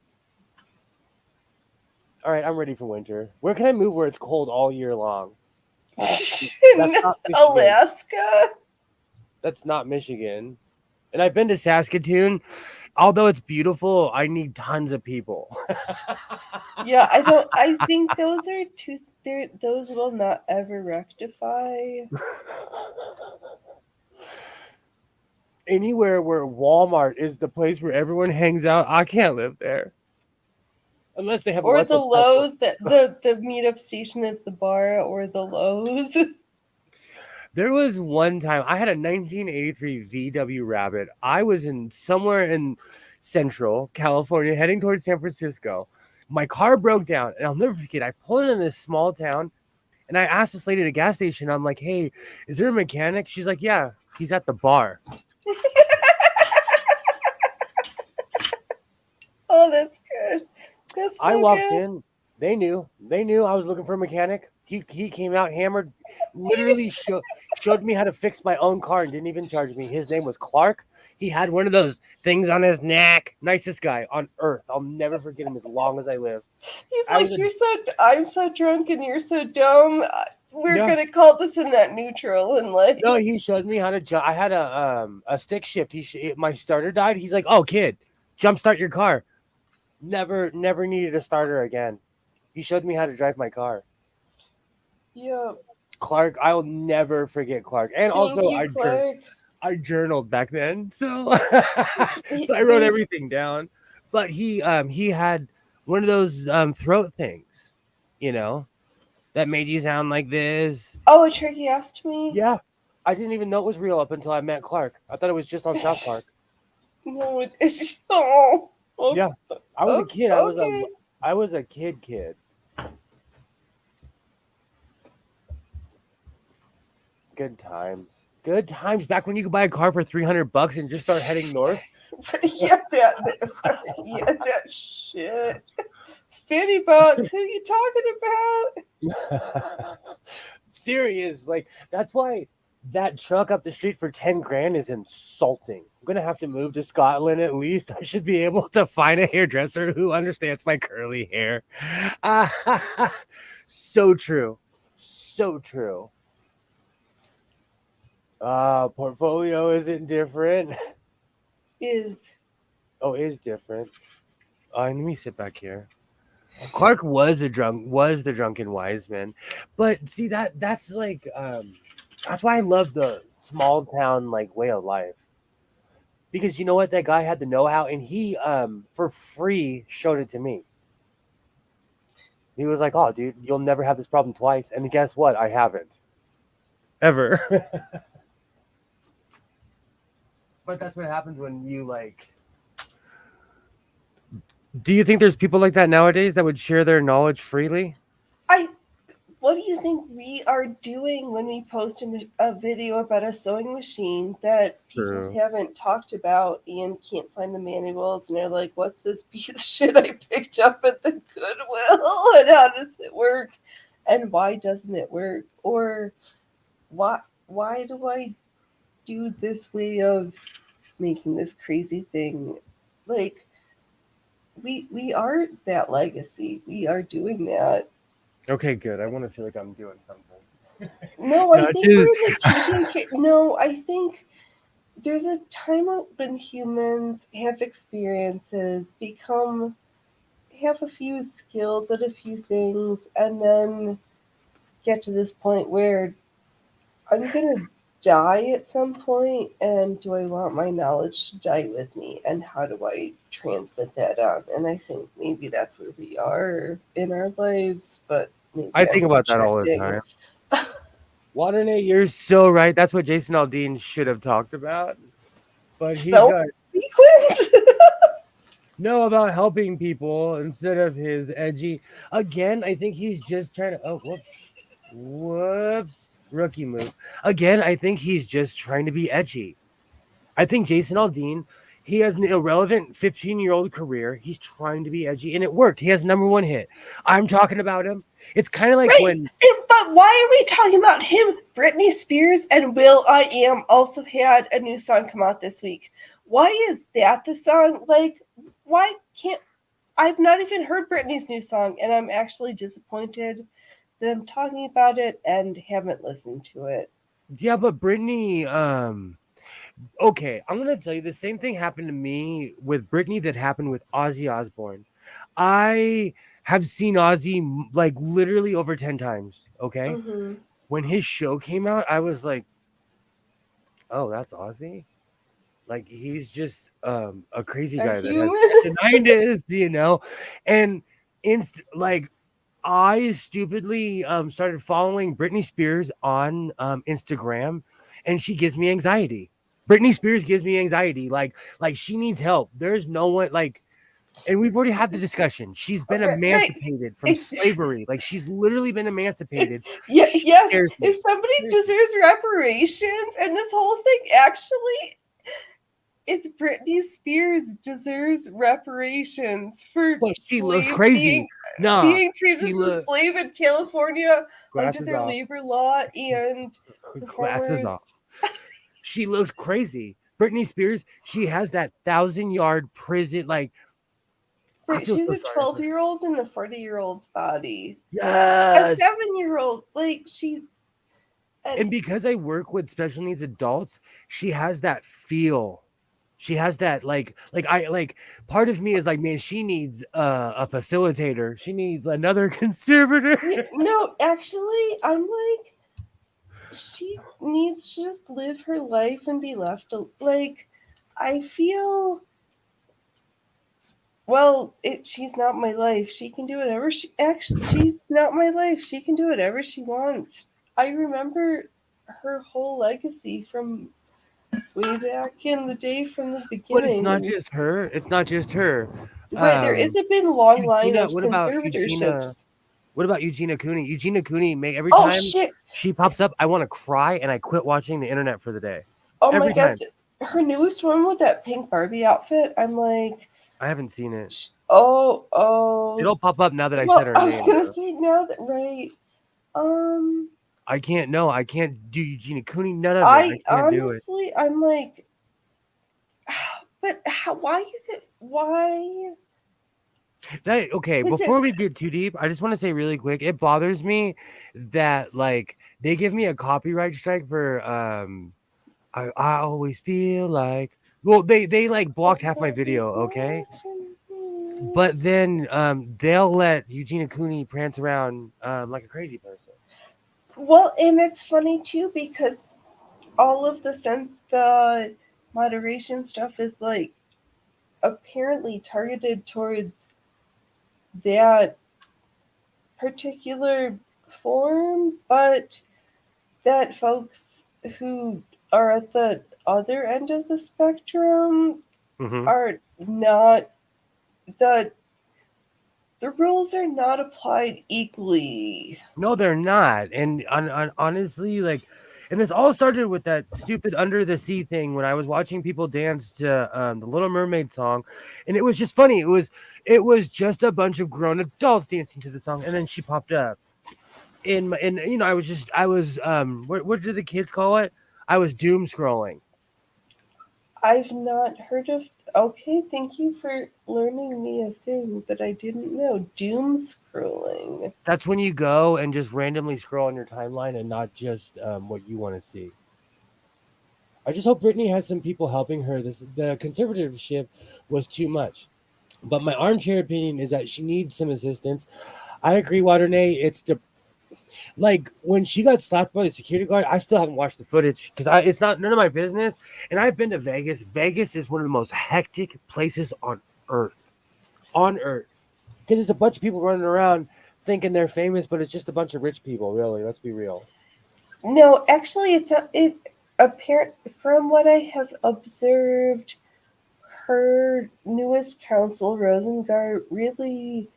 All right, I'm ready for winter. Where can I move where it's cold all year long? Alaska? That's not Michigan. And I've been to Saskatoon. Although it's beautiful, I need tons of people. Yeah, I think those are those will not ever rectify. Anywhere where Walmart is the place where everyone hangs out, I can't live there. Unless they have or the Lowe's, that the meetup station is the bar, or the Lowe's. There was one time I had a 1983 VW Rabbit. I was somewhere in Central California heading towards San Francisco. My car broke down, and I'll never forget. I pulled in this small town, and I asked this lady at a gas station, I'm like, hey, is there a mechanic? She's like, yeah, he's at the bar. Oh, that's good. That's so I walked good. in. They knew I was looking for a mechanic. He came out hammered, literally showed me how to fix my own car and didn't even charge me. His name was Clark. He had one of those things on his neck. Nicest guy on earth. I'll never forget him as long as I live. He's like, I'm so drunk and you're so dumb. We're gonna call this in that neutral and like. No, he showed me how to jump. I had a stick shift. My starter died. He's like, oh kid, jump start your car. Never needed a starter again. He showed me how to drive my car. Yeah. Clark, I will never forget Clark. And also, I journaled back then, so I wrote everything down. But he had one of those throat things, you know, that made you sound like this. Oh, a tracheostomy? Yeah, I didn't even know it was real up until I met Clark. I thought it was just on South Park. No, it is. Oh, Yeah, I was a kid. I was a okay. kid. Good times. Good times back when you could buy a car for $300 and just start heading north. Yeah, that shit. $50. Who you talking about? Serious, like that's why that truck up the street for 10 grand is insulting. I'm gonna have to move to Scotland at least. I should be able to find a hairdresser who understands my curly hair. So true. So true. Portfolio isn't different. Is Is different. Let me sit back here. Clark was the drunken wise man, but see that's like that's why I love the small town like way of life, because you know what, that guy had the know-how and he for free showed it to me. He was like, "Oh, dude, you'll never have this problem twice," and guess what? I haven't ever. But that's what happens when you like. Do you think there's people like that nowadays that would share their knowledge freely? what do you think we are doing when we post a video about a sewing machine that people True. haven't talked about and can't find the manuals, and they're like, "What's this piece of shit I picked up at the Goodwill, and how does it work, and why doesn't it work, or why do I do this way of making this crazy thing?" Like, we are that legacy. We are doing that. Okay, good. I want to feel like I'm doing something. No, I Not think just we're the teaching. No, I think there's a time when humans have experiences, have a few skills at a few things, and then get to this point where I'm gonna die at some point, and do I want my knowledge to die with me, and how do I transmit that on? And I think maybe that's where we are in our lives, but maybe I I'm think about that all the projecting. time. Water Nate, you're so right. That's what Jason Aldean should have talked about. But he So got sequence. no about helping people instead of his edgy. Again, I think he's just trying to. Oh, whoops. Rookie move. Again, I think he's just trying to be edgy. I think Jason Aldean, he has an irrelevant 15-year-old career. He's trying to be edgy, and it worked. He has #1 hit. I'm talking about him. It's kind of like Right. But why are we talking about him? Britney Spears and Will I Am also had a new song come out this week. Why is that the song? Like, why can't I've not even heard Britney's new song, and I'm actually disappointed that I'm talking about it and haven't listened to it. Yeah, but Britney, okay, I'm gonna tell you the same thing happened to me with Britney that happened with Ozzy Osbourne. I have seen Ozzy like literally over 10 times. Okay. Mm-hmm. When his show came out, I was like, oh, that's Ozzy? Like he's just a crazy A guy that has human. 90s, you know? And like I stupidly started following Britney Spears on Instagram, and she gives me anxiety. Britney Spears gives me anxiety. Like she needs help. There's no one like, and we've already had the discussion. She's been Okay, right. emancipated from slavery. Like she's literally been emancipated. Yes. Scares me. If somebody deserves reparations, and this whole thing actually, it's Britney Spears deserves reparations for But she looks slaves crazy. being treated as a slave in California under Glasses their off. labor law, and the Glasses farmers. off. She looks crazy. Britney Spears, she has that 1,000-yard prison. Like, I Wait, feel she's so a sorry for her. 12-year-old in a 40-year-old's body. A Yes. 7-year-old, like she. And because I work with special needs adults, she has that feel. She has that like I like part of me is like, man, she needs a facilitator. She needs another conservator. No, actually, I'm like, she needs to just live her life and be left. Like, I feel. Well, she's not my life. She can do whatever she's not my life. She can do whatever she wants. I remember her whole legacy from way back in the day from the But it's not beginning. just her. It's not just her. Right, there is a big long line Eugenia, of what about Eugenia? conservatorships. What about Eugenia Cooney? Eugenia Cooney, every Oh time shit! she pops up, I want to cry and I quit watching the internet for the day. Oh my Every god, time. her newest one with that pink Barbie outfit. I'm like, I haven't seen it. oh. It'll pop up now that I said Well, her I was name. gonna Though. say now that right. I can't. No, I can't do Eugenia Cooney. None of it. I I can't do it. honestly, I'm like, but how? Why is it? Why? Okay, Is before it? we get too deep, I just want to say really quick, it bothers me that like they give me a copyright strike for I always feel like they like blocked half my video, okay? But then they'll let Eugenia Cooney prance around like a crazy person. Well, and it's funny too because all of the moderation stuff is like apparently targeted towards that particular form, but that folks who are at the other end of the spectrum Mm-hmm. are not the rules are not applied equally. No, they're not. And honestly, like, and this all started with that stupid Under the Sea thing when I was watching people dance to the Little Mermaid song, and it was just funny. It was just a bunch of grown adults dancing to the song, and then she popped up. And I was what do the kids call it? I was doom scrolling. I've not heard of. Okay, thank you for learning me a thing that I didn't know. Doom scrolling. That's when you go and just randomly scroll on your timeline and not just what you want to see. I just hope Brittany has some people helping her. The conservatorship was too much. But my armchair opinion is that she needs some assistance. I agree, Waternay. Like when she got slapped by the security guard, I still haven't watched the footage because it's not none of my business. And I've been to Vegas. Vegas is one of the most hectic places on earth. On earth. Because it's a bunch of people running around thinking they're famous, but it's just a bunch of rich people, really. Let's be real. No, actually, it apparent from what I have observed. Her newest counsel, Rosengart, really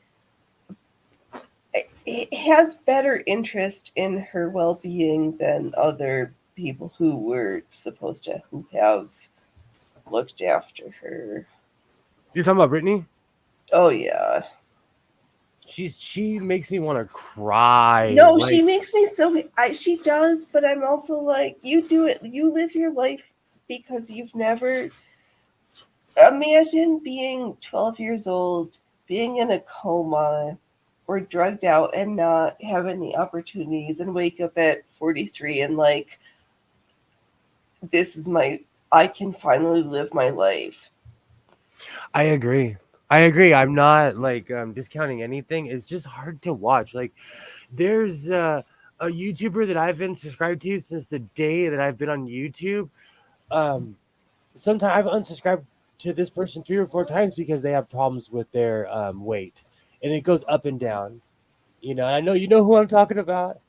it has better interest in her well-being than other people who were supposed to who have looked after her. You're talking about Brittany? Oh yeah. She makes me want to cry. No, like, she makes me so. She does, but I'm also like, you do it. You live your life because you've never. Imagine being 12 years old, being in a coma, or drugged out and not have any opportunities, and wake up at 43 and like, this is my. I can finally live my life. I agree. I agree. I'm not like discounting anything. It's just hard to watch. Like there's a YouTuber that I've been subscribed to since the day that I've been on YouTube. Sometimes I've unsubscribed to this person 3 or 4 times because they have problems with their weight, and it goes up and down. I know you know who I'm talking about.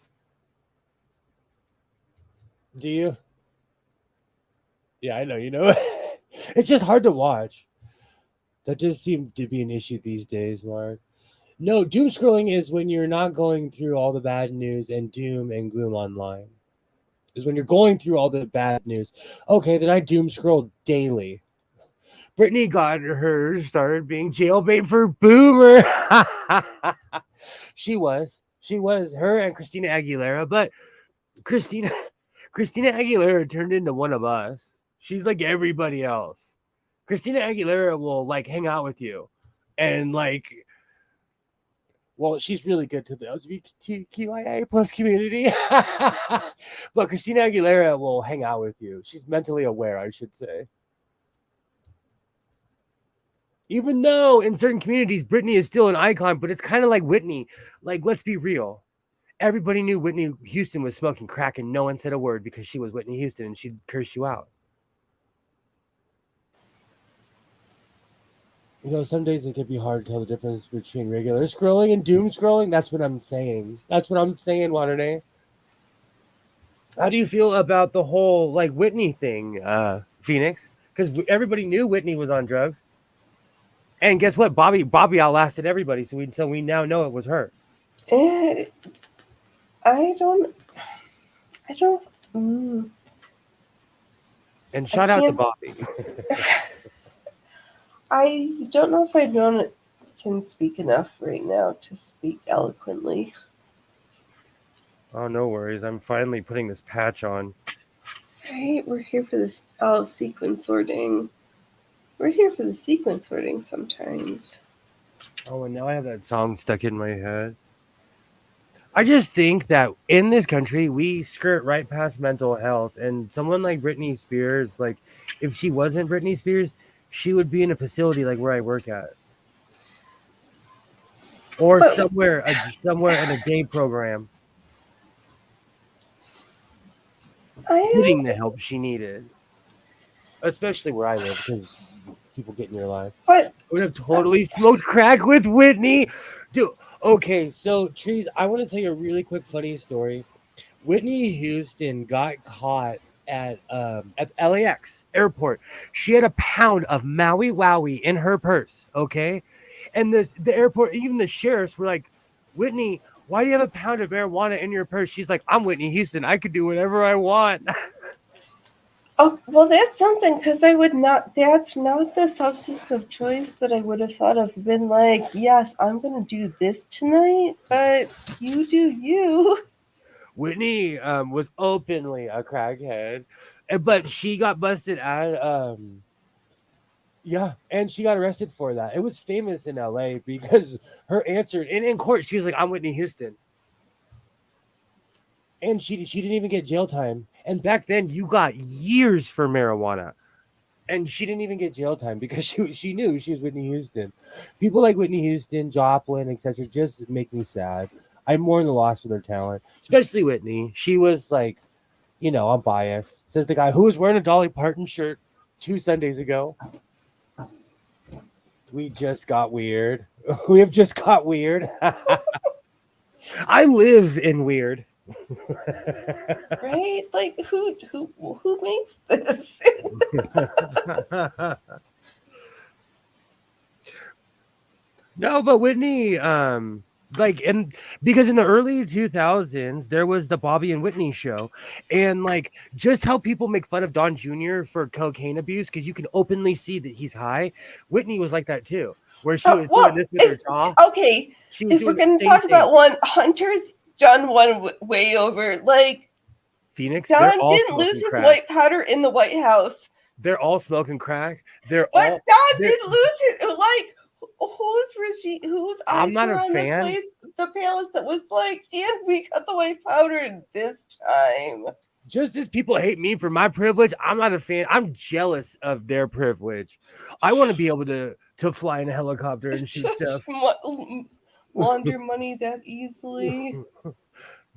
Do you? Yeah, I know. You know. It's just hard to watch. That just seems to be an issue these days, Mark. No, doom scrolling is when you're not going through all the bad news and doom and gloom online. Is when you're going through all the bad news. Okay, then I doom scroll daily. Brittany got hers started being jailbait for Boomer. She was. Her and Christina Aguilera. But Christina Aguilera turned into one of us. She's like everybody else. Christina Aguilera will like hang out with you and like, well, she's really good to the LGBTQIA plus community. But Christina Aguilera will hang out with you. She's mentally aware, I should say. Even though in certain communities, Britney is still an icon, but it's kind of like Whitney. Like, let's be real. Everybody knew Whitney Houston was smoking crack and no one said a word because she was Whitney Houston and she'd curse you out. Some days it could be hard to tell the difference between regular scrolling and doom scrolling. That's what I'm saying. Waternay. How do you feel about the whole like Whitney thing, Phoenix? Because everybody knew Whitney was on drugs, and guess what? Bobby outlasted everybody, so we now know it was her. Eh, I don't. I don't. Mm, And I shout out to can't. Bobby. I don't know if can speak enough right now to speak eloquently. Oh, no worries. I'm finally putting this patch on. Right, we're here for this. Oh, sequence sorting. We're here for the sequence sorting sometimes. Oh, and now I have that song stuck in my head. I just think that in this country, we skirt right past mental health. And someone like Britney Spears, like, if she wasn't Britney Spears, she would be in a facility like where I work at. Or But somewhere in a day program I getting don't. the help she needed. Especially where I live, because people get in your lives. But Would have totally smoked crack with Whitney. Dude, okay, so Trees, I want to tell you a really quick funny story. Whitney Houston got caught at LAX airport. She had a pound of Maui Wowie in her purse, okay? And the airport, even the sheriffs were like, Whitney, why do you have a pound of marijuana in your purse? She's like, I'm Whitney Houston. I could do whatever I want. oh, well, that's something because I would not. That's not the substance of choice that I would have thought of. Been like, yes, I'm gonna do this tonight, but you do you. Whitney was openly a crackhead, but she got busted at yeah, and she got arrested for that. It was famous in LA because her answer in court, she was like, I'm Whitney Houston. And she didn't even get jail time. And back then you got years for marijuana. And she didn't even get jail time because she knew she was Whitney Houston. People like Whitney Houston, Joplin, etc. just make me sad. I mourn the loss of their talent, especially Whitney. She was like, I'm biased. Says the guy who was wearing a Dolly Parton shirt 2 Sundays ago. We just got weird. We have just got weird. I live in weird. Right? Like who makes this? No, but Whitney, and because in the early 2000s there was the Bobby and Whitney show, and like just how people make fun of Don Jr. for cocaine abuse because you can openly see that he's high. Whitney was like that too, where she was doing this with her jaw. Okay, She was if we're doing going the to same talk thing. about one, Hunter's done one way over. Like Phoenix, Don they're all didn't lose smoking his crack. white powder in the White House, They're all smoking crack. but Don didn't lose his like. Whose I'm eyes not were a on fan. the palace that was like, and we got the white powder this time. Just as people hate me for my privilege, I'm not a fan. I'm jealous of their privilege. I want to be able to fly in a helicopter and shoot stuff. Launder money that easily.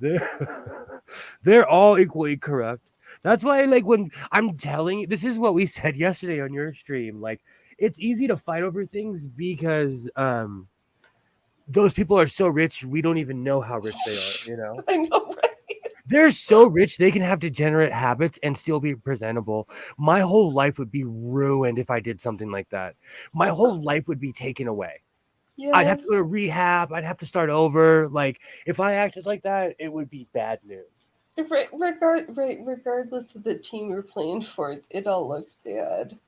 They're all equally corrupt. That's why, like, when I'm telling you, this is what we said yesterday on your stream. Like, it's easy to fight over things because those people are so rich, we don't even know how rich they are. I know, right? They're so rich they can have degenerate habits and still be presentable. My whole life would be ruined if I did something like that. My whole life would be taken away. Yes. I'd have to go to rehab. I'd have to start over. Like, if I acted like that, it would be bad news. Regardless of the team you're playing for, it all looks bad.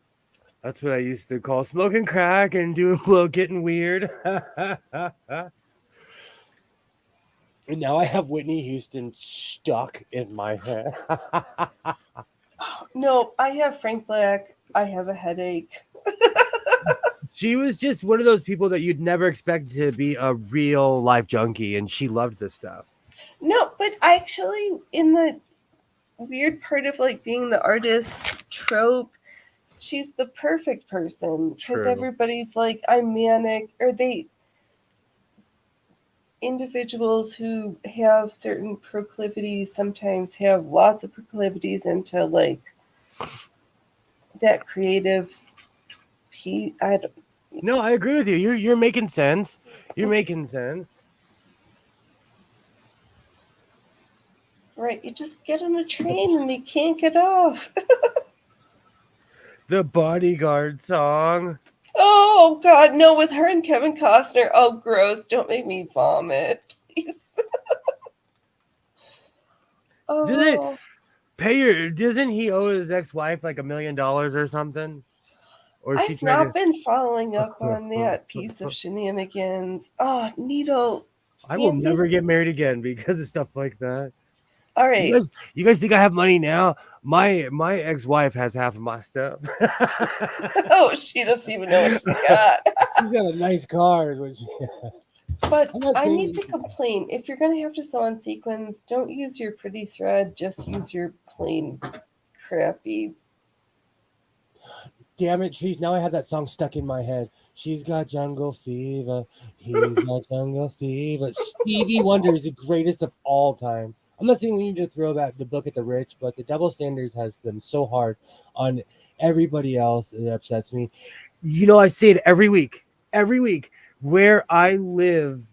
That's what I used to call smoking crack and doing blow, getting weird. And now I have Whitney Houston stuck in my head. No, I have Frank Black. I have a headache. She was just one of those people that you'd never expect to be a real life junkie, and she loved this stuff. No, but actually, in the weird part of like being the artist trope, she's the perfect person because everybody's like, I'm manic, or individuals who have certain proclivities sometimes have lots of proclivities into like that creative No, I agree with you. You're making sense. You're making sense. Right, you just get on a train and you can't get off. The Bodyguard song. Oh God, no! With her and Kevin Costner. Oh, gross! Don't make me vomit, please. Doesn't Oh, doesn't he owe his ex-wife like $1 million or something? Or she I've tried not been following up on that piece to of shenanigans. Oh, Needle, I will fancy. never get married again because of stuff like that. All right. You guys think I have money now? My ex-wife has half of my stuff. Oh, she doesn't even know what she's got. She's got a nice car, is what she. But I'm not I saying need to complain. If you're going to have to sew on sequins, don't use your pretty thread. Just use your plain crappy. Damn it, Trees. Now I have that song stuck in my head. She's got jungle fever. He's got jungle fever. Stevie Wonder is the greatest of all time. I'm not saying we need to throw the book at the rich, but the double standards has them so hard on everybody else. It upsets me. You know, I say it every week. Every week. Where I live,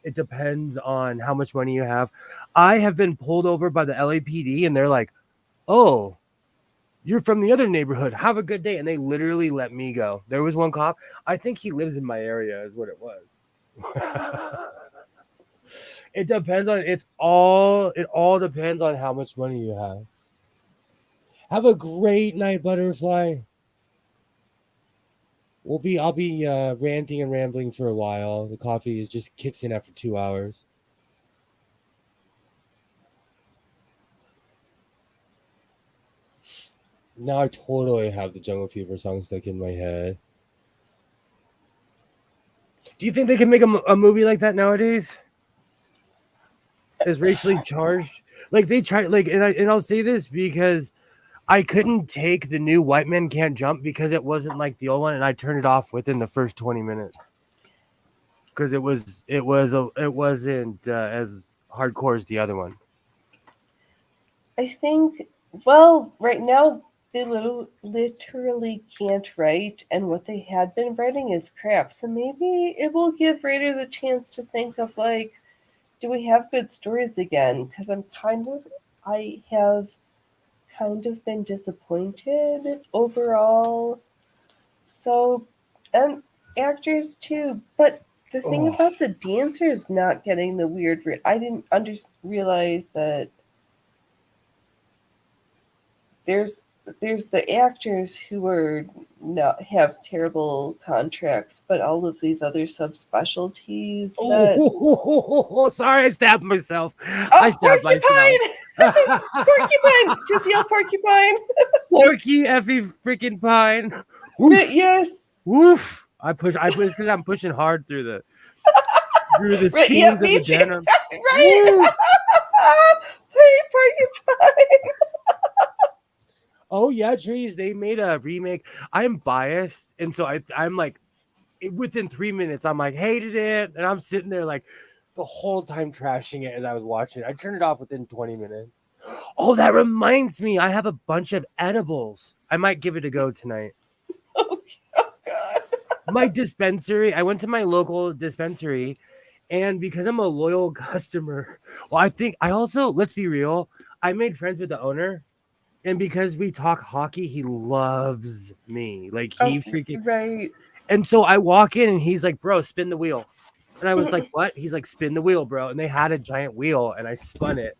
it depends on how much money you have. I have been pulled over by the LAPD, and they're like, "Oh, you're from the other neighborhood. Have a good day." And they literally let me go. There was one cop. I think he lives in my area, is what it was. It depends on it all depends on how much money you have. Have a great night, Butterfly. I'll be ranting and rambling for a while. The coffee is just kicks in after 2 hours. Now I totally have the Jungle Fever song stuck in my head. Do you think they can make a movie like that nowadays? Is racially charged? Like they try, like, and I'll say this because I couldn't take the new White Men Can't Jump because it wasn't like the old one, and I turned it off within the first 20 minutes because it wasn't as hardcore as the other one. I think, well, right now they literally can't write, and what they had been writing is crap. So maybe it will give readers a chance to think of, like, do we have good stories again? Because I have kind of been disappointed overall. So, and actors too. But the thing Oh, about the dancers not getting the weird, I didn't realize that there's there's the actors who are not have terrible contracts, but all of these other subspecialties that sorry, I stabbed myself. I oh, stabbed myself. porcupine, porcupine, just yell porcupine. Porky effie freaking pine. Woof, Yes, woof. I push because I'm pushing hard through the right, yeah, seams of me the too. denim. Right. Woo! Hey, porcupine. Oh yeah, Trees. They made a remake. I'm biased, and so I'm like, within 3 minutes, I'm like, hated it, and I'm sitting there like the whole time trashing it as I was watching it. I turned it off within 20 minutes. Oh, that reminds me, I have a bunch of edibles. I might give it a go tonight. Oh, oh God. My dispensary. I went to my local dispensary, and because I'm a loyal customer, well, I think I also, let's be real, I made friends with the owner. And because we talk hockey, he loves me. Like he Oh, freaking. right. And so I walk in and he's like, "Bro, spin the wheel." And I was like, "What?" He's like, "Spin the wheel, bro." And they had a giant wheel and I spun it.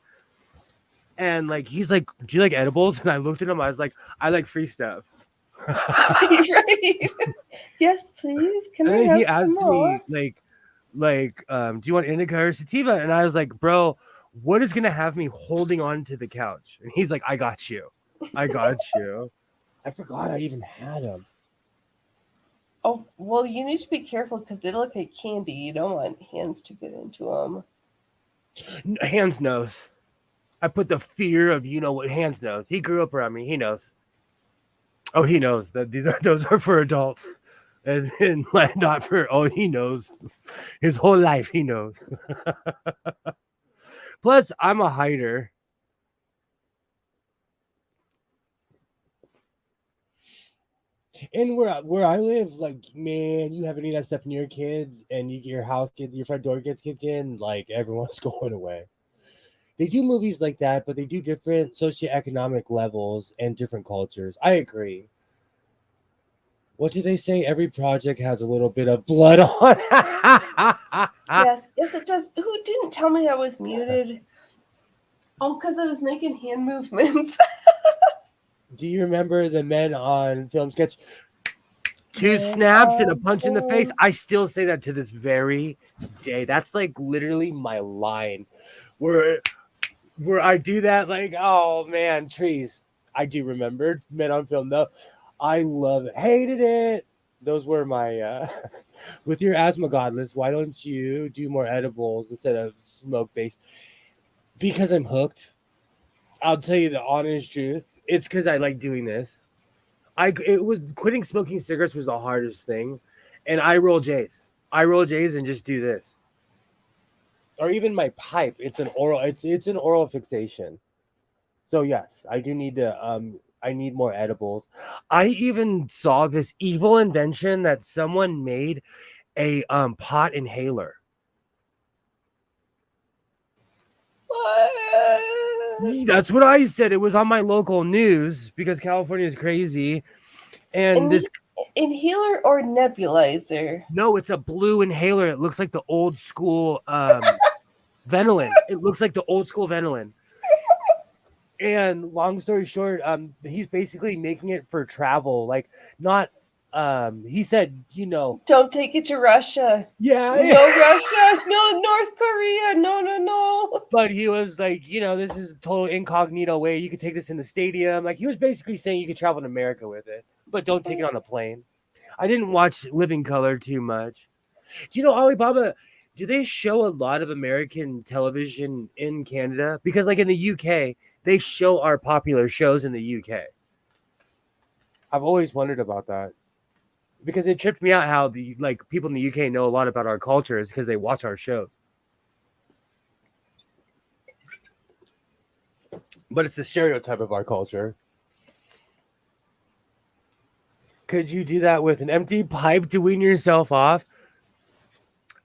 And like he's like, "Do you like edibles?" And I looked at him. I was like, "I like free stuff." Right. Yes, please. Can And I then he have some asked more? me do you want indica or sativa? And I was like, "Bro, what is gonna have me holding on to the couch?" And he's like, "I got you. I got you." I forgot I even had him. Oh, well, you need to be careful because they look like candy. You don't want hands to get into them. Hands knows. I put the fear of what Hands knows. He grew up around me. He knows. Oh, he knows that those are for adults, and not for. Oh, he knows. His whole life, he knows. Plus, I'm a hider. And where I live, like, man, you have any of that stuff near kids, and your front door gets kicked in, like everyone's going away. They do movies like that, but they do different socioeconomic levels and different cultures. I agree. What do they say? Every project has a little bit of blood on. Yes, yes, it does. Who didn't tell me I was muted? Oh, because I was making hand movements. Do you remember the men on film sketch? Two Men snaps and a on punch in the face. film. I still say that to this very day. That's like literally my line. Where I do that, like, oh man, trees. I do remember men on film though. I love it. Hated it. Those were my with your asthma godless, why don't you do more edibles instead of smoke based? Because I'm hooked. I'll tell you the honest truth. It's because I like doing this. It was quitting smoking cigarettes was the hardest thing, and I roll J's. I roll J's and just do this, or even my pipe. It's an oral. It's an oral fixation. So yes, I do need to. I need more edibles. I even saw this evil invention that someone made a pot inhaler. What? That's what I said. It was on my local news because California is crazy, and this. Inhaler or nebulizer? No, it's a blue inhaler. It looks like the old school Venolin. It looks like the old school Venolin. And long story short, he's basically making it for travel, like not. He said, Don't take it to Russia. yeah, No Russia. No North Korea. No, no, no. but he was like, this is a total incognito way. You could take this in the stadium. Like he was basically saying you could travel in America with it, but don't take it on a plane. I didn't watch Living Color too much. Do you know Alibaba? Do they show a lot of American television in Canada? Because like in the UK, they show our popular shows in the UK. I've always wondered about that. Because it tripped me out how the people in the UK know a lot about our culture is because they watch our shows. But it's the stereotype of our culture. Could you do that with an empty pipe to wean yourself off?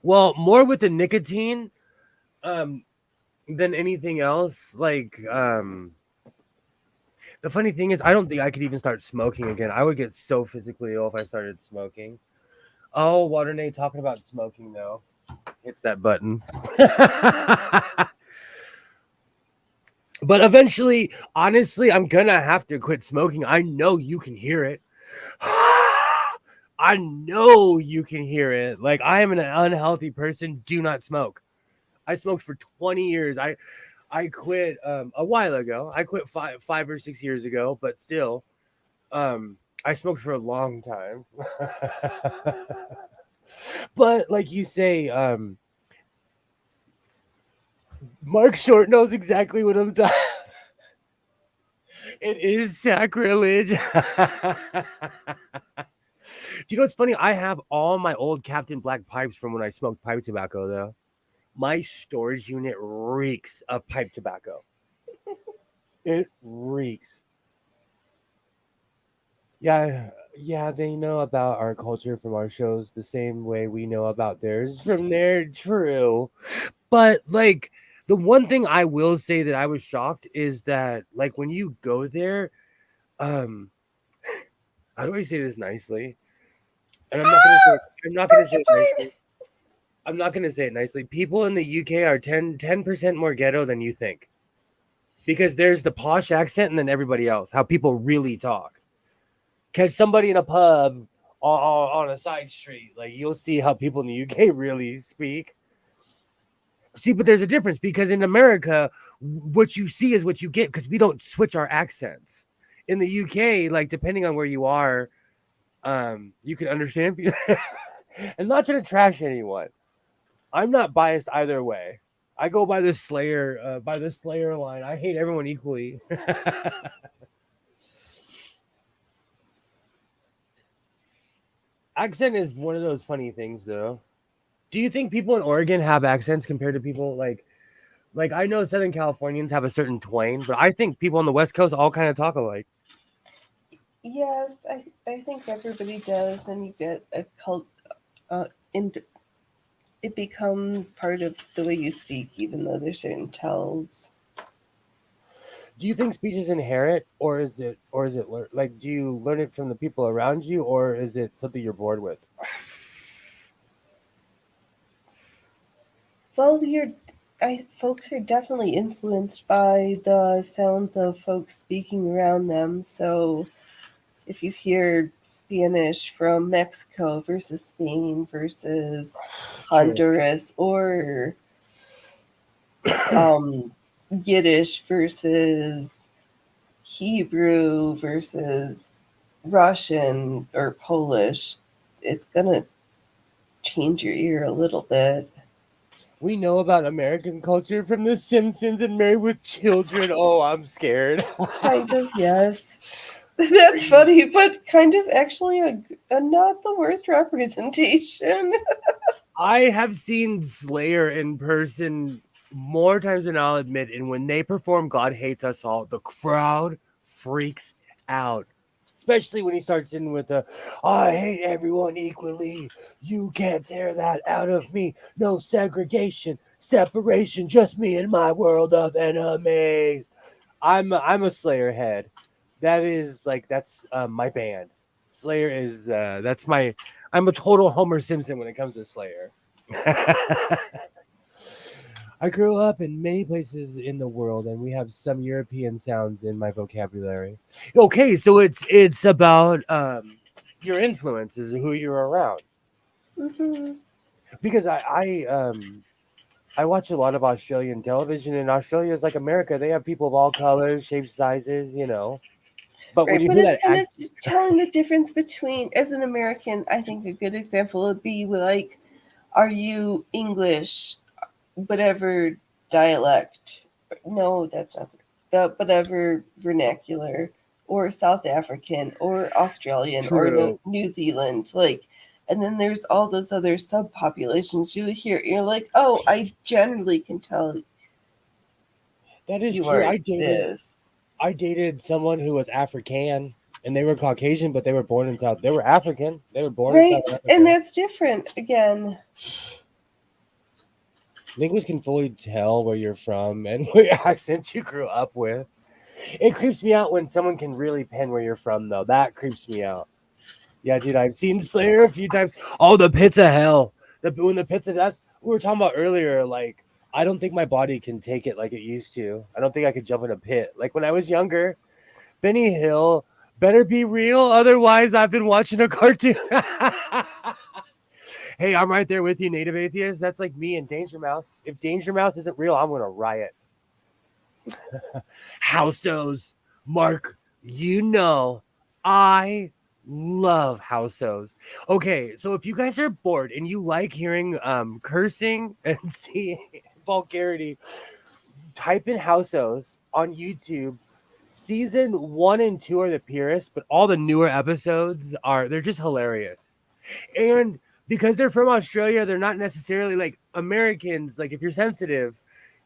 Well, more with the nicotine than anything else. The funny thing is, I don't think I could even start smoking again. I would get so physically ill if I started smoking. Oh, Waternay talking about smoking though. Hits that button. But eventually, honestly, I'm gonna have to quit smoking. I know you can hear it. I know you can hear it. Like, I am an unhealthy person. Do not smoke. I smoked for 20 years. I quit a while ago. I quit 5 or 6 years ago, but still, I smoked for a long time. But like you say, Mark Short knows exactly what I'm talking. It is sacrilege. Do you know what's funny? I have all my old Captain Black pipes from when I smoked pipe tobacco, though. My storage unit reeks of pipe tobacco. It reeks. Yeah, they know about our culture from our shows the same way we know about theirs from their. True. But like the one thing I will say that I was shocked is that like when you go there, how do I say this nicely? And I'm not gonna say it nicely. I'm not gonna say it nicely. People in the UK are 10% more ghetto than you think. Because there's the posh accent and then everybody else, how people really talk. Catch somebody in a pub on a side street, like you'll see how people in the UK really speak. See, but there's a difference because in America, what you see is what you get because we don't switch our accents. In the UK, like depending on where you are, you can understand people. And not trying to trash anyone. I'm not biased either way. I go by the Slayer line. I hate everyone equally. Accent is one of those funny things, though. Do you think people in Oregon have accents compared to people like I know Southern Californians have a certain twang, but I think people on the West Coast all kind of talk alike. Yes, I think everybody does, and you get a cult. It becomes part of the way you speak, even though there's certain tells. Do you think speech is inherent, or is it like do you learn it from the people around you, or is it something you're born with? Well, folks are definitely influenced by the sounds of folks speaking around them. So if you hear Spanish from Mexico versus Spain versus True. Honduras, or um, Yiddish versus Hebrew versus Russian or Polish, it's gonna change your ear a little bit. We know about American culture from The Simpsons and Married with Children. Oh, I'm scared. Kind of, yes. That's funny, but kind of actually a not the worst representation. I have seen Slayer in person more times than I'll admit, and when they perform God Hates Us All, the crowd freaks out. Especially when he starts in with the I hate everyone equally. You can't tear that out of me. No segregation, separation, just me and my world of enemies. I'm a Slayer head. That is like that's my band. Slayer is that's my I'm a total Homer Simpson when it comes to Slayer. I grew up in many places in the world, and we have some European sounds in my vocabulary. Okay, so it's about your influences and who you're around. Hmm. Because I watch a lot of Australian television, and Australia is like America. They have people of all colors, shapes, sizes, you know. But when Right, you but hear it's that kind of accent, telling the difference between, as an American, I think a good example would be like, are you English, whatever dialect? No, that's not the whatever vernacular, or South African, or Australian, or true. New Zealand, like. And then there's all those other subpopulations you hear. You're like, oh, I generally can tell That is you true. are this. I dated someone who was African, and they were Caucasian, but they were born in South. They were African. They were born in Right? South And Africa. that's different again. Linguists can fully tell where you're from and what accents you grew up with. It creeps me out when someone can really pin where you're from, though. That creeps me out. Yeah, dude, I've seen Slayer a few times. Oh, the pits of hell. When the pits of that's we were talking about earlier. Like, I don't think my body can take it like it used to. I don't think I could jump in a pit like when I was younger. Benny Hill better be real, otherwise I've been watching a cartoon. Hey, I'm right there with you, Native Atheist. That's like me and Danger Mouse. If Danger Mouse isn't real, I'm gonna riot. Houseos, Mark, you know I love houseos. Okay, so if you guys are bored and you like hearing cursing and seeing vulgarity, type in houseos on YouTube. Season 1 and 2 are the purest, but all the newer episodes they're just hilarious. And because they're from Australia, they're not necessarily like Americans. Like if you're sensitive,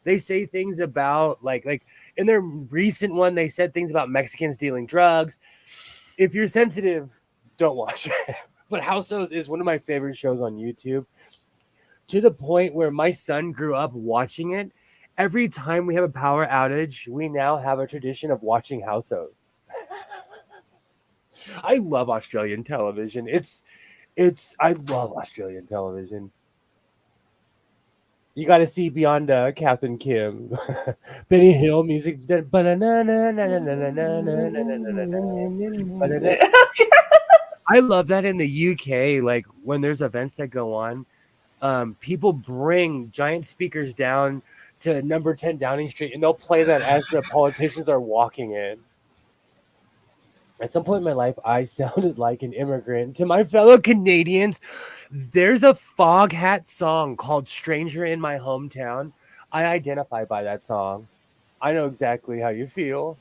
they say things about like in their recent one, they said things about Mexicans dealing drugs. If you're sensitive, don't watch it. But Houseos is one of my favorite shows on YouTube, to the point where my son grew up watching it. Every time we have a power outage, we now have a tradition of watching Houseos. I love Australian television. It's I love Australian television. You got to see beyond Captain Kim, Benny Hill music. I love that in the UK. Like when there's events that go on, people bring giant speakers down to number 10 Downing Street, and they'll play that as the politicians are walking in. At some point in my life, I sounded like an immigrant. To my fellow Canadians, there's a Foghat song called Stranger in My Hometown. I identify by that song. I know exactly how you feel.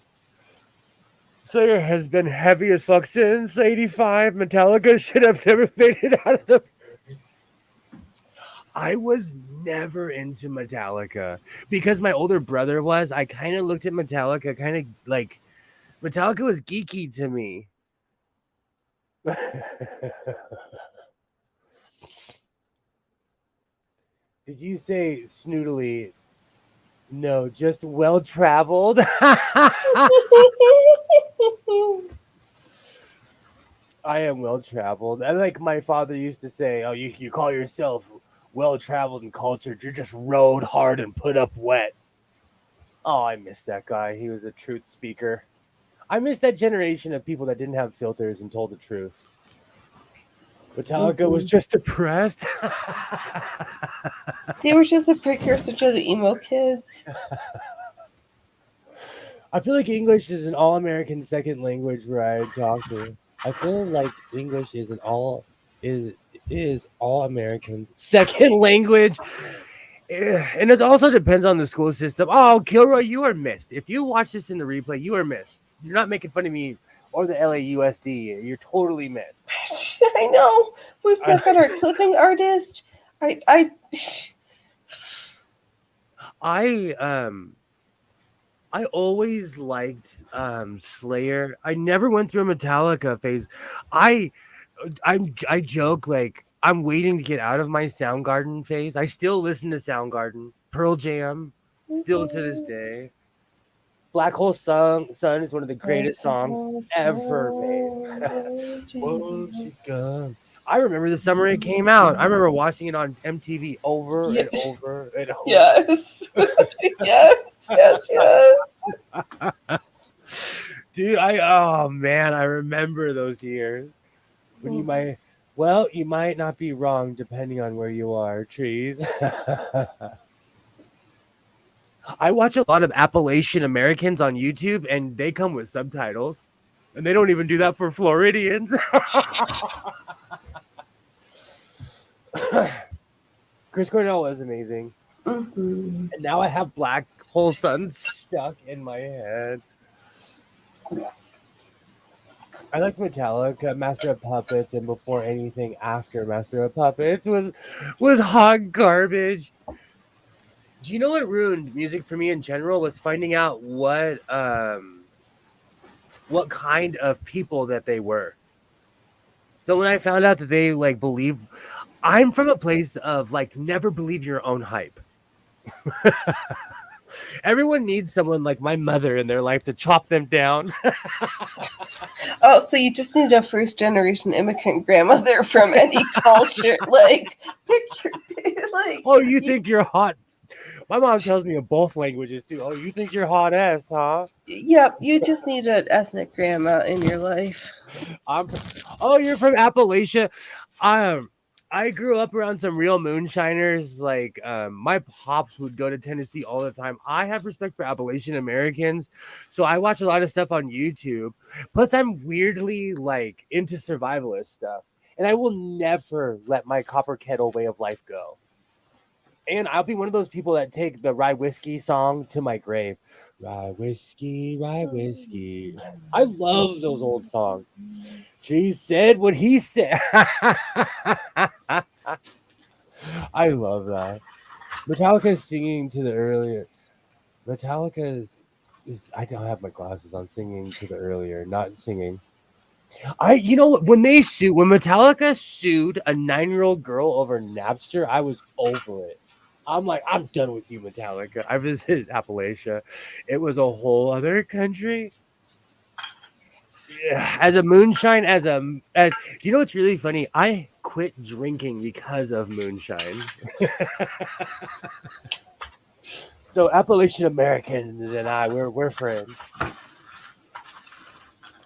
Slayer has been heavy as fuck since '85. Metallica should have never made it out of the. I was never into Metallica because my older brother was. I kind of looked at Metallica, kind of like Metallica was geeky to me. Did you say snoodily? No, just well traveled. I am well traveled. I like my father used to say, "Oh, you call yourself well traveled and cultured. You're just rode hard and put up wet." Oh, I miss that guy. He was a truth speaker. I miss that generation of people that didn't have filters and told the truth. Metallica was just depressed. They were just the precursor to the emo kids. I feel like English is an all-American second language where I talk to. I feel like English is all Americans' second language. And it also depends on the school system. Oh, Kilroy, you are missed. If you watch this in the replay, you are missed. You're not making fun of me or the LAUSD. You're totally missed. I know. We've got our clipping artist. I always liked Slayer. I never went through a Metallica phase. I joke like I'm waiting to get out of my Soundgarden phase. I still listen to Soundgarden, Pearl Jam, still to this day. Black Hole Sun is one of the greatest songs ever made. Won't you come? I remember the summer it came out. I remember watching it on MTV over and over and over. Yes. Dude, oh man, I remember those years. When you might not be wrong depending on where you are, trees. I watch a lot of Appalachian Americans on YouTube and they come with subtitles. And they don't even do that for Floridians. Chris Cornell was amazing. And now I have Black Hole Sun stuck in my head. I liked Metallica, Master of Puppets, and before anything after Master of Puppets was hot garbage. Do you know what ruined music for me in general was finding out what kind of people that they were. So when I found out that they like believe, I'm from a place of like never believe your own hype. Everyone needs someone like my mother in their life to chop them down. Oh, so you just need a first generation immigrant grandmother from any culture. Oh, you think you're hot? My mom tells me in both languages too. Oh, you think you're hot ass, huh? Yep, you just need an ethnic grandma in your life. You're from Appalachia. I grew up around some real moonshiners. Like my pops would go to Tennessee all the time. I have respect for Appalachian Americans, so I watch a lot of stuff on YouTube. Plus, I'm weirdly like into survivalist stuff, and I will never let my copper kettle way of life go. And I'll be one of those people that take the Rye Whiskey song to my grave. Rye whiskey, rye whiskey. I love those old songs. She said what he said. I love that. Metallica's singing to the earlier. Metallica is I don't have my glasses on, singing to the earlier, not singing. You know what? When Metallica sued a 9-year-old girl over Napster, I was over it. I'm like, I'm done with you, Metallica. I visited Appalachia. It was a whole other country. Yeah, as a moonshine, do you know what's really funny? I quit drinking because of moonshine. So Appalachian Americans and we're friends.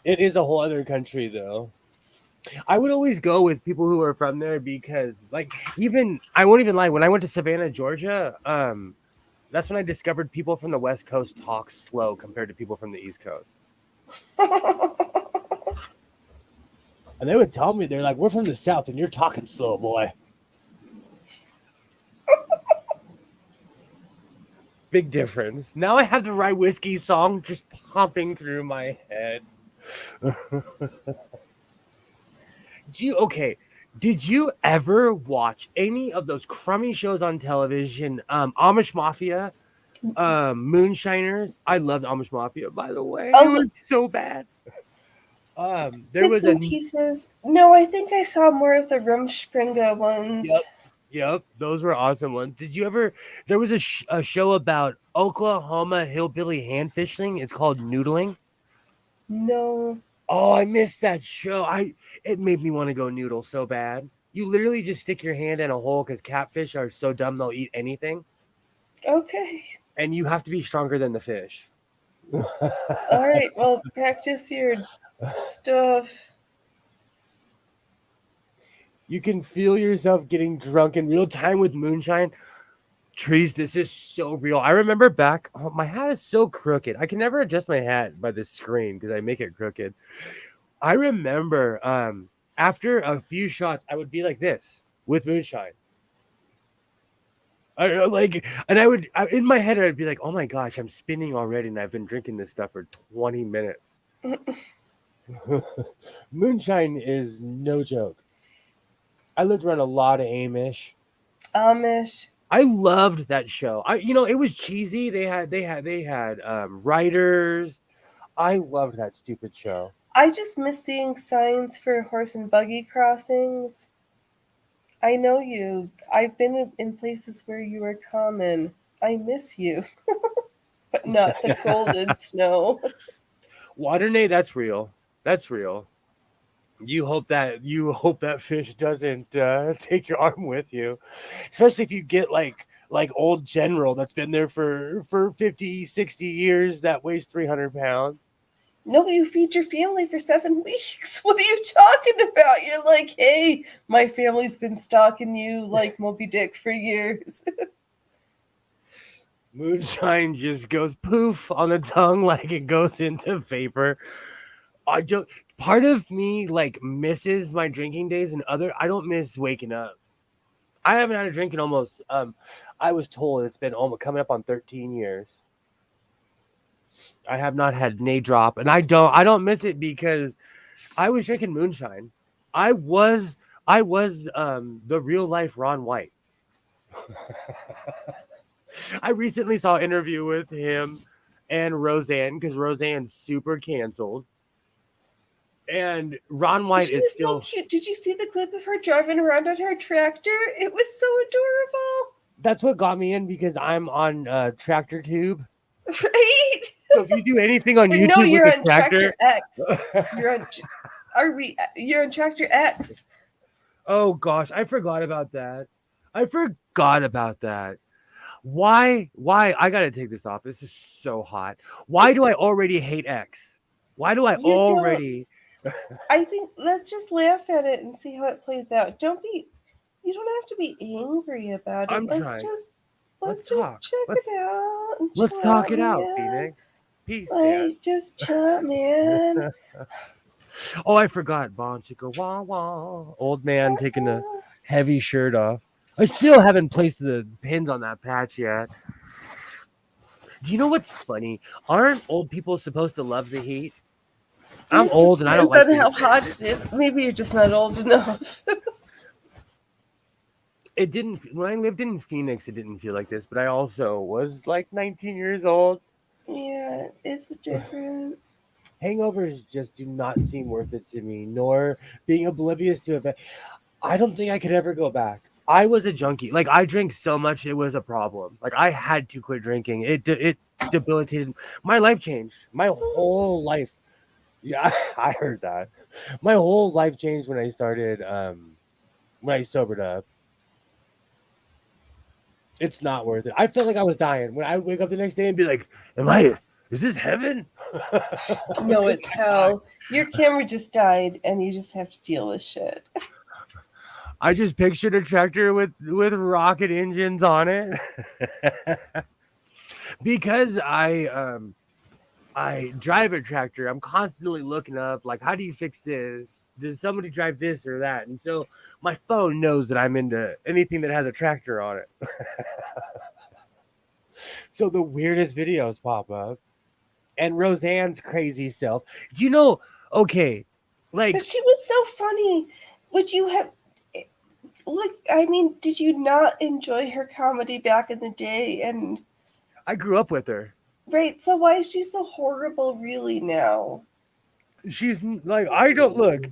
It is a whole other country, though. I would always go with people who are from there because, like, I won't even lie. When I went to Savannah, Georgia, that's when I discovered people from the West Coast talk slow compared to people from the East Coast. And they would tell me, they're like, we're from the South and you're talking slow, boy. Big difference. Now I have the Rye Whiskey song just popping through my head. Did you ever watch any of those crummy shows on television? Amish Mafia, Moonshiners. I loved Amish Mafia, by the way. It was so bad. There was pieces. No, I think I saw more of the Rumspringa ones. Yep. Yep, those were awesome ones. Did you ever? There was a show about Oklahoma hillbilly hand fishing. It's called Noodling. No. Oh, I missed that show. It made me want to go noodle so bad. You literally just stick your hand in a hole because catfish are so dumb they'll eat anything, Okay. and you have to be stronger than the fish. All right. Well, practice your stuff. You can feel yourself getting drunk in real time with moonshine. Trees, this is so real. I remember back, oh, my hat is so crooked. I can never adjust my hat by the screen because I make it crooked. I remember after a few shots, I would be like this with moonshine. In my head, I'd be like, oh my gosh, I'm spinning already, and I've been drinking this stuff for 20 minutes. Moonshine is no joke. I lived around a lot of Amish. I loved that show. It was cheesy. They had writers. I loved that stupid show. I just miss seeing signs for horse and buggy crossings. I know you. I've been in places where you are common. I miss you. But not the cold and snow. Waternay, that's real. That's real. You hope that fish doesn't take your arm with you, especially if you get like old General that's been there for 50, 60 years that weighs 300 pounds. No, you feed your family for 7 weeks. What are you talking about? You're like, hey, my family's been stalking you like Moby Dick for years. Moonshine just goes poof on the tongue like it goes into vapor. Part of me like misses my drinking days, and I don't miss waking up. I haven't had a drink in almost I was told it's been almost coming up on 13 years. I have not had nay drop, and I don't miss it because I was drinking moonshine. I was the real life Ron White. I recently saw an interview with him and Roseanne because Roseanne's super canceled. And Ron White She is was still so cute. Did you see the clip of her driving around on her tractor? It was so adorable. That's what got me in because I'm on Tractor Tube. Right? So if you do anything on YouTube No, you're with a on tractor, X. You're on Tractor X. oh gosh, I forgot about that. Why? I gotta take this off. This is so hot. Why do I already hate X? Why do I You already? I think let's just laugh at it and see how it plays out. You don't have to be angry about it. I'm trying. Let's talk. check it out. Let's talk it man. out, Phoenix. Peace, man. Just chat, man. Oh, I forgot. Bon chicka wah wah. Old man taking a heavy shirt off. I still haven't placed the pins on that patch yet. Do you know what's funny? Aren't old people supposed to love the heat? I'm old and I don't like Depends on how hot it is. Maybe you're just not old enough. It didn't. When I lived in Phoenix, it didn't feel like this. But I also was like 19 years old. Yeah, it's different. Hangovers just do not seem worth it to me, nor being oblivious to it. I don't think I could ever go back. I was a junkie. Like I drank so much, it was a problem. Like I had to quit drinking. It debilitated. My life changed. My whole life. Yeah, I heard that. My whole life changed when I started. When I sobered up. It's not worth it. I felt like I was dying when I would wake up the next day and be like, is this heaven? No, it's hell. Your camera just died and you just have to deal with shit. I just pictured a tractor with rocket engines on it. Because I drive a tractor, I'm constantly looking up, like, how do you fix this? Does somebody drive this or that? And so my phone knows that I'm into anything that has a tractor on it. So the weirdest videos pop up. And Roseanne's crazy self. Do you know, okay, like... But she was so funny. Would you have... did you not enjoy her comedy back in the day? And I grew up with her. Right, so why is she so horrible really now? She's like, I don't look.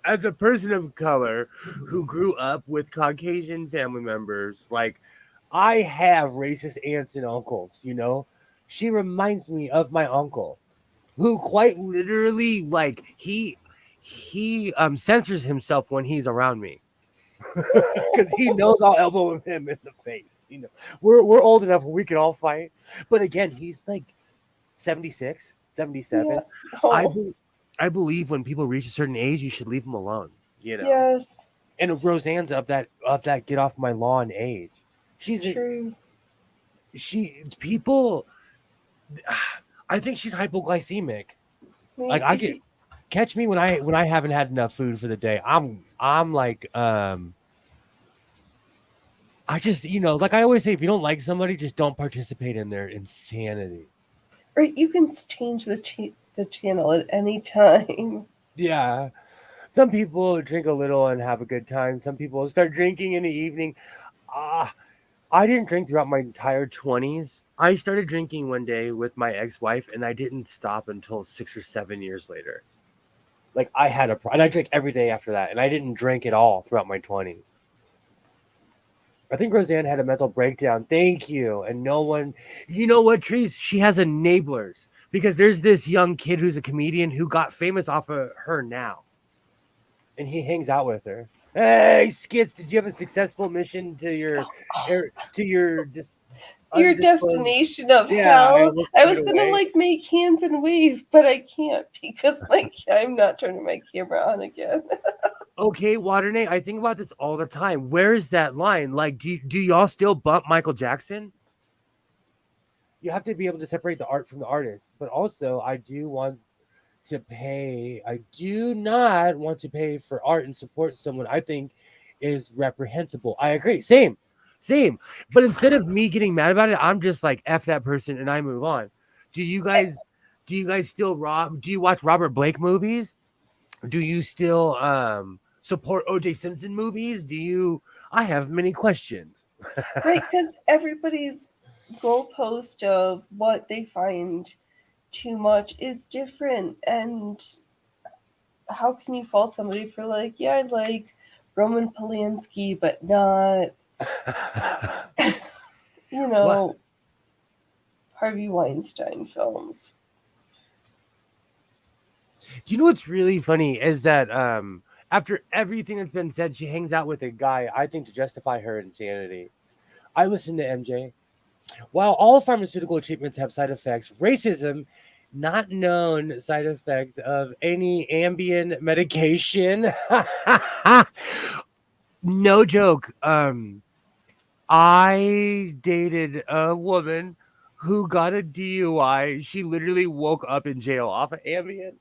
as a person of color who grew up with Caucasian family members, like I have racist aunts and uncles, you know. She reminds me of my uncle, who quite literally like he censors himself when he's around me because he knows I'll elbow him in the face. You know, we're old enough where we can all fight. But again, he's like 76, 77. Yeah. I Oh, be, I believe when people reach a certain age, you should leave them alone. You know. yes. And Roseanne's of that get off my lawn age. She's a, True. she people. I think she's hypoglycemic. Like I get Maybe. catch me when I haven't had enough food for the day. I'm like I just like I always say, if you don't like somebody, just don't participate in their insanity. Right, you can change the channel at any time. Yeah. Some people drink a little and have a good time. Some people start drinking in the evening. Ah, I didn't drink throughout my entire 20s. I started drinking one day with my ex-wife, and I didn't stop until 6 or 7 years later. Like I had and I drank every day after that, and I didn't drink at all throughout my 20s. I think Roseanne had a mental breakdown. Thank you. And no one, you know what, Trees? She has enablers because there's this young kid who's a comedian who got famous off of her now, and he hangs out with her. Hey, Skits, did you have a successful mission to your Your undisclosed? destination of Yeah, I hell. almost I gave was it gonna away. like make hands and wave, but I can't because like I'm not turning my camera on again. Okay, Waternay, I think about this all the time. Where is that line? Like, do y'all still bump Michael Jackson? You have to be able to separate the art from the artist. But also, I do not want to pay for art and support someone I think is reprehensible. I agree. Same. But instead of me getting mad about it, I'm just like F that person and I move on. Do you guys still do you watch Robert Blake movies? Do you still support OJ Simpson movies? I have many questions. Right, because everybody's goalpost of what they find too much is different, and how can you fault somebody for like, yeah, I like Roman Polanski, but not, you What? know, Harvey Weinstein films. Do you know what's really funny is that after everything that's been said, she hangs out with a guy, I think, to justify her insanity. I listen to MJ. While all pharmaceutical treatments have side effects, racism, not known side effects of any Ambien medication. No joke. I dated a woman who got a DUI. She literally woke up in jail off of Ambien.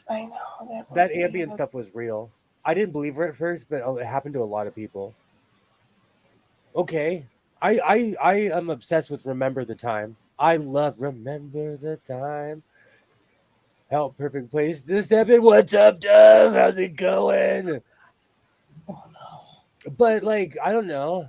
I know that That wasn't Ambien even. stuff was real. I didn't believe her at first, but it happened to a lot of people. Okay. I am obsessed with Remember the Time. I love Remember the Time. Help, perfect place to step in. What's up, Dove? How's it going? Oh no. But like, I don't know.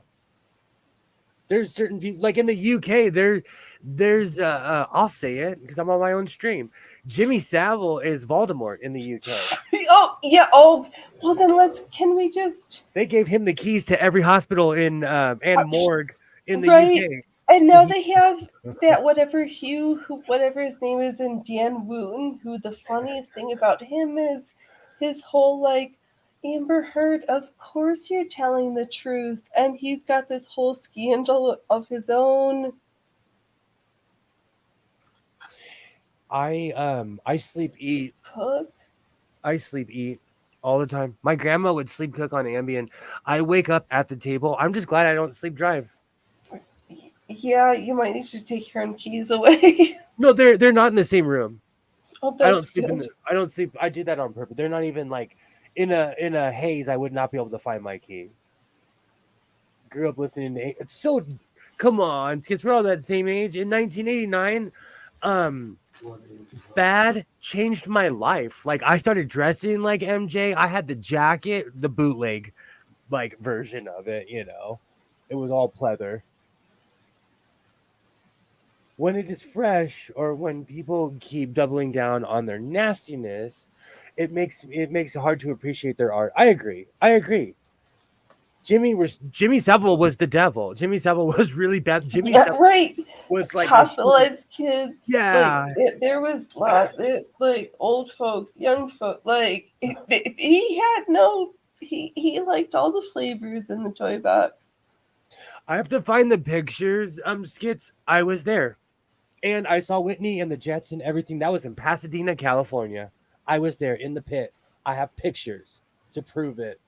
There's certain people like in the UK. There's I'll say it because I'm on my own stream. Jimmy Savile is Voldemort in the UK. Oh yeah. Oh well, then can we just They gave him the keys to every hospital in and morgue in the right? UK. And now they have that whatever Hugh, who whatever his name is, in Dan Wooten, who the funniest thing about him is his whole like, Amber Heard, of course you're telling the truth, and he's got this whole scandal of his own. I sleep eat. Cook. I sleep eat all the time. My grandma would sleep cook on Ambien. I wake up at the table. I'm just glad I don't sleep drive. Yeah, you might need to take your own keys away. No, they're not in the same room. Oh, I don't that's sleep in good. the I don't sleep. I did that on purpose. They're not even like in a haze. I would not be able to find my keys. Grew up listening to it's so come on, because we're all that same age. In 1989, Bad changed my life. Like I started dressing like MJ. I had the jacket, the bootleg like version of it, It was all pleather. When it is fresh or when people keep doubling down on their nastiness, it makes it hard to appreciate their art. I agree. Jimmy Savile was the devil. Jimmy Savile was really bad. Jimmy Yeah, Savile right. was like Hospitalized kids. yeah. There was lots. Like old folks, young folks. Like he had no. He liked all the flavors in the toy box. I have to find the pictures. Skits. I was there, and I saw Whitney and the Jets and everything. That was in Pasadena, California. I was there in the pit. I have pictures to prove it.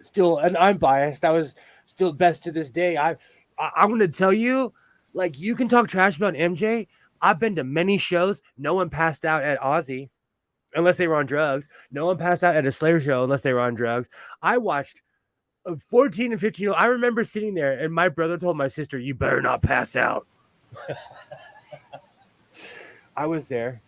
Still, and I'm biased. That was still best to this day. I'm gonna tell you, like you can talk trash about MJ. I've been to many shows. No one passed out at Ozzy unless they were on drugs. No one passed out at a Slayer show unless they were on drugs. I watched 14 and 15. I remember sitting there, and my brother told my sister, "You better not pass out." I was there.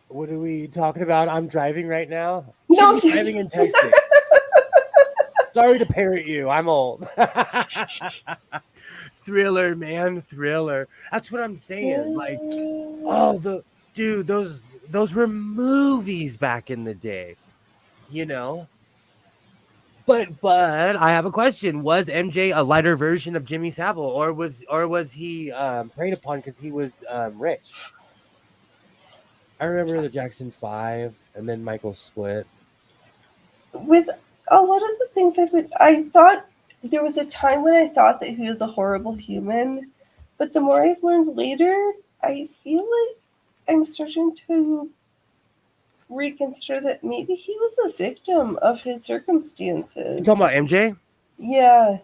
What are we talking about? I'm driving right now. No, She's driving and texting. Sorry to parrot you. I'm old. Thriller, man, Thriller. That's what I'm saying. Like, oh, those were movies back in the day, you know. But I have a question. Was MJ a lighter version of Jimmy Savile, or was he preyed upon because he was rich? I remember the Jackson 5 and then Michael split. With a lot of the things I thought there was a time when I thought that he was a horrible human, but the more I've learned later, I feel like I'm starting to reconsider that maybe he was a victim of his circumstances. You talking about MJ? Yeah.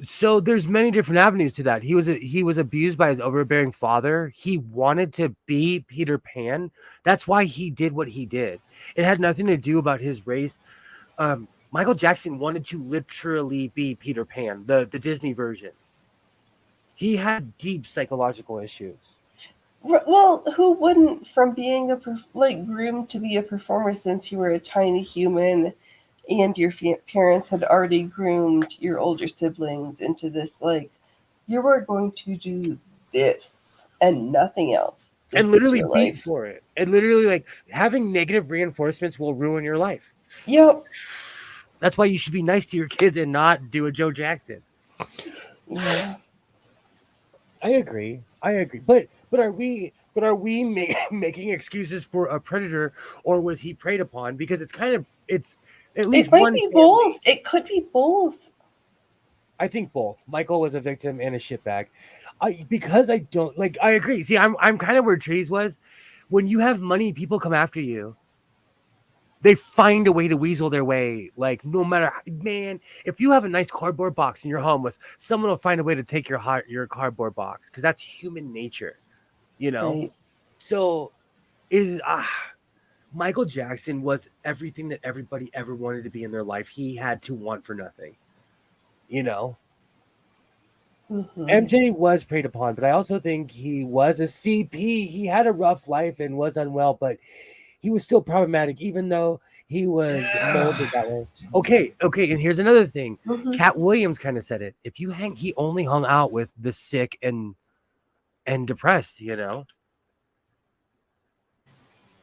So there's many different avenues to that. He was abused by his overbearing father. He wanted to be Peter Pan. That's why he did what he did. It had nothing to do about his race. Michael Jackson wanted to literally be Peter Pan, the Disney version. He had deep psychological issues. Well, who wouldn't, from being groomed to be a performer since you were a tiny human, and your parents had already groomed your older siblings into this, like, you are going to do this and nothing else. This And literally is your beat life. for it. And literally, like, having negative reinforcements will ruin your life. Yep. That's why you should be nice to your kids and not do a Joe Jackson. Yeah. I agree. But are we making excuses for a predator, or was he preyed upon? Because it's at least It might one be family. both. It could be both. I think both. Michael was a victim and a shitbag. Because I don't like. I agree. See, I'm kind of where Trees was. When you have money, people come after you. They find a way to weasel their way. Like, no matter, man, if you have a nice cardboard box in your home, someone will find a way to take your cardboard box, because that's human nature, you know. Right. So, Michael Jackson was everything that everybody ever wanted to be in their life. He had to want for nothing, you know. Mm-hmm. MJ was preyed upon, but I also think he was a CP. He had a rough life and was unwell, but he was still problematic, even though he was molded that way. Okay, and here's another thing. Mm-hmm. Cat Williams kind of said it. He only hung out with the sick and depressed, you know.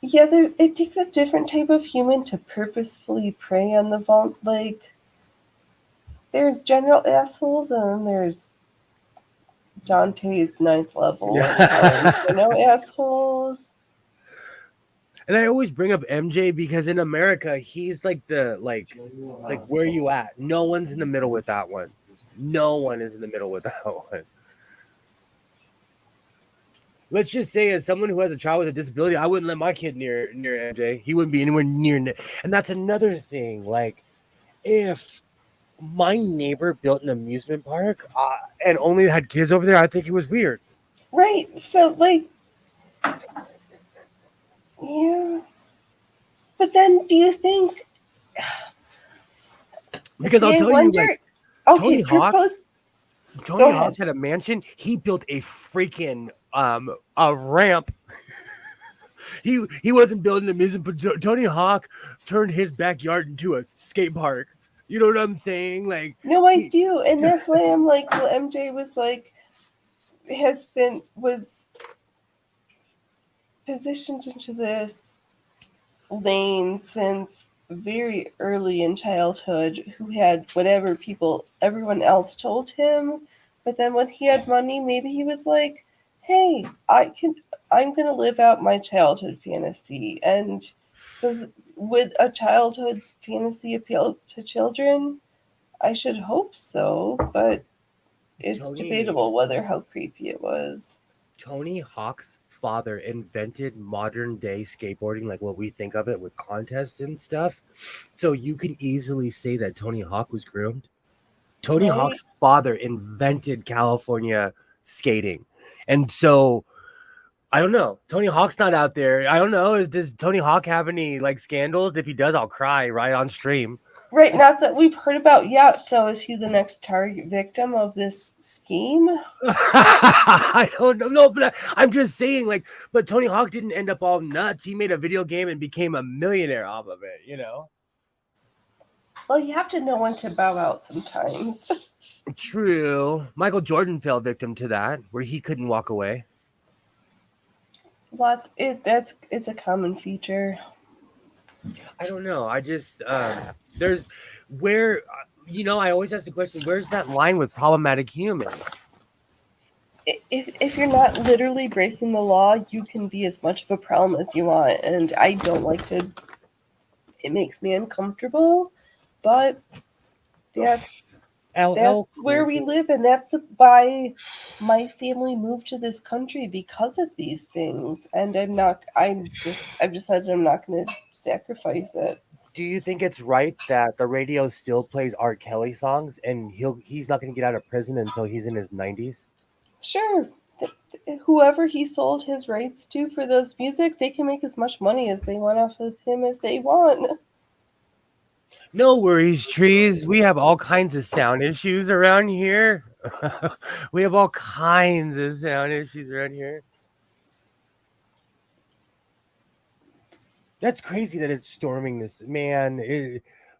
Yeah, it takes a different type of human to purposefully prey on the like. There's general assholes, and then there's Dante's ninth level. Assholes. And I always bring up MJ because in America, he's like like where you at? No one's in the middle with that one. No one is in the middle with that one. Let's just say, as someone who has a child with a disability, I wouldn't let my kid near MJ. He wouldn't be anywhere near. And that's another thing. Like, if my neighbor built an amusement park and only had kids over there, I think it was weird. Right. So, like, yeah. But then, do you think? Because I'll tell you, like, okay, Tony Hawk had a mansion. He built a freaking a ramp. He wasn't building an amusement, but Tony Hawk turned his backyard into a skate park. You know what I'm saying? Like, no, I do, and that's why I'm like, well, MJ was like, positioned into this lane since very early in childhood, who had whatever everyone else told him. But then when he had money, maybe he was like, "Hey, I'm gonna live out my childhood fantasy." And would a childhood fantasy appeal to children? I should hope so, but it's debatable whether how creepy it was. Tony Hawk's father invented modern day skateboarding, like what we think of it with contests and stuff. So you can easily say that Tony Hawk was groomed. Tony Right? Hawk's father invented California skating. And so I don't know. Tony Hawk's not out there. I don't know. Does Tony Hawk have any like scandals? If he does, I'll cry right on stream. Right, not that we've heard about yet. So is he the next target victim of this scheme? I don't know. No, but I'm just saying, like, but Tony Hawk didn't end up all nuts. He made a video game and became a millionaire off of it, you know? Well, you have to know when to bow out sometimes. True. Michael Jordan fell victim to that, where he couldn't walk away. It's a common feature. I don't know. I just there's where I always ask the question, where's that line with problematic humans? If you're not literally breaking the law, you can be as much of a problem as you want, and I don't like to. It makes me uncomfortable, but that's where we live, and that's why my family moved to this country, because of these things. And I've decided I'm not going to sacrifice it. Do you think it's right that the radio still plays R. Kelly songs and he's not going to get out of prison until he's in his 90s? Sure. Whoever he sold his rights to for those music, they can make as much money as they want off of him as they want. No worries, trees. We have all kinds of sound issues around here. We have all kinds of sound issues around here. That's crazy that it's storming this. Man,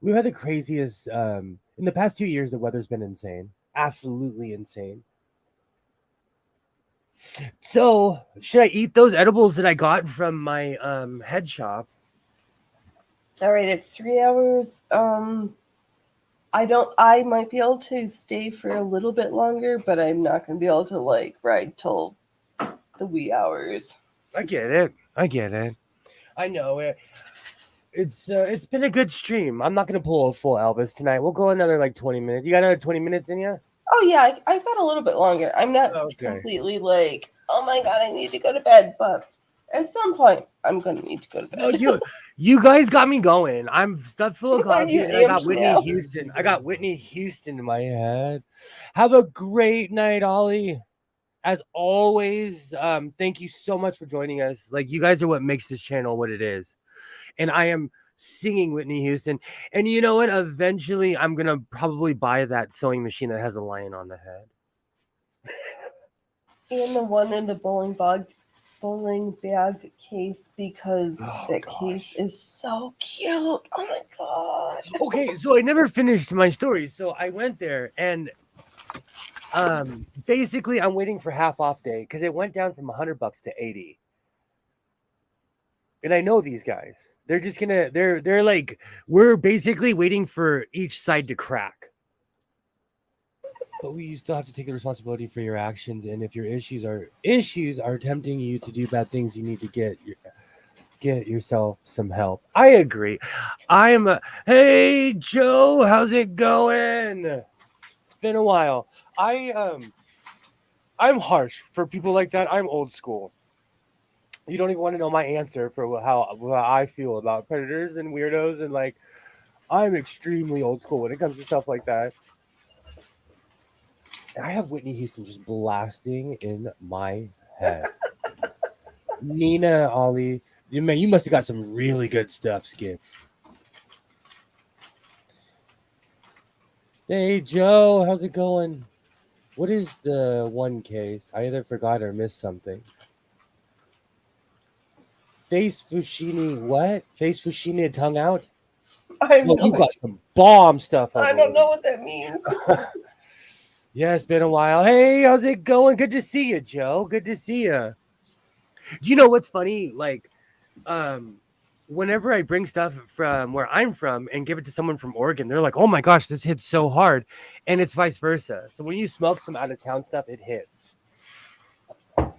we've had the craziest... in the past 2 years, the weather's been insane. Absolutely insane. So, should I eat those edibles that I got from my head shop? All right, it's 3 hours. I might be able to stay for a little bit longer, but I'm not going to be able to ride till the wee hours. I get it. I know it. It's been a good stream. I'm not going to pull a full Elvis tonight. We'll go another 20 minutes. You got another 20 minutes in you? Oh yeah, I've got a little bit longer. I'm not completely oh my god, I need to go to bed, but at some point I'm gonna need to go to bed. No, you guys got me going. I'm stuffed full of coffee. And I got Whitney Houston. I got Whitney Houston in my head. Have a great night, Ollie. As always, thank you so much for joining us. You guys are what makes this channel what it is. And I am singing Whitney Houston. And you know what? Eventually, I'm going to probably buy that sewing machine that has a lion on the head. And the one in the bowling bag case, because case is so cute. Oh my god. Okay, so I never finished my story. So I went there and basically I'm waiting for half off day because it went down from $100 to $80. And I know these guys. They're just gonna they're like, we're basically waiting for each side to crack. But we still have to take the responsibility for your actions, and if your issues are tempting you to do bad things, you need to get yourself some help. I agree. Hey Joe, how's it going? It's been a while. I'm harsh for people like that. I'm old school. You don't even want to know my answer for how I feel about predators and weirdos, and I'm extremely old school when it comes to stuff like that. I have Whitney Houston just blasting in my head. Nina, Ollie, you must have got some really good stuff, Skits. Hey Joe, how's it going? What is the one case? I either forgot or missed something. Face Fushini, what? Face Fushini tongue out? You got some bomb stuff. I don't know what that means. Yeah, it's been a while. Hey, how's it going? Good to see you, Joe. Good to see you. Do you know what's funny? Like, whenever I bring stuff from where I'm from and give it to someone from Oregon, they're like, "Oh my gosh, this hits so hard," and it's vice versa. So when you smoke some out of town stuff, it hits. And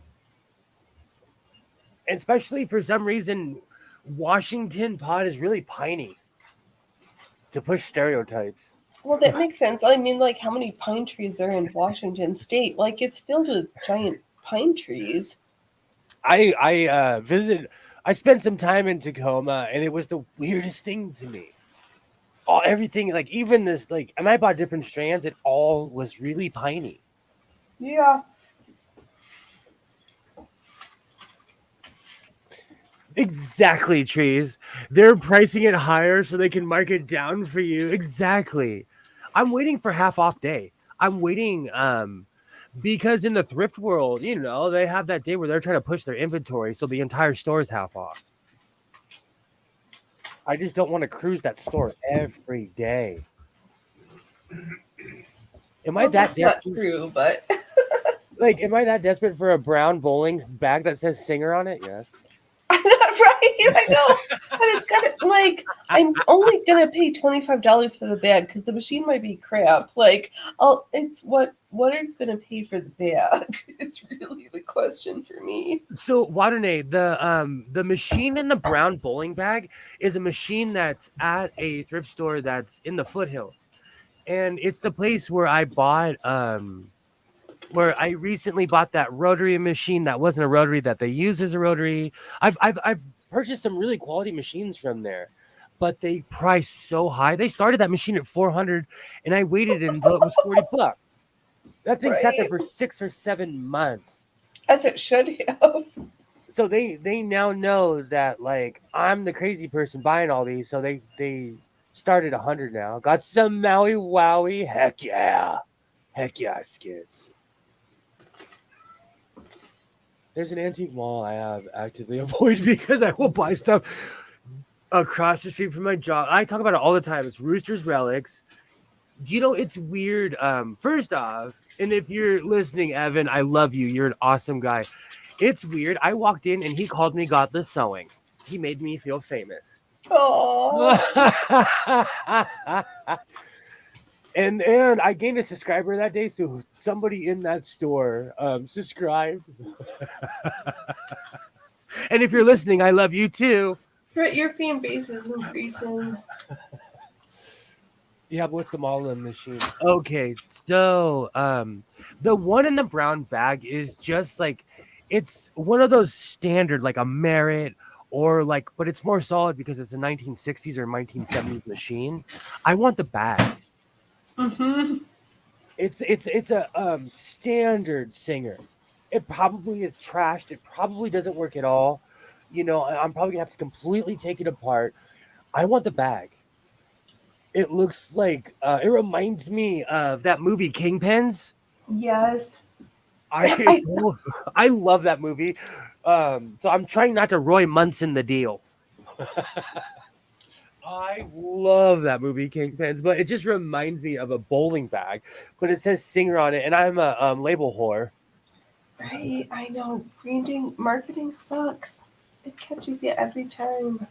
especially for some reason, Washington pot is really piney to push stereotypes. Well, that makes sense. I mean, like, how many pine trees are in Washington State? Like, it's filled with giant pine trees. I visited. I spent some time in Tacoma, and it was the weirdest thing to me. Everything, like even this, like, and I bought different strands. It all was really piney. Yeah. Exactly, trees. They're pricing it higher so they can mark it down for you. Exactly. I'm waiting for half off day. I'm waiting because in the thrift world, you know, they have that day where they're trying to push their inventory so the entire store is half off. I just don't want to cruise that store every day. Am I Well, that that's not desperate? true, but Like, am I that desperate for a brown bowling bag that says Singer on it? Yes. right? I know. And it's got it. Like, I'm only gonna pay $25 for the bag because the machine might be crap. Like, it's what are you gonna pay for the bag? It's really the question for me. So, Waterne, the machine in the brown bowling bag is a machine that's at a thrift store that's in the foothills, and it's the place where I bought where I recently bought that rotary machine that wasn't a rotary that they use as a rotary. I've purchased some really quality machines from there, but they price so high. They started that machine at 400, and I waited until it was $40. That thing sat there Right. for 6 or 7 months. As it should have. So they now know that, like, I'm the crazy person buying all these. So they started 100 now. Got some Maui Wowie. Heck yeah, skits. There's an antique mall I have actively avoided because I will buy stuff across the street from my job. I talk about it all the time. It's Rooster's Relics. You know, it's weird. First off, and if you're listening, Evan, I love you. You're an awesome guy. It's weird. I walked in and he called me Godless Sewing. He made me feel famous. Oh. and I gained a subscriber that day, so somebody in that store subscribed. And if you're listening, I love you too. Your fan base is increasing. Yeah, but what's the model of the machine? Okay, so the one in the brown bag is just like, it's one of those standard, like a Merit, or like, but it's more solid because it's a 1960s or 1970s machine. I want the bag. Mm-hmm. It's a standard Singer. It probably is trashed. It probably doesn't work at all. You know, I'm probably gonna have to completely take it apart. I want the bag. It looks like it reminds me of that movie Kingpins. Yes. I love that movie. So I'm trying not to Roy Munson the deal. I love that movie Kingpins, but it just reminds me of a bowling bag. But it says Singer on it, and I'm a label whore. Right. I know. Branding marketing sucks. It catches you every time.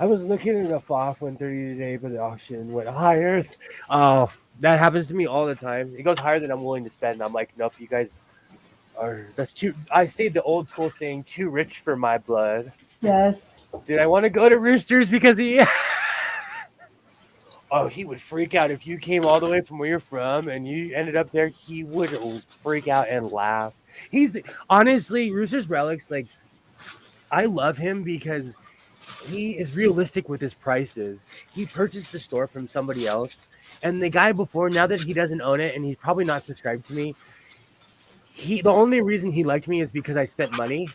I was looking at a FOF 130 today, but the auction went higher. Oh, that happens to me all the time. It goes higher than I'm willing to spend. I'm like, nope, you guys that's too. I say the old school saying, too rich for my blood. Yes. Did I want to go to Roosters because he? Oh, he would freak out if you came all the way from where you're from and you ended up there. He would freak out and laugh. He's honestly Roosters Relics. Like, I love him because he is realistic with his prices. He purchased the store from somebody else, and the guy before, now that he doesn't own it and he's probably not subscribed to me, the only reason he liked me is because I spent money.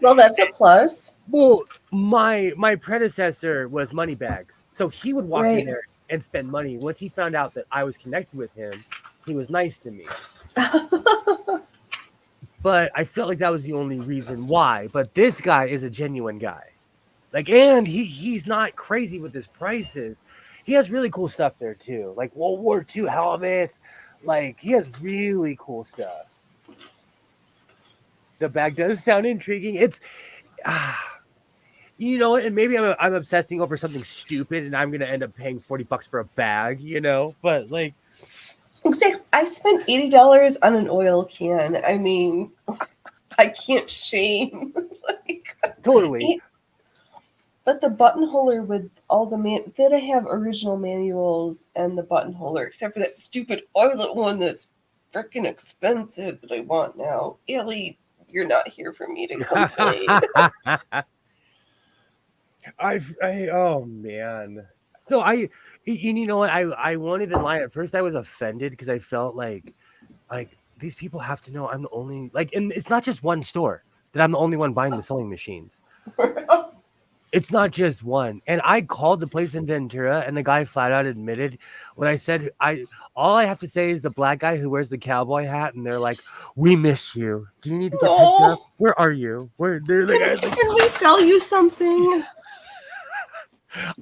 Well, that's a plus. Well, my predecessor was Moneybags, so he would walk in there and spend money. Once he found out that I was connected with him, he was nice to me. But I felt like that was the only reason why. But this guy is a genuine guy. Like, and he's not crazy with his prices. He has really cool stuff there too, like World War II helmets, Like he has really cool stuff. The bag does sound intriguing. It's you know, and maybe I'm obsessing over something stupid, and I'm gonna end up paying $40 for a bag, you know. But like, Exactly. I spent $80 on an oil can. I mean, I can't shame. Like, totally. but the buttonholer with all the then I have original manuals and the buttonholer, except for that stupid oilet one that's freaking expensive that I want now. Ellie, you're not here for me to complain. Oh man. So you know what? I won't even lie. At first, I was offended because I felt like these people have to know I'm the only like, and it's not just one store that I'm the only one buying the sewing machines. It's not just one. And I called the place in Ventura, and the guy flat out admitted when I said all I have to say is the black guy who wears the cowboy hat, and they're like, "We miss you. Do you need to get picked up? Where are you? Where?" They're like, Can we sell you something?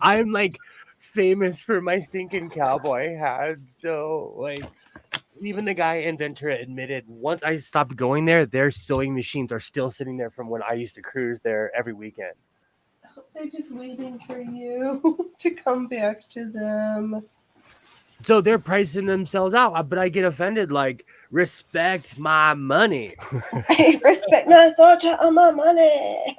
I'm like famous for my stinking cowboy hat. So like even the guy in Ventura admitted once I stopped going there, their sewing machines are still sitting there from when I used to cruise there every weekend. They're just waiting for you to come back to them. So they're pricing themselves out, but I get offended. Like, respect my money. I respect my thought on my money.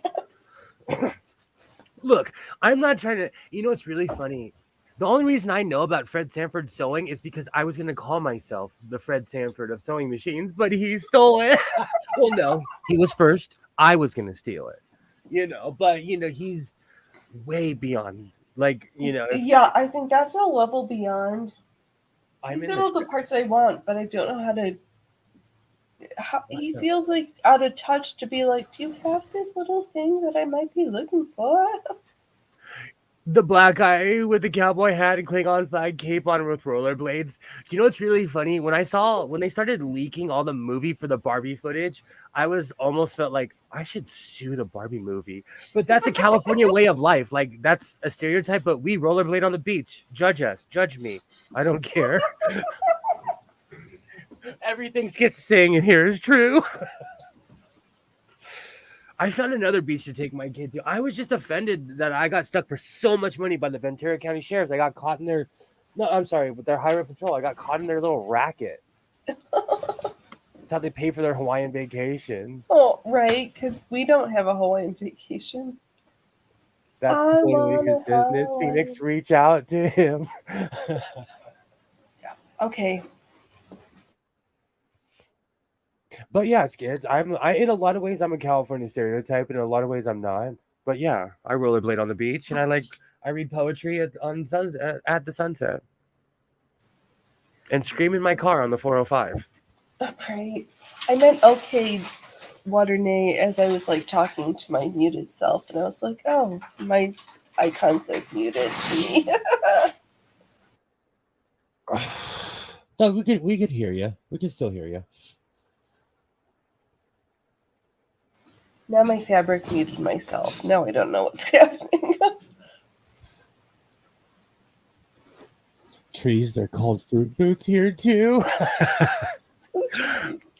Look, I'm not trying to. You know, it's really funny. The only reason I know about Fred Sanford sewing is because I was going to call myself the Fred Sanford of sewing machines, but he stole it. Well, no, he was first. I was going to steal it. You know, but you know, he's way beyond. Like, you know. Yeah, I think that's a level beyond. I'm He's in got all the parts I want, but I don't know how to. He feels like out of touch to be like, do you have this little thing that I might be looking for? The black guy with the cowboy hat and Klingon flag cape on with rollerblades. Do you know what's really funny? When they started leaking all the movie for the Barbie footage, I was almost felt like I should sue the Barbie movie. But that's a California way of life. Like that's a stereotype, but we rollerblade on the beach. Judge us. Judge me. I don't care. Everything gets saying in here is true. I found another beach to take my kid to. I was just offended that I got stuck for so much money by the Ventura County Sheriffs. I got caught in their, no, I'm sorry, with their highway patrol. I got caught in their little racket. That's how they pay for their Hawaiian vacation. Oh, right, because we don't have a Hawaiian vacation. That's totally his business. Phoenix, reach out to him. Okay. But yeah, kids, I in a lot of ways I'm a California stereotype, and in a lot of ways I'm not. But yeah, I rollerblade on the beach, and I read poetry at the sunset, and scream in my car on the 405. Right. I meant okay, Waternay, as I was like talking to my muted self, and I was like, oh, my icon says muted to me. No, we could hear you. We can still hear you. Now my fabric muted myself. Now I don't know what's happening. Trees, they're called fruit boots here too.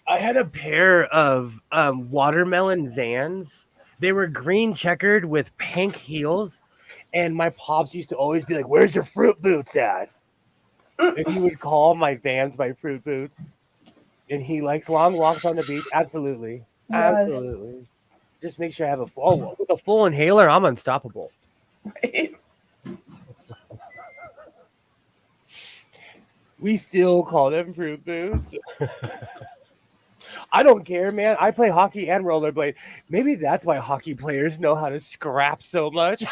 I had a pair of watermelon Vans. They were green checkered with pink heels, and my pops used to always be like, "Where's your fruit boots at?" And he would call my Vans my fruit boots. And he likes long walks on the beach. Absolutely, Yes. absolutely. Just make sure I have with a full inhaler. I'm unstoppable. Right? We still call them fruit boots. I don't care, man. I play hockey and rollerblade. Maybe that's why hockey players know how to scrap so much.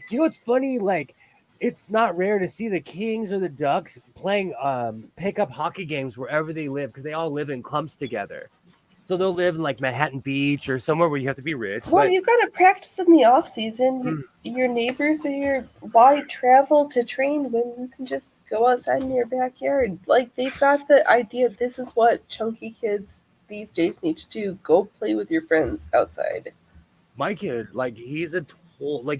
You know what's funny? Like, it's not rare to see the Kings or the Ducks playing pickup hockey games wherever they live because they all live in clumps together. So they'll live in like Manhattan Beach or somewhere where you have to be rich. Well, you got to practice in the off season. Your neighbors or why travel to train when you can just go outside in your backyard? Like they've got the idea. This is what chunky kids these days need to do. Go play with your friends outside. My kid, like he's a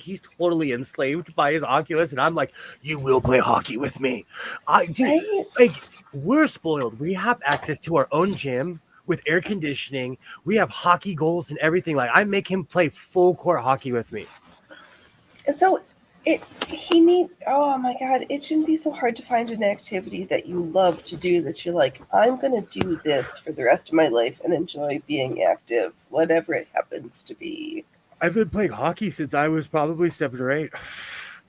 he's totally enslaved by his Oculus, and I'm like, you will play hockey with me. Right? Like, we're spoiled. We have access to our own gym with air conditioning. We have hockey goals and everything. Like, I make him play full court hockey with me. So oh my God, it shouldn't be so hard to find an activity that you love to do that you're like, I'm going to do this for the rest of my life and enjoy being active, whatever it happens to be. I've been playing hockey since I was probably 7 or 8.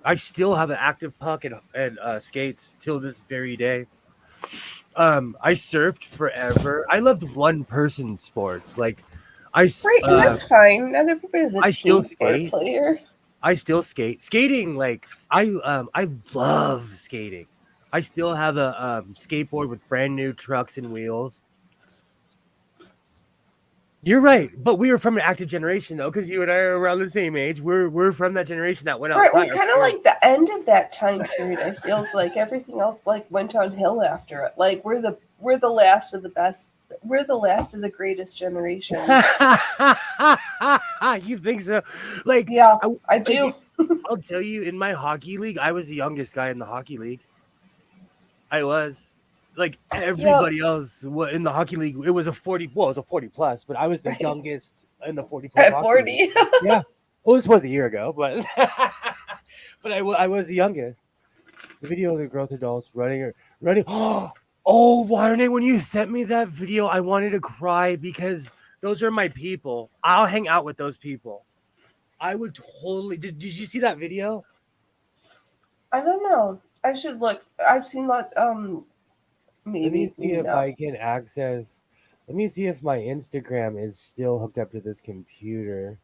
I still have an active puck and skates till this very day. I surfed forever. I loved one-person sports. Like, Right, and that's fine. Not everybody's a I still team sport skate. player. I still skate. Skating, like, I love skating. I still have a skateboard with brand new trucks and wheels. You're right, but we were from an active generation though, because you and I are around the same age. We're from that generation that went outside. Right, we're kind of like the end of that time period. It feels like everything else like went downhill after it. Like we're the last of the best. We're the last of the greatest generation. You think so? Like, yeah, I do. I'll tell you, in my hockey league, I was the youngest guy in the hockey league. I was. Like, everybody else in the hockey league, it was a 40. Well, it was a 40 plus, but I was the youngest in the 40 plus. At 40. Yeah. Well, this was a year ago, but but I was the youngest. The video of the growth adults running. Oh, Warren, when you sent me that video, I wanted to cry because those are my people. I'll hang out with those people. I would totally. Did you see that video? I don't know. I should look. I've seen that. Maybe. Let me see if I can access. Let me see if my Instagram is still hooked up to this computer.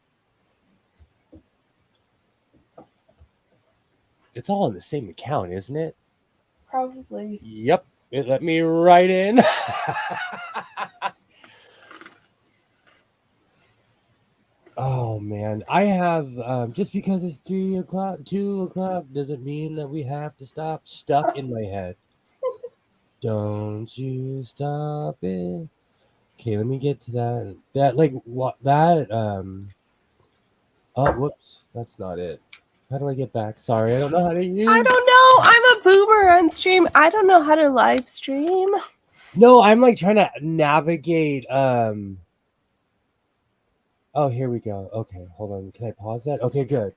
It's all in the same account, isn't it? Probably. Yep. It let me right in. Oh man, I have just because it's 3 o'clock, 2 o'clock doesn't mean that we have to stop. Stuck in my head. Don't you stop it. Okay, let me get to that. That like what that oh whoops, that's not it. How do I get back? Sorry, I don't know how to use. I don't know. I'm a boomer on stream. I don't know how to live stream. No, I'm like trying to navigate oh, here we go. Okay, hold on. Can I pause that? Okay, good.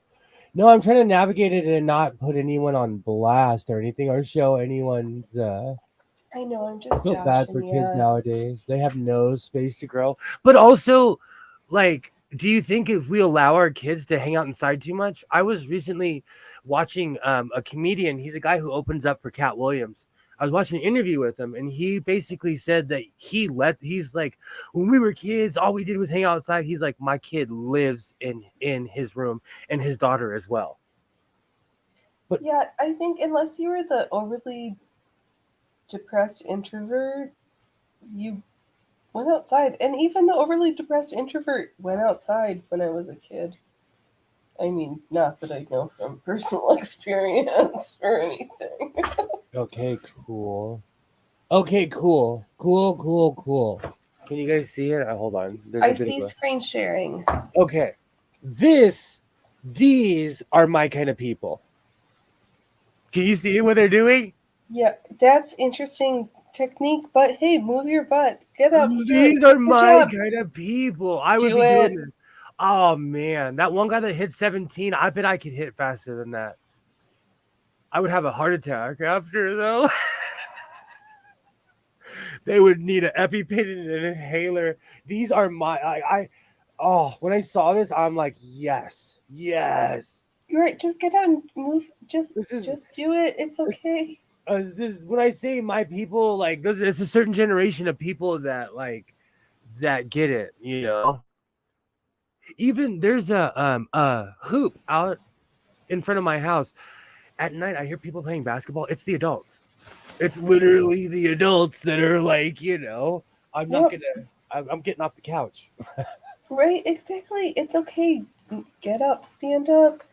No, I'm trying to navigate it and not put anyone on blast or anything or show anyone's I know, I'm just so bad for kids you. nowadays. They have no space to grow. But also, like, do you think if we allow our kids to hang out inside too much? I was recently watching a comedian. He's a guy who opens up for Cat Williams. I was watching an interview with him, and he basically said that he's like, when we were kids, all we did was hang outside. He's like, my kid lives in his room, and his daughter as well. But yeah, I think unless you were the overly depressed introvert, you went outside. And even the overly depressed introvert went outside when I was a kid. I mean, not that I know from personal experience or anything. Okay, cool. Okay, cool. Cool. Can you guys see it? Hold on. I see screen sharing. Okay. These are my kind of people. Can you see what they're doing? Yeah, that's interesting technique, but hey, move your butt. Get up. These are my kind of people. I would be doing this. Oh man, that one guy that hit 17, I bet I could hit faster than that. I would have a heart attack after though. They would need an EpiPen and an inhaler. These are my when I saw this, I'm like, yes. You're right. Just get out and move. Just do it. It's okay. This when I say my people, like it's a certain generation of people that get it, you know. Even there's a hoop out in front of my house. At night, I hear people playing basketball. It's the adults. It's literally the adults that are like, you know, I'm getting off the couch. Right, exactly. It's okay. Get up, stand up.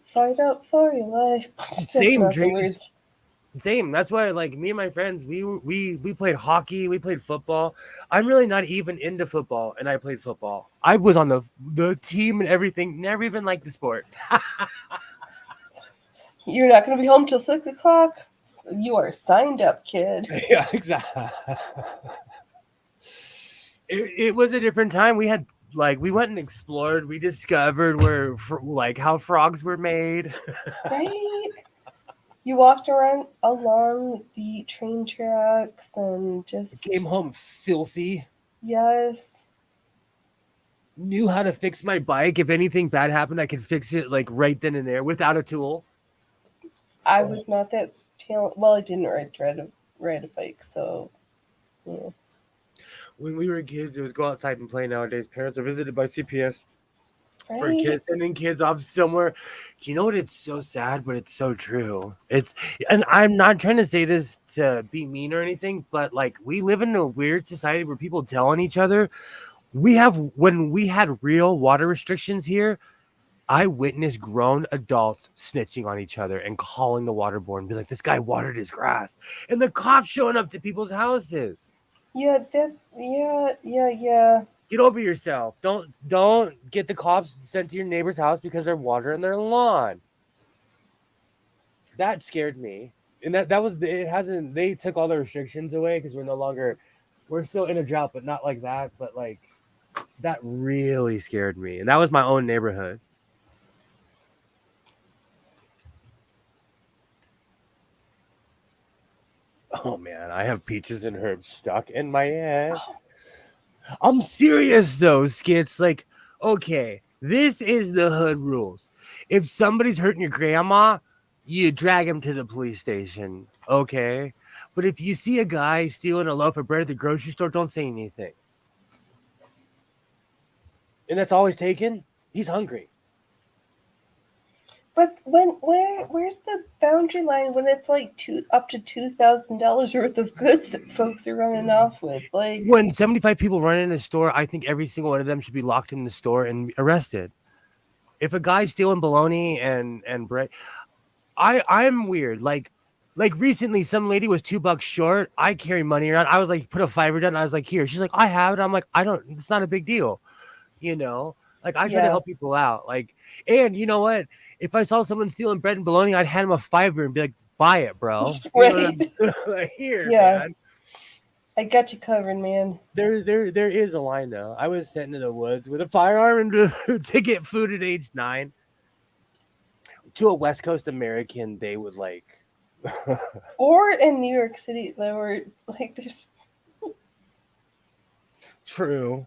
Fight up for your life. Same, Drake. Same. That's why, like, me and my friends, we played hockey, we played football. I'm really not even into football, and I played football. I was on the team and everything. Never even liked the sport. You're not going to be home till 6 o'clock. You are signed up, kid. Yeah, exactly. It was a different time. We had like we went and explored. We discovered like how frogs were made. Right? You walked around along the train tracks and just Came home filthy. yes. Knew how to fix my bike. If anything bad happened, I could fix it like right then and there without a tool. I was not that talented. Well, I didn't ride a bike, so yeah. When we were kids, it was go outside and play. Nowadays, parents are visited by CPS for Right? kids, sending kids off somewhere. You know what? It's so sad, but it's so true. And I'm not trying to say this to be mean or anything, but like we live in a weird society where people tell on each other. When we had real water restrictions here, I witnessed grown adults snitching on each other and calling the water board and be like, this guy watered his grass. And the cops showing up to people's houses. Yeah, yeah. Get over yourself. Don't get the cops sent to your neighbor's house because they're watering their lawn. That scared me. And that was it hasn't they took all the restrictions away because we're still in a drought, but not like that. But like that really scared me. And that was my own neighborhood. Oh man, I have peaches and herbs stuck in my head. I'm serious though, Skits. Like, okay, this is the hood rules. If somebody's hurting your grandma, you drag him to the police station. Okay. But if you see a guy stealing a loaf of bread at the grocery store, don't say anything. And that's always taken. He's hungry. But where's the boundary line when it's like up to $2,000 worth of goods that folks are running off with? Like When 75 people run in a store, I think every single one of them should be locked in the store and arrested. If a guy's stealing bologna and bread, I'm weird. Like recently, some lady was $2 short. I carry money around. I was like, put a $5 down. I was like, here. She's like, I have it. I'm like, I don't. It's not a big deal, you know. Like I try to Yeah. help people out. Like, and you know what? If I saw someone stealing bread and bologna, I'd hand him a $5 and be like, buy it, bro. You know what Right. Like, here, Yeah. man. I got you covered, man. There is a line though. I was sent into the woods with a firearm and to get food at age 9. To a West Coast American, they would like. Or in New York City, there were like there's True.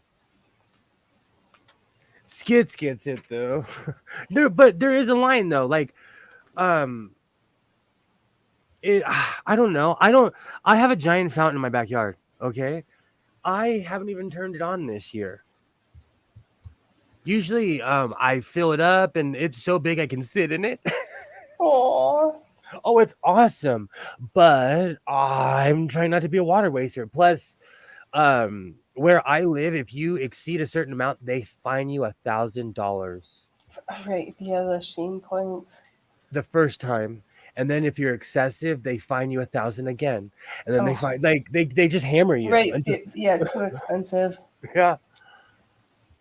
Skits gets it though. But there is a line though. Like, I don't know. I have a giant fountain in my backyard. Okay, I haven't even turned it on this year. Usually, I fill it up and it's so big I can sit in it. oh Oh, it's awesome. But I'm trying not to be a water waster. Plus, where I live, if you exceed a certain amount, they fine you $1,000 right, yeah, the Sheen points. the first time. And then if you're excessive, they fine you 1,000 again. And then they fine they just hammer you. Right, Until, yeah, too expensive. yeah.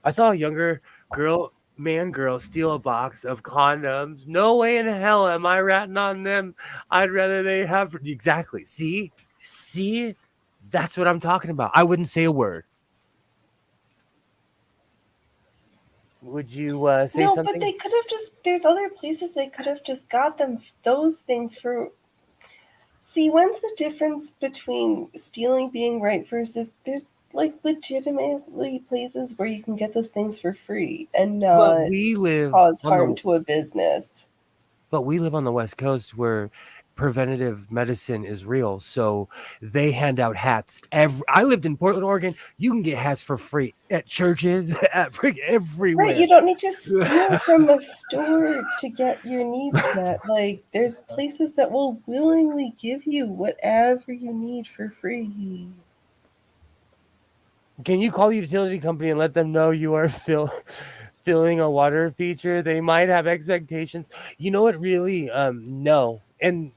I saw a younger girl steal a box of condoms. No way in hell am I ratting on them. I'd rather they have exactly. See, that's what I'm talking about. I wouldn't say a word. Would you say No, something? but they could have just. There's other places they could have just got them those things for. See, when's the difference between stealing being right versus there's like legitimately places where you can get those things for free and But not we live cause on harm the to a business. but we live on the West Coast where preventative medicine is real. So they hand out hats. I lived in Portland, Oregon. You can get hats for free at churches, at everywhere. Right, you don't need to steal from a store to get your needs met. Like, there's places that will willingly give you whatever you need for free. Can you call the utility company and let them know you are filling a water feature? They might have expectations. You know what? Really, no. And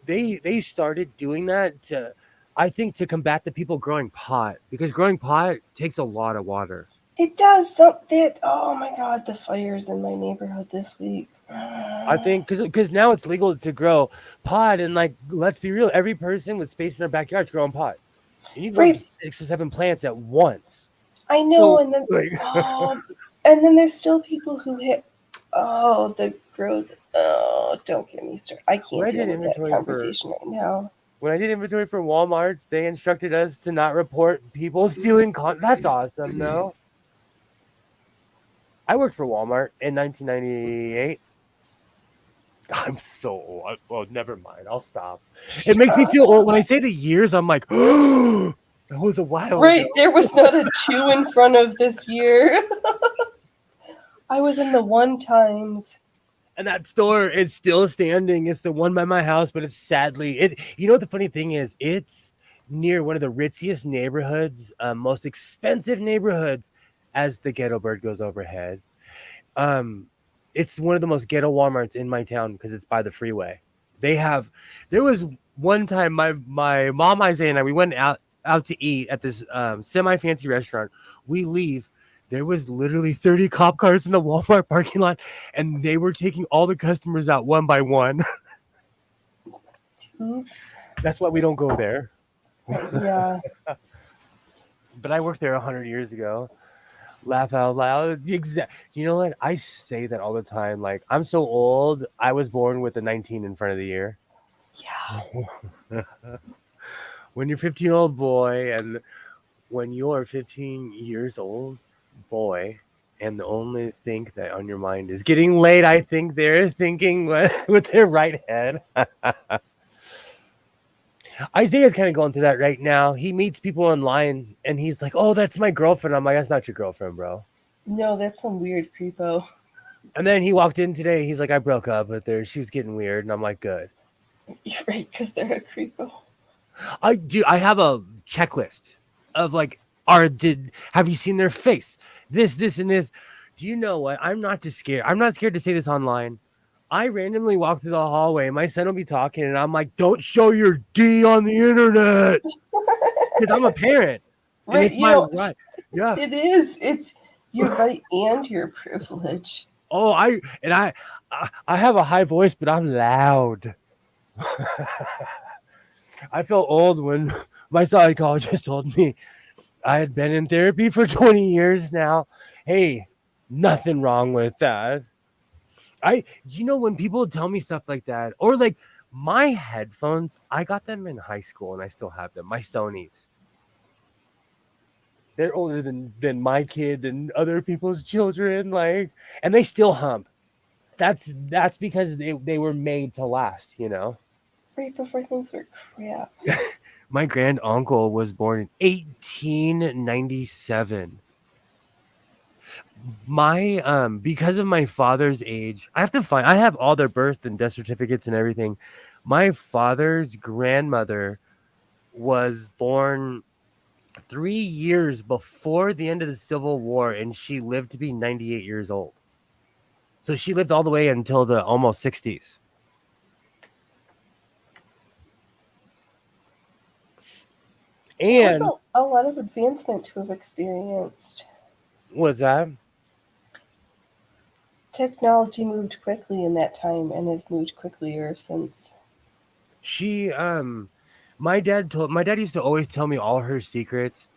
they started doing that to, I think, to combat the people growing pot, because growing pot takes a lot of water. It does something. Oh my God, the fires in my neighborhood this week. I think because now it's legal to grow pot, and like, let's be real, every person with space in their backyard is growing pot, and you can grow up to Right. 6 or 7 plants at once. I know, So, and then like, and then there's still people who hit. Oh, the grows. Oh, don't get me started. I when can't I deal did with that inventory for conversation right now. when I did inventory for Walmart's, they instructed us to not report people stealing. That's awesome, though. I worked for Walmart in 1998. I'm so old. Well, never mind. I'll stop. It makes me feel old when I say the years. I'm like, oh, that was a while ago. Right, there was not a 2 in front of this year. I was in the 1 times. And that store is still standing. It's the one by my house, but it's sadly it. You know what the funny thing is? It's near one of the ritziest neighborhoods, most expensive neighborhoods, as the ghetto bird goes overhead. It's one of the most ghetto Walmarts in my town because it's by the freeway. There was one time my mom, Isaiah, and I, we went out to eat at this semi fancy restaurant. We leave. There was literally 30 cop cars in the Walmart parking lot, and they were taking all the customers out one by one. Oops. That's why we don't go there. Yeah. But I worked there 100 years ago. Laugh out loud. You know what? I say that all the time. Like, I'm so old. I was born with a 19 in front of the year. Yeah. When you're 15-year-old boy, and when you're 15 years old boy, and the only thing that on your mind is getting laid, I think they're thinking with their right head. Isaiah's kind of going through that right now. He meets people online, and he's like, "Oh, that's my girlfriend." I'm like, "That's not your girlfriend, bro." No, that's some weird creepo. And then he walked in today. He's like, "I broke up with her. She was getting weird." And I'm like, "Good." You're right, because they're a creepo. I have a checklist of like, have you seen their face? This, and this. Do you know what? I'm not just scared. I'm not scared to say this online. I randomly walk through the hallway. My son will be talking, and I'm like, "Don't show your D on the internet," because I'm a parent, and Right, it's you my know, right. Yeah. it is. It's your right and your privilege. Oh, I have a high voice, but I'm loud. I felt old when my psychologist told me I had been in therapy for 20 years now. Hey, nothing wrong with that. When people tell me stuff like that, or like my headphones, I got them in high school and I still have them. My Sonys. They're older than my kid and other people's children, like, and they still hump. That's because they were made to last, you know. Right before things were crap. My grand uncle was born in 1897. My because of my father's age, I have all their birth and death certificates and everything. My father's grandmother was born 3 years before the end of the Civil War, and she lived to be 98 years old. So she lived all the way until the almost 60s. And Also, a lot of advancement to have experienced. what's that? Technology moved quickly in that time and has moved quickly ever since. She my dad used to always tell me all her secrets.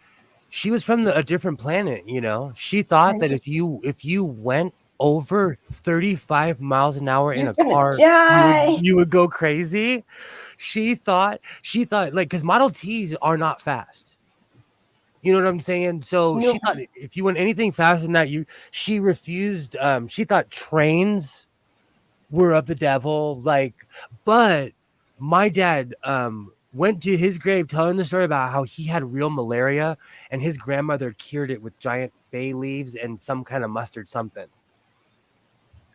She was from a different planet, you know. She thought that Right. if you went over 35 miles an hour in You're a gonna car, die. you would go crazy. She thought like, because Model Ts are not fast. You know what I'm saying? So No. she thought if you went anything faster than that, she refused. She thought trains were of the devil. Like, but my dad went to his grave telling the story about how he had real malaria and his grandmother cured it with giant bay leaves and some kind of mustard something.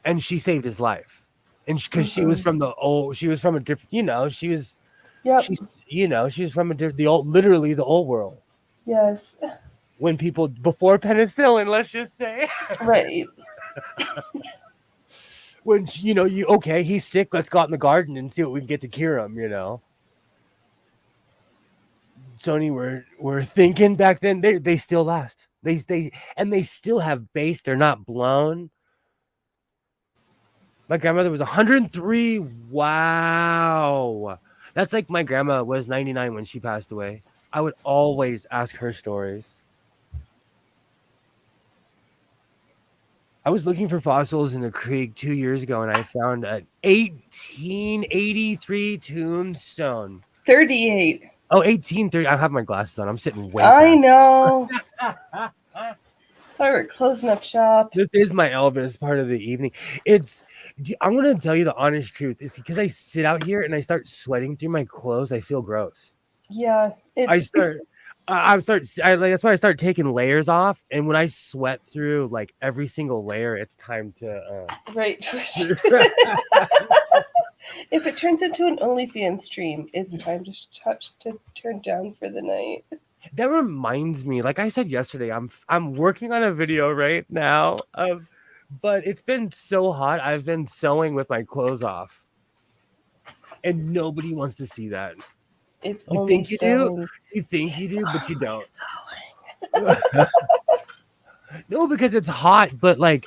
And she saved his life. And because she was from she was from a different, she was, Yep. she was from literally the old world. Yes. When before penicillin, let's just say. Right. when he's sick, let's go out in the garden and see what we can get to cure him, Sony were thinking back then they still last. They still have base. They're not blown. My grandmother was 103. Wow. That's like my grandma was 99 when she passed away. I would always ask her stories. I was looking for fossils in the creek 2 years ago, and I found an 1883 tombstone. 38. Oh, 1830. I have my glasses on. I'm sitting way I back. know. Sorry, we're closing up shop. This is my Elvis part of the evening. I'm going to tell you the honest truth. It's because I sit out here and I start sweating through my clothes. I feel gross. Yeah. That's why I start taking layers off. And when I sweat through like every single layer, it's time to. Right. If it turns into an OnlyFans stream, it's time to turn down for the night. That reminds me, like I said yesterday, I'm working on a video right now but it's been so hot. I've been sewing with my clothes off. And nobody wants to see that. It's you only think you sewing. do? You think you do, but you don't. Sewing. No, because it's hot, but like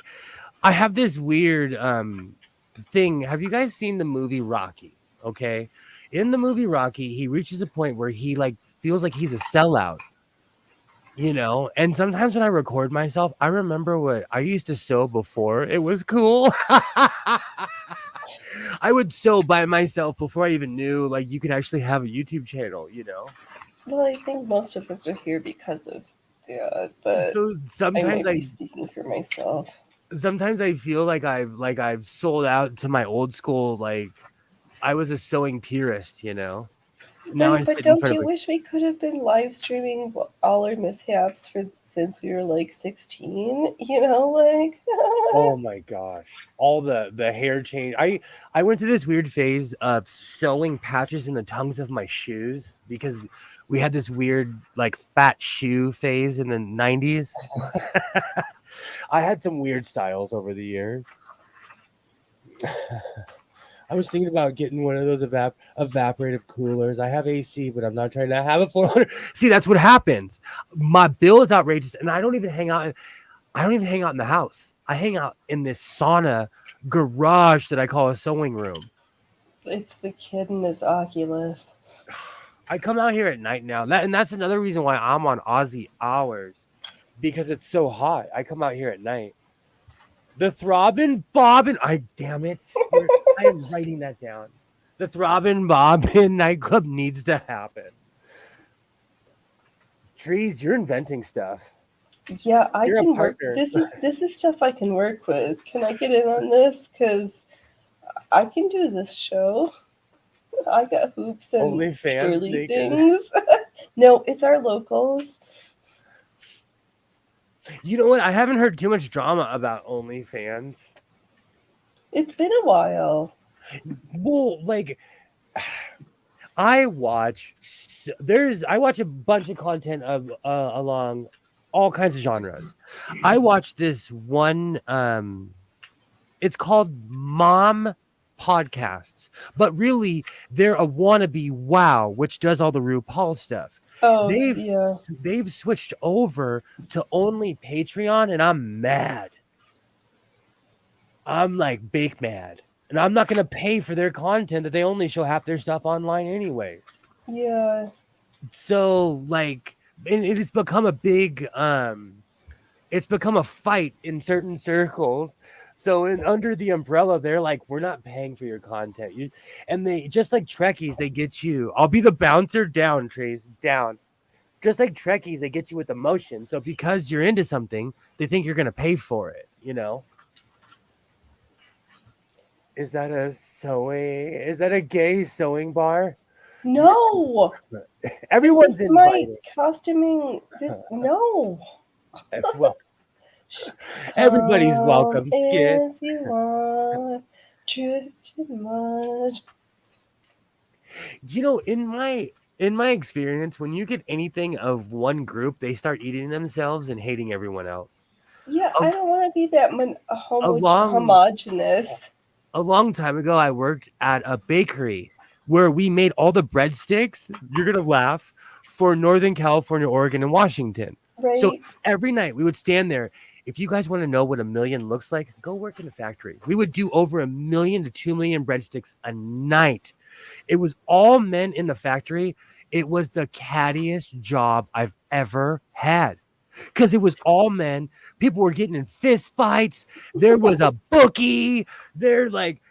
I have this weird thing. Have you guys seen the movie Rocky? Okay. In the movie Rocky, he reaches a point where he like feels like he's a sellout, and sometimes when I record myself, I remember what I used to sew before it was cool. I would sew by myself before I even knew like you could actually have a YouTube channel, Well, I think most of us are here because of that, but so sometimes I might be speaking for myself. Sometimes I feel like I've sold out to my old school, like I was a sewing purist, Now But don't you wish we could have been live streaming all our mishaps since we were like 16? Oh my gosh, all the hair change. I went to this weird phase of sewing patches in the tongues of my shoes because we had this weird like fat shoe phase in the 90s. I had some weird styles over the years. I was thinking about getting one of those evaporative coolers. I have AC, but I'm not trying to have a 400. See, that's what happens. My bill is outrageous, and I don't even hang out in the house. I hang out in this sauna garage that I call a sewing room. It's the kid in his Oculus. I come out here at night now. That's another reason why I'm on Aussie hours, because it's so hot. I come out here at night. The Throbbin' Bobbin'. Damn it. I am writing that down. The Throbbin' Bobbin' nightclub needs to happen. Trees, you're inventing stuff. Yeah, I can work. This is stuff I can work with. Can I get in on this? Because I can do this show. I got hoops and twirly things. No, it's our locals. You know what? I haven't heard too much drama about OnlyFans. It's been a while. Well, like I watch a bunch of content along all kinds of genres. I watch this one. It's called Mom Podcasts, but really they're a wannabe Wow, which does all the RuPaul stuff. Oh, they've switched over to only Patreon, and I'm mad. I'm like bake mad, and I'm not gonna pay for their content that they only show half their stuff online anyways. Yeah. So like, and it has become a big it's become a fight in certain circles. So under the umbrella, they're like, we're not paying for your content. And they just like Trekkies, they get you. I'll be the bouncer down, Trace, down. Just like Trekkies, they get you with emotion. So because you're into something, they think you're gonna pay for it. Is that a gay sewing bar? No. Everyone's this is invited. My costuming. No. As well. Everybody's welcome. As you are, drifted much. In my experience, when you get anything of one group, they start eating themselves and hating everyone else. Yeah, I don't want to be that homogenous. a long time ago, I worked at a bakery where we made all the breadsticks. You're gonna laugh, for Northern California, Oregon, and Washington. So Right? every night we would stand there. If you guys want to know what a million looks like, go work in a factory. We would do over 1 million to 2 million breadsticks a night. It was all men in the factory. It was the cattiest job I've ever had because it was all men. People were getting in fist fights. There was a bookie. They're like,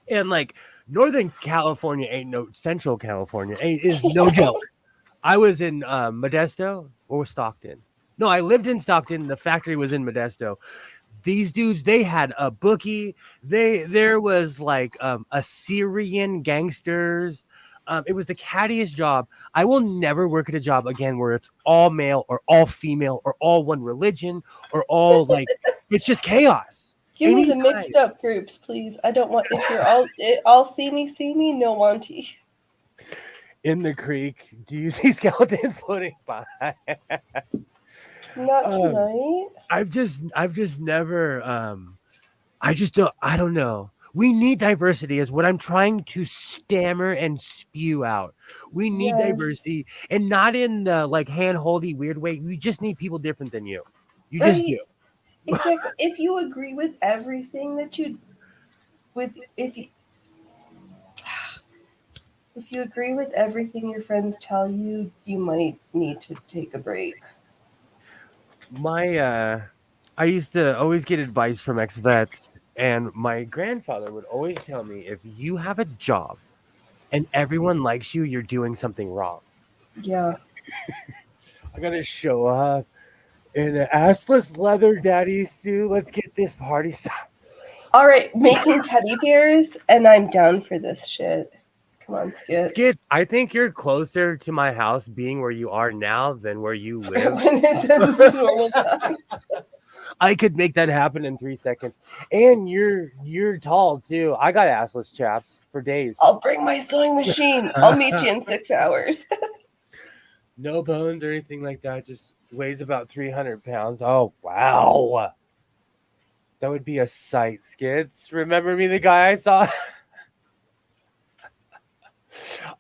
and like Northern California ain't no Central California is no joke. I was in Modesto or Stockton. No, I lived in Stockton. The factory was in Modesto. These dudes, they had a bookie. There was like Assyrian gangsters. It was the cattiest job. I will never work at a job again where it's all male or all female or all one religion or all like it's just chaos. Give me the Anytime. mixed up groups, please. I don't want if you're all see me, no wanty. In the creek, do you see skeletons floating by? Not tonight. I've just never I don't know. We need diversity is what I'm trying to stammer and spew out. We need Yes. diversity and not in the like hand-holdy weird way. We just need people different than you. You just Right. do. Exactly. If you agree with everything that you if you agree with everything your friends tell you, you might need to take a break. I used to always get advice from ex-vets, and my grandfather would always tell me if you have a job and everyone likes you, you're doing something wrong. Yeah. I gotta show up in an assless leather daddy suit. Let's get this party started. All right, making teddy bears, and I'm down for this shit. Come on, Skits. Skits, I think you're closer to my house being where you are now than where you live. When it's normal times. I could make that happen in 3 seconds. And you're tall too. I got assless chaps for days. I'll bring my sewing machine. I'll meet you in 6 hours. No bones or anything like that. Just weighs about 300 pounds. Oh wow. That would be a sight, Skits. Remember me, the guy I saw?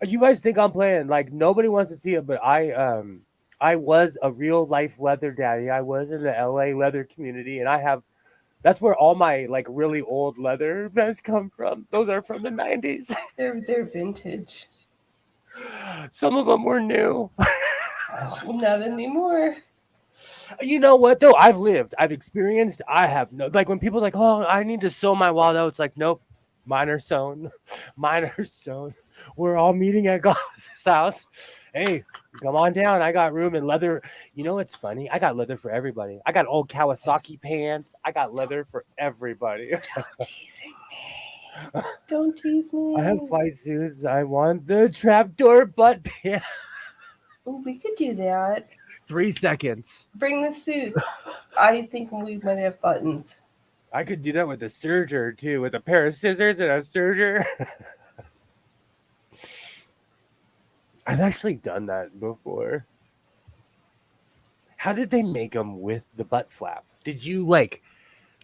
You guys think I'm playing? Like nobody wants to see it, but I was a real life leather daddy. I was in the LA leather community, and that's where all my like really old leather vests come from. Those are from the 90s. They're vintage. Some of them were new. Not anymore. You know what though? I've experienced. I have no like when people are like, oh, I need to sew my wall out. It's like, nope, mine are sewn. Mine are sewn. We're all meeting at Goss's house. Hey, come on down. I got room and leather. You know what's funny? I got leather for everybody. I got old Kawasaki pants. I got leather for everybody. Stop teasing me. Don't tease me. I have fight suits. I want the trapdoor butt pants. Ooh, we could do that. 3 seconds. Bring the suit. I think we might have buttons. I could do that with a serger too, with a pair of scissors and a serger. I've actually done that before. How did they make them with the butt flap? Did you like?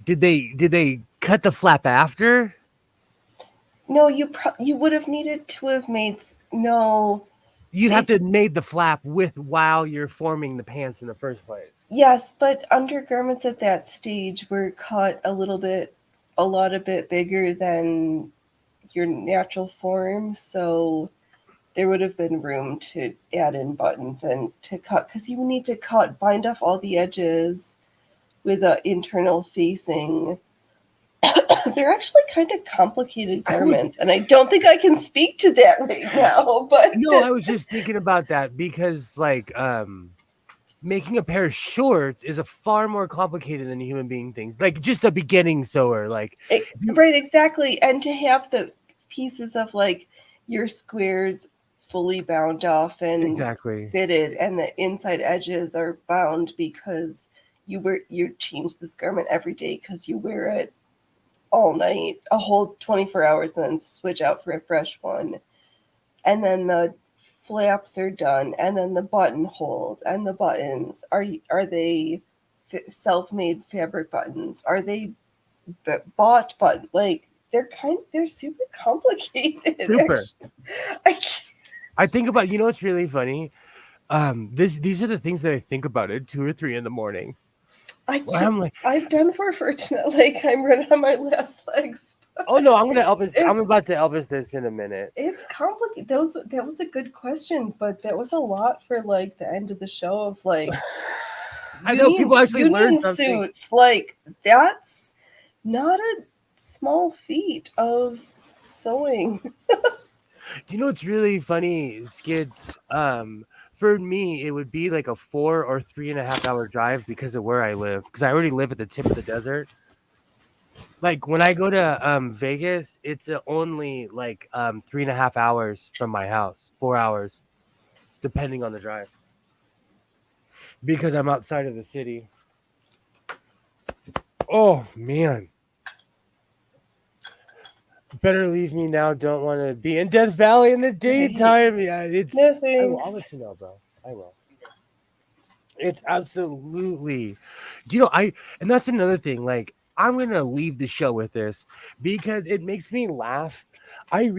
Did they cut the flap after? No, you would have needed to have made no. You'd have to have made the flap with while you're forming the pants in the first place. Yes, but undergarments at that stage were cut a lot bigger than your natural form, so there would have been room to add in buttons and to cut, because you need to bind off all the edges with an internal facing. They're actually kind of complicated garments, and I don't think I can speak to that right now. But no, I was just thinking about that because, like, making a pair of shorts is a far more complicated than human being things. Like, just a beginning sewer, like, right, exactly, and to have the pieces of like your squares fully bound off and exactly fitted, and the inside edges are bound because you change this garment every day because you wear it all night, a whole 24 hours, and then switch out for a fresh one. And then the flaps are done, and then the buttonholes and the buttons are they self-made fabric buttons? Are they bought, but like they're super complicated. Super. I can't, I think about, it's really funny. These are the things that I think about at 2 or 3 in the morning. I Where can't. I'm like, I've done for tonight. Like I'm running on my last legs. oh no, I'm about to Elvis this in a minute. It's complicated. That was a good question, but that was a lot for like the end of the show of like I know people actually learn union something. suits. Like that's not a small feat of sewing. Do you know what's really funny, Skids? For me, it would be like a 4 or 3.5 hour drive because of where I live. Because I already live at the tip of the desert. Like when I go to Vegas, it's only like 3.5 hours from my house, 4 hours, depending on the drive. Because I'm outside of the city. Oh man. Better leave me now. Don't want to be in Death Valley in the daytime. Yeah, it's. No I'll thanks. let you know, bro. I will. It's absolutely. And that's another thing. Like, I'm gonna leave the show with this because it makes me laugh. I'm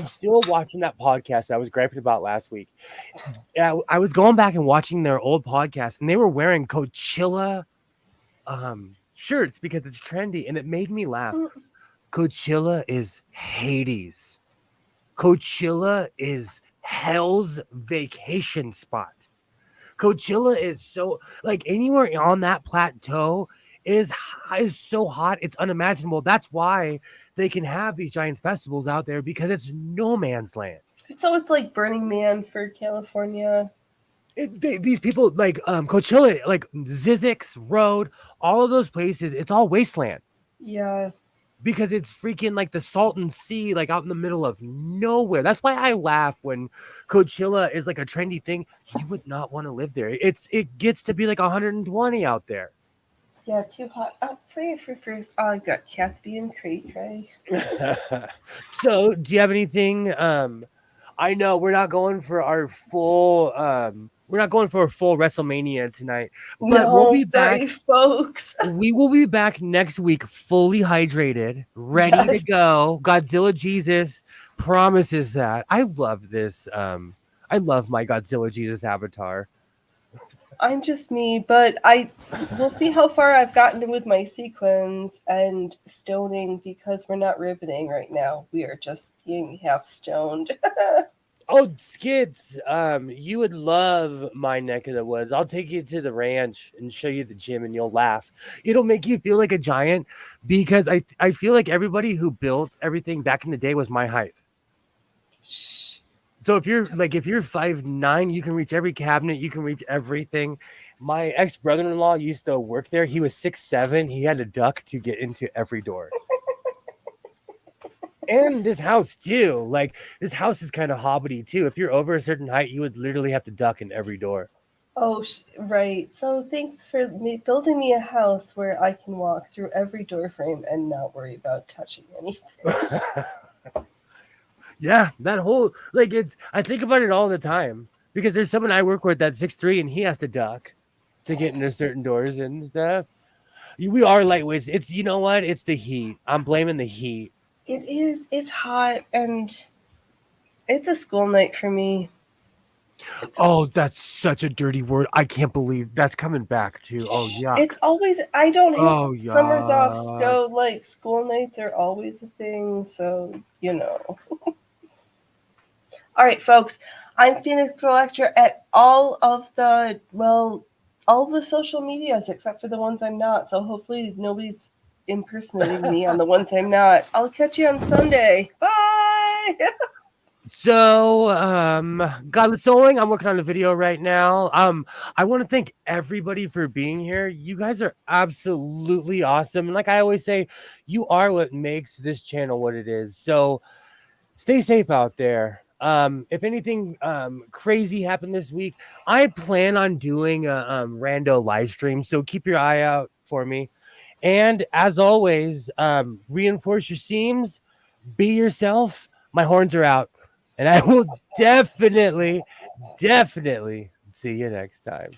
still watching that podcast I was griping about last week. I was going back and watching their old podcast, and they were wearing Coachella shirts because it's trendy, and it made me laugh. Coachella is Hades. Coachella is hell's vacation spot. Coachella is so like anywhere on that plateau is so hot, it's unimaginable. That's why they can have these giant festivals out there because it's no man's land. So it's like Burning Man for California. These people like Coachella, like Zizix Road, all of those places, it's all wasteland. Yeah. Because it's freaking like the Salton Sea, like out in the middle of nowhere. That's why I laugh when Coachella is like a trendy thing. You would not want to live there. It gets to be like 120 out there. Yeah, too hot. Oh, for first. Oh, I got cats being cray. So, do you have anything? I know we're not going for our full. We're not going for a full WrestleMania tonight, but we'll be back, folks. We will be back next week, fully hydrated, ready to go. Godzilla Jesus promises that. I love this. I love my Godzilla Jesus avatar. I'm just me, but we'll see how far I've gotten with my sequins and stoning because we're not riveting right now. We are just being half stoned. Oh, Skids, you would love my neck of the woods. I'll take you to the ranch and show you the gym and you'll laugh. It'll make you feel like a giant because I feel like everybody who built everything back in the day was my height. So if you're 5'9", you can reach every cabinet, you can reach everything. My ex-brother-in-law used to work there. He was 6'7". He had to duck to get into every door. And this house too. Like this house is kind of hobbity too. If you're over a certain height, you would literally have to duck in every door. Oh, right. So thanks for building me a house where I can walk through every door frame and not worry about touching anything. Yeah, that whole I think about it all the time because there's someone I work with that's 6'3" and he has to duck to get into certain doors and stuff. We are lightweights. It's it's the heat. I'm blaming the heat. It is. It's hot and it's a school night for me. Oh, that's such a dirty word. I can't believe that's coming back too. Oh yeah. It's always. I don't have summers off. So like school nights are always a thing. So All right, folks. I'm Phoenix Electra at all the social medias except for the ones I'm not. So hopefully nobody's impersonating me on the ones I'm not. I'll catch you on Sunday. Bye. So, Godless Sewing, I'm working on a video right now. I want to thank everybody for being here. You guys are absolutely awesome. And like I always say, you are what makes this channel what it is. So stay safe out there. If anything crazy happened this week, I plan on doing a rando live stream. So keep your eye out for me. And as always, reinforce your seams, be yourself. My horns are out. And I will definitely see you next time.